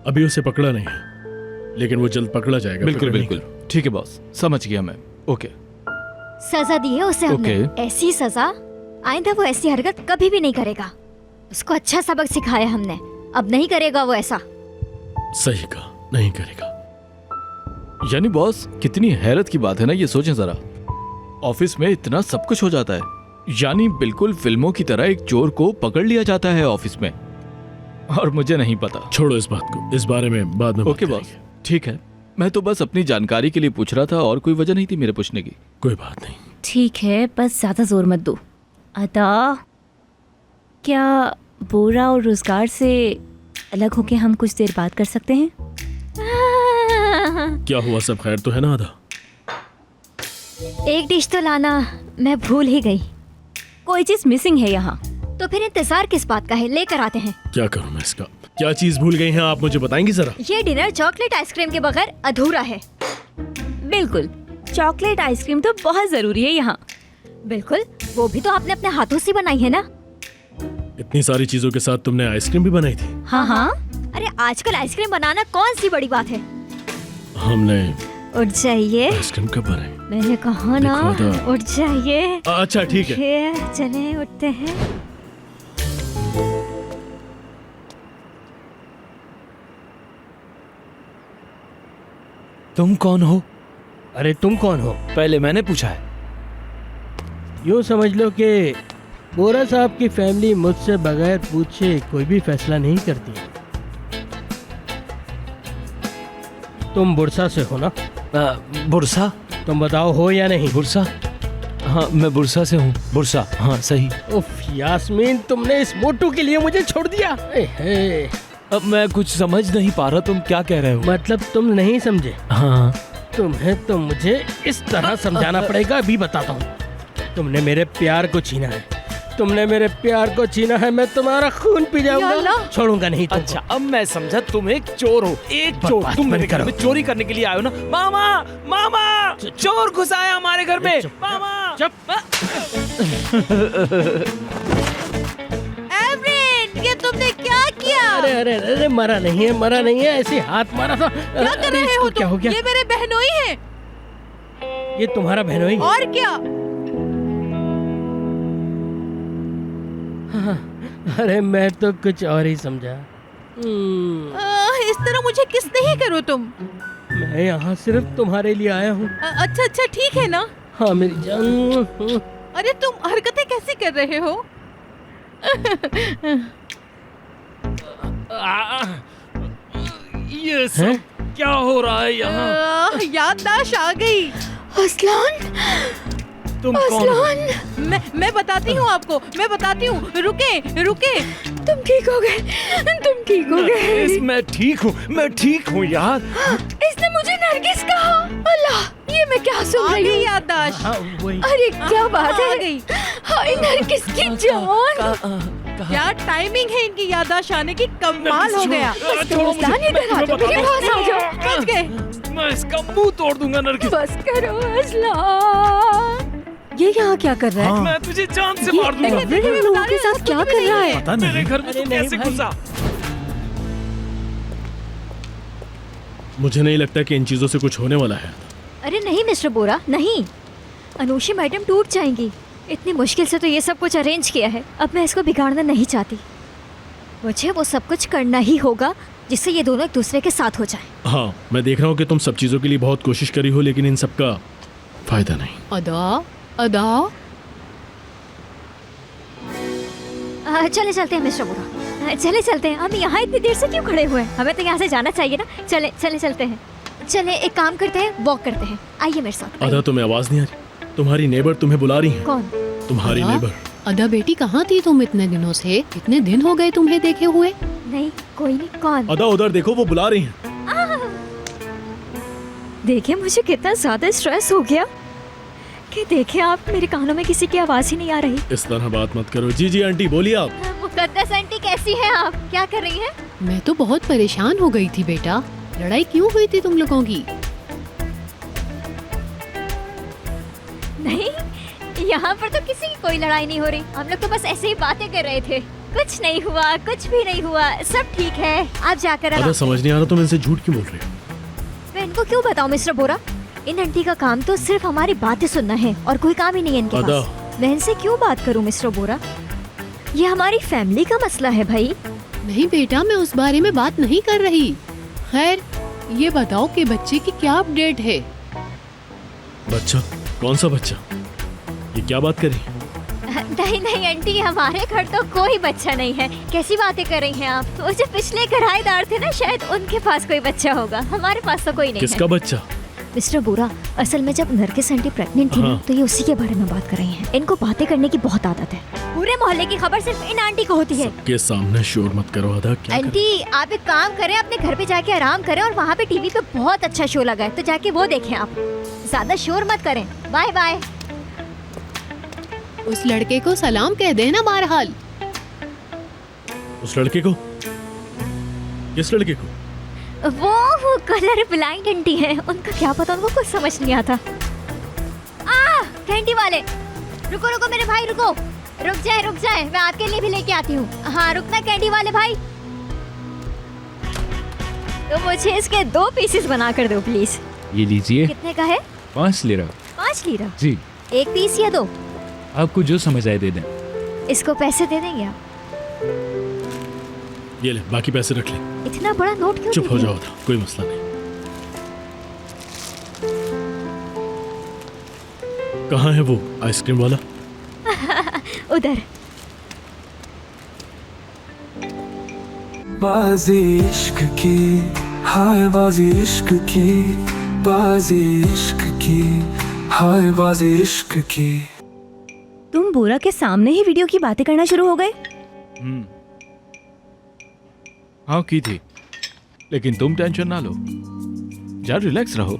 अभी उसे पकड़ा नहीं है, लेकिन वो जल्द पकड़ा जाएगा। बिल्कुल बिल्कुल, ठीक है बॉस, समझ गया मैं। ओके। सजा दी है उसे हमने, ऐसी सजा आइंदा वो ऐसी हरकत कभी भी नहीं करेगा। उसको अच्छा सबक सिखाया हमने, अब नहीं करेगा वो ऐसा। सही कहा, नहीं करेगा। यानी बॉस, कितनी हैरत की बात है ना, ये सोचें जरा। ऑफिस में इतना सब कुछ हो जाता है, यानी बिल्कुल फिल्मों की तरह एक चोर को पकड़ लिया जाता है ऑफिस में, और मुझे नहीं पता। छोड़ो इस बात को, इस बारे में बाद में ओके बॉस, ठीक है। मैं तो बस अपनी जानकारी के लिए पूछ रहा था और कोई वजह नहीं थी मेरे पूछने की। कोई बात नहीं। ठीक है, बस ज्यादा जोर मत दो। अदा, क्या बोरा और रोजगार से अलग होके हम कुछ देर बात कर सकते हैं? क्या हुआ, सब खैर तो है ना अदा? एक डिश तो लाना मैं भूल ही गई। कोई चीज मिसिंग है यहाँ। तो फिर इंतजार किस बात का है, लेकर आते हैं। क्या करूं मैं इसका? क्या चीज भूल गई हैं आप, मुझे बताएंगी जरा? ये डिनर चॉकलेट आइसक्रीम के बगैर अधूरा है। बिल्कुल, चॉकलेट आइसक्रीम तो बहुत जरूरी है यहाँ। बिल्कुल, वो भी तो आपने अपने हाथों से बनाई है ना। इतनी सारी चीजों के साथ तुमने आइसक्रीम भी बनाई थी? हाँ हाँ, अरे आजकल आइसक्रीम बनाना कौन सी बड़ी बात है। हमने उठ जाइए। आइसक्रीम कब बनाई? मैंने कहा ना, देखो तो। उठ जाइए। अच्छा ठीक है। चले उठते हैं। तुम कौन हो? अरे तुम कौन हो? पहले मैंने पूछा है। यूँ समझ लो कि बोरा साहब की फैमिली मुझसे बगैर पूछे कोई भी फैसला नहीं करती। तुम बुरसा से हो ना? बुरसा? तुम बताओ, हो या नहीं? बुरसा? हाँ, मैं बुरसा से हूँ। बुरसा, हाँ सही। उफ यास्मीन, तुमने इस मोटू के लिए मुझे छोड़ दिया। अब मैं कुछ समझ नहीं पा रहा, तुम क्या कह रहे हो? मतलब तुम नहीं समझे? हाँ। तुम्हें तो मुझे इस तरह समझाना पड़ेगा। अभी बताता हूँ। तुमने मेरे प्यार को छीना है, तुमने मेरे प्यार को छीना है। मैं तुम्हारा खून पी जाऊंगा, छोड़ूंगा नहीं तुमको। अच्छा, अब मैं समझा, तुम एक चोर हो। एक चोर। तुम मेरे घर में चोरी करने के लिए आए हो ना? मामा, मामा, चोर घुसा है हमारे घर में। मामा, चुप। एवरेन, ये तुमने क्या किया? अरे अरे अरे, मरा नहीं है, मरा नहीं है, ऐसे हाथ मारा था। क्या कर रहे हो क्या हो तुम? गया? ये मेरे बहनोई है। ये तुम्हारा बहनोई? और क्या? अरे मैं तो कुछ और ही समझा। इस तरह मुझे किस नहीं करो तुम। मैं यहाँ सिर्फ तुम्हारे लिए आया हूँ। अच्छा अच्छा, ठीक है ना? हाँ मेरी जान। अरे तुम हरकतें कैसी कर रहे हो? ये सब क्या हो रहा है यहाँ? याददाश्त आ गई। असलान, तुम कौन हो? मैं बताती हूँ आपको, मैं बताती हूँ। रुके रुके। तुम ठीक हो गए, तुम ठीक हो गए। मैं ठीक हूँ, मैं ठीक हूँ यार। इसने मुझे नरगिस कहा। अल्लाह, ये मैं क्या सुन रही हूँ? याददाश्त। अरे क्या बात है? हाय नरगिस की जान। क्या टाइमिंग है इनकी याददाश्त आने की, कमाल हो गया। बच गए। मैं इसका मुंह तोड़ दूंगा नरगिस। बस करो असलान। ये यहाँ क्या कर रहा है? हाँ। मैं तुझे जान से मार दूंगा। ये लोगों के साथ क्या कर रहा है? पता नहीं। मेरे घर में तू कैसे घुसा? मुझे नहीं लगता कि इन चीजों से कुछ होने वाला है। अरे नहीं मिस्टर बोरा, नहीं। अनुषी मैडम टूट जाएंगी। इतनी मुश्किल से तो ये सब कुछ अरेंज किया है। अब मैं इसको बिगाड़ना नहीं चाहती। मुझे वो सब कुछ करना ही होगा जिससे ये दोनों एक दूसरे के साथ हो जाएं। हाँ, मैं देख रहा हूँ कि तुम सब चीजों के लिए बहुत कोशिश करी हो, लेकिन इन सब का फायदा नहीं। अदा, अदा। चले चलते हैं मिस्टर बोरा, चले चलते हैं। हम यहाँ इतनी देर से क्यों खड़े हुए हैं? हमें तो यहाँ से जाना चाहिए ना। चले चले चलते हैं। चले एक काम करते हैं, वॉक करते हैं। आइए मेरे साथ। अदा, तुम्हें आवाज नहीं आ रही? तुम्हारी नेबर तुम्हें बुला रही है। कौन? तुम्हारी नेबर। अदा बेटी, कहाँ थी तुम इतने दिनों से? कितने दिन हो गए तुम्हें देखे हुए? नहीं, कोई नहीं। कौन? अदा, उधर देखो, वो बुला रही हैं। देखिए मुझे कितना ज्यादा स्ट्रेस हो गया कि देखे आप, मेरे कानों में किसी की आवाज ही नहीं आ रही। इस तरह बात मत करो। जी जी आंटी, बोलिए आप। मुकद्दस आंटी, कैसी हैं आप? क्या कर रही हैं? मैं तो बहुत परेशान हो गई थी बेटा। लड़ाई क्यों हुई थी तुम लोगों की? नहीं, यहाँ पर तो किसी की कोई लड़ाई नहीं हो रही। हम लोग तो बस ऐसे ही बातें कर रहे थे। कुछ नहीं हुआ, कुछ भी नहीं हुआ, सब ठीक है। आप जाकर अदा, समझ नहीं आ रहा तुम इनसे झूठ क्यों बोल रहे हो? मैं इनको क्यों बताऊं मिस्टर बोरा? इन आंटी का काम तो सिर्फ हमारी बातें सुनना है और कोई काम ही नहीं है इनके पास। मैं इनसे क्यों बात करूं मिस्टर बोरा? ये हमारी फैमिली का मसला है भाई। नहीं बेटा, मैं उस बारे में बात नहीं कर रही। खैर, ये बताओ कि बच्चे की क्या अपडेट है? बच्चा? कौन सा बच्चा? ये क्या बात कर रही है? नहीं नहीं आंटी, हमारे घर तो कोई बच्चा नहीं है। कैसी बातें कर रही हैं आप? वो जो पिछले किराएदार थे ना, शायद उनके पास कोई बच्चा होगा। हमारे पास तो कोई नहीं किसका है। बच्चा? मिस्टर बोरा, असल में जब नरगिस आंटी प्रेग्नेंट थी ना, तो ये उसी के बारे में बात कर रही हैं। इनको बातें करने की बहुत आदत है। पूरे मोहल्ले की खबर सिर्फ इन आंटी को होती है। के सामने शोर मत करो अदा। क्या आंटी आप एक काम करें, अपने घर पे जाके आराम करें, और वहाँ पे टीवी पे बहुत अच्छा शो लगा है, तो जाके वो देखें आप। ज्यादा शोर मत करें। Bye bye. उस लड़के को सलाम कह देना बहरहाल। उस लड़के को? किस लड़के को? वो कलर ब्लाइंड आंटी है, उनका क्या पता, उनको कुछ समझ नहीं आता। कैंडी वाले, रुको रुको मेरे भाई, रुको, रुक जाए, मैं आपके लिए भी लेके आती हूँ। हाँ रुकना कैंडी वाले भाई। तो मुझे इसके 2 पीसेस बना कर दो प्लीज। ये लीजिए। कितने का है? 5 लीरा। 5 लीरा? जी। 1 पीस या 2? आपको जो समझ आए दे दें। इसको पैसे दे देंगे आप? ये ले, बाकी पैसे रख ले। इतना बड़ा नोट क्यों? चुप हो जाओ था, कोई मसला नहीं। कहाँ है वो आइसक्रीम वाला? उधर। बाजी इश्क की, हाय बाजी इश्क की, बाजी इश्क की, हाय बाजी इश्क की। तुम बोरा के सामने ही वीडियो की बातें करना शुरू हो गए? हाँ की थी, लेकिन तुम टेंशन ना लो, यार रिलैक्स रहो।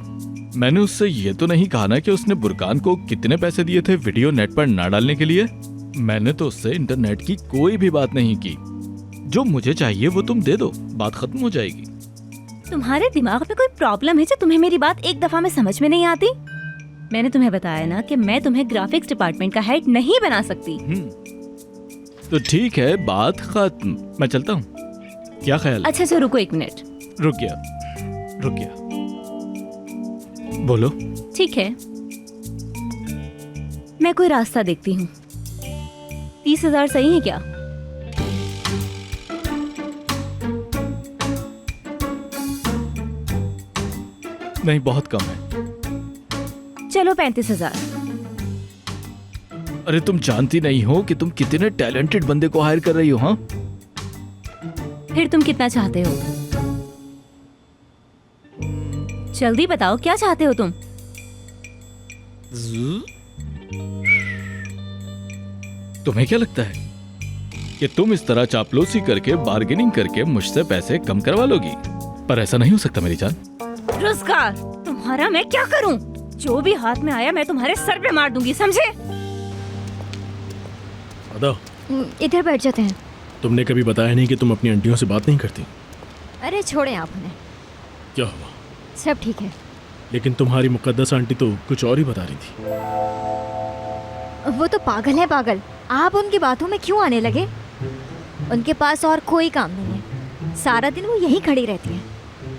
मैंने उससे ये तो नहीं कहा ना कि उसने बुरकान को कितने पैसे दिए थे वीडियो नेट पर ना डालने के लिए। मैंने तो उससे इंटरनेट की कोई भी बात नहीं की। जो मुझे चाहिए वो तुम दे दो, बात खत्म हो जाएगी। तुम्हारे दिमाग में कोई प्रॉब्लम है जो तुम्हें मेरी बात एक दफा में समझ में नहीं आती? मैंने तुम्हें बताया ना कि मैं तुम्हें ग्राफिक्स डिपार्टमेंट का हेड नहीं बना सकती। तो ठीक है, बात खत्म, मैं चलता हूँ। क्या ख्याल? अच्छा रुको 1 मिनट। रुक गया। बोलो। ठीक है, मैं कोई रास्ता देखती हूँ। 30,000 सही है क्या? नहीं, बहुत कम है। चलो 35,000। अरे तुम जानती नहीं हो कि तुम कितने टैलेंटेड बंदे को हायर कर रही हो। हाँ, फिर तुम कितना चाहते हो? जल्दी बताओ, क्या चाहते हो तुम? तुम्हें क्या लगता है कि तुम इस तरह चापलूसी करके बार्गेनिंग करके मुझसे पैसे कम करवा लोगी? पर ऐसा नहीं हो सकता मेरी जान। रोजगार तुम्हारा मैं क्या करूं? जो भी हाथ में आया मैं तुम्हारे सर पे मार दूंगी, समझे? अदा, इधर बैठ जाते हैं। तुमने कभी बताया नहीं कि तुम अपनी आंटियों से बात नहीं करती। अरे छोड़ें आप उन्हें। क्या हुआ? सब ठीक है। लेकिन तुम्हारी मुकद्दस आंटी तो कुछ और ही बता रही थी। वो तो पागल है, पागल। आप उनकी बातों में क्यों आने लगे? उनके पास और कोई काम नहीं है, सारा दिन वो यहीं खड़ी रहती हैं।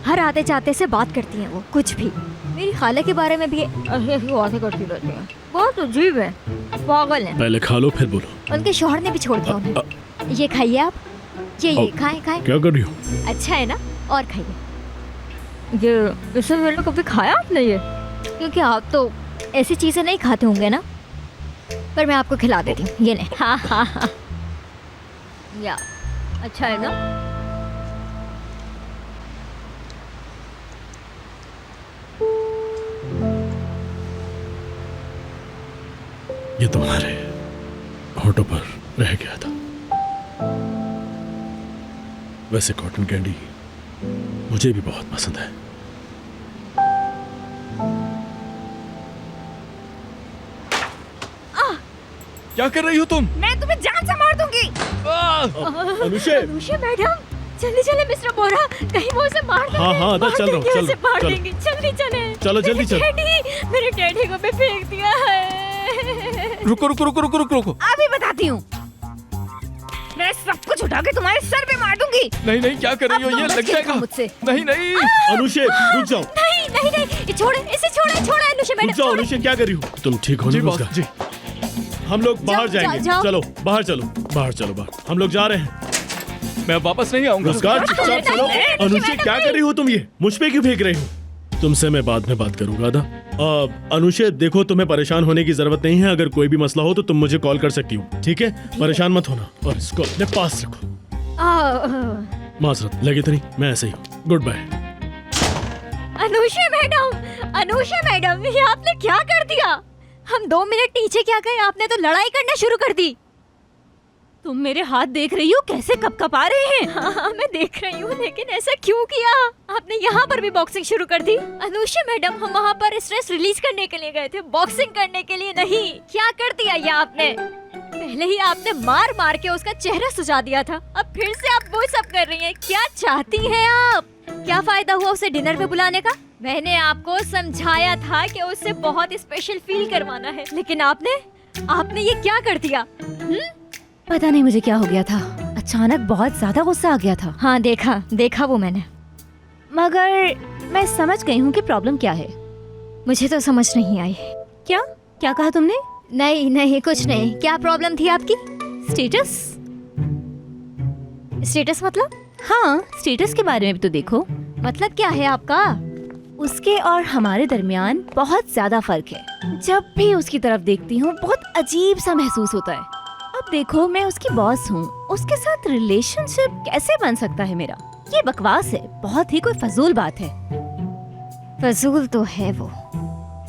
हर आते जाते से बात करती हैं वो, कुछ भी। मेरी खाला के बारे में भी ऐसी बातें करती रहती हैं। बहुत अजीब है, पागल है। पहले खा लो फिर बोलो। उनके शौहर ने भी छोड़ दिया उन्हें। ये खाइए आप, ये खाएं। क्या कर रही हो? अच्छा है ना, और खाइए। ये इससे पहले कभी खाया आपने ये? क्योंकि आप तो ऐसी चीज़ें नहीं खाते होंगे ना, पर मैं आपको खिला देती हूँ। ये नहीं। हाँ। या अच्छा है ना? ये तुम्हारे होठों पर रह गया था। वैसे कॉटन कैंडी मुझे भी बहुत पसंद है। क्या कर रही हो तुम? मैं तुम्हें जान से मार दूंगी। अनुषे मैडम, जल्दी चले मिस्टर बोरा, कहीं वो उसे मार हाँ, अदा चल रहा हूँ, मार देंगे। जल्दी चले। चलो जल्दी चलो। मेरे डैडी को भी फेंक दिया है। रुको। अभी बताती हूँ। मैं सब कुछ उठा के तुम्हारे सर पे मार दूंगी। नहीं, क्या कर रही हो? ये लग जाएगा मुझसे। नहीं। अनुषे रुक जाओ। नहीं, छोड़े इसे, छोड़े अनुषे मैडम। रुक जाओ अनुषे, क्या कर रही हो? तुम ठीक हो? जी बॉस जी। हम लोग बाहर जाएंगे। जाओ। चलो बाहर चलो। हम लोग जा रहे हैं। मैं वापस नहीं आऊंगा। चुपचाप चलो। अनुषे क्या कर रही हो तुम? ये मुझ पे क्यों फेंक रही हो? तुमसे मैं बाद में बात करूंगा आदा। अनुषे देखो, तुम्हें परेशान होने की जरूरत नहीं है। अगर कोई भी मसला हो तो तुम मुझे कॉल कर सकती हो, ठीक है? परेशान मत होना और इसको अपने पास रखो। माजरत लगे तो नहीं, मैं ऐसे ही हूँ। Good bye. अनुषा मैडम, ये आपने क्या कर दिया? हम 2 मिनट नीचे क्या गए, आपने तो लड़ाई करना शुरू कर दी। तुम मेरे हाथ देख रही हो कैसे कपकपा रहे हैं? हाँ, मैं देख रही हूँ, लेकिन ऐसा क्यों किया? आपने यहाँ पर भी बॉक्सिंग शुरू कर दी। अनुषा मैडम, हम वहाँ पर स्ट्रेस रिलीज करने के लिए गए थे, बॉक्सिंग करने के लिए नहीं। क्या कर दिया ये आपने? पहले ही आपने मार मार के उसका चेहरा सुझा दिया था, अब फिर से आप वो सब कर रही हैं। क्या चाहती हैं आप? क्या फायदा हुआ उसे डिनर पे बुलाने का? मैंने आपको समझाया था कि उससे बहुत स्पेशल फील करवाना है, लेकिन आपने ये क्या कर दिया? पता नहीं मुझे क्या हो गया था, अचानक बहुत ज्यादा गुस्सा आ गया था। हाँ, देखा वो मैंने। मगर मैं समझ गई हूँ कि प्रॉब्लम क्या है। मुझे तो समझ नहीं आई। क्या कहा तुमने? नहीं कुछ नहीं। क्या प्रॉब्लम थी आपकी? स्टेटस मतलब? हाँ, स्टेटस के बारे में भी तो देखो। मतलब क्या है आपका? उसके और हमारे दरमियान बहुत ज्यादा फर्क है। जब भी उसकी तरफ देखती हूँ बहुत अजीब सा महसूस होता है। अब देखो, मैं उसकी बॉस हूँ, उसके साथ रिलेशनशिप कैसे बन सकता है मेरा? ये बकवास है, बहुत ही कोई फजूल बात है। फजूल तो है वो,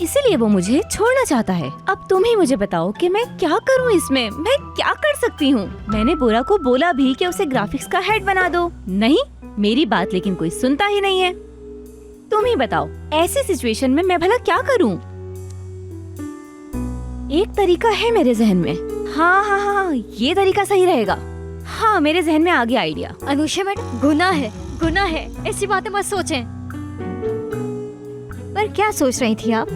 इसीलिए वो मुझे छोड़ना चाहता है। अब तुम ही मुझे बताओ कि मैं क्या करूँ इसमें? मैं क्या कर सकती हूँ? मैंने बोरा को बोला भी कि उसे ग्राफिक्स का हेड बना दो, नहीं मेरी बात लेकिन कोई सुनता ही नहीं है। तुम ही बताओ, ऐसी सिचुएशन में मैं भला क्या करूँ? एक तरीका है मेरे जहन में। हाँ, ये तरीका सही रहेगा। हाँ, मेरे जहन में आ गया आइडिया। अनुषा मैडम, गुनाह है, ऐसी बातें मत सोचें। पर क्या सोच रही थी आप?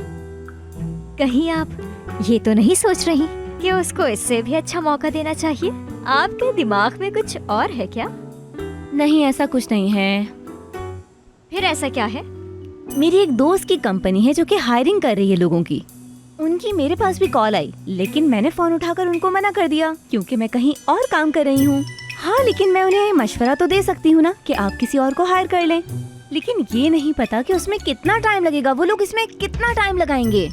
कहीं आप ये तो नहीं सोच रही कि उसको इससे भी अच्छा मौका देना चाहिए? आपके दिमाग में कुछ और है क्या? नहीं, ऐसा कुछ नहीं है। फिर ऐसा क्या है? मेरी एक दोस्त की कंपनी है जो कि हायरिंग कर रही है लोगों की। उनकी मेरे पास भी कॉल आई, लेकिन मैंने फोन उठाकर उनको मना कर दिया क्योंकि मैं कहीं और काम कर रही हूँ। हाँ, लेकिन मैं उन्हें मशवरा तो दे सकती हूँ ना कि आप किसी और को हायर कर लें। लेकिन ये नहीं पता कि उसमें कितना टाइम लगेगा, वो लोग इसमें कितना टाइम लगाएंगे।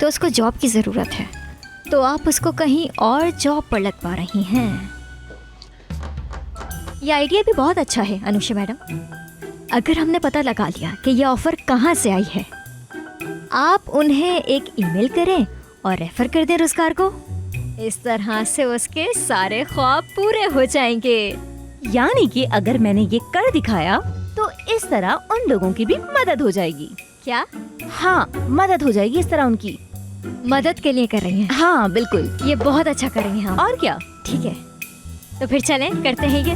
तो उसको जॉब की जरूरत है, तो आप उसको कहीं और जॉब पर लगवा रही हैं। ये आइडिया भी बहुत अच्छा है अनुषा मैडम। अगर हमने पता लगा लिया कि ये ऑफर कहाँ से आई है, आप उन्हें एक ईमेल करें और रेफर कर दें रोजगार को। इस तरह से उसके सारे ख्वाब पूरे हो जाएंगे। यानी कि अगर मैंने ये कर दिखाया तो इस तरह उन लोगों की भी मदद हो जाएगी। क्या? हाँ, मदद हो जाएगी इस तरह उनकी। मदद के लिए कर रही हैं? हाँ बिल्कुल, ये बहुत अच्छा कर रही हैं। और क्या? ठीक है, तो फिर चलें, करते हैं ये।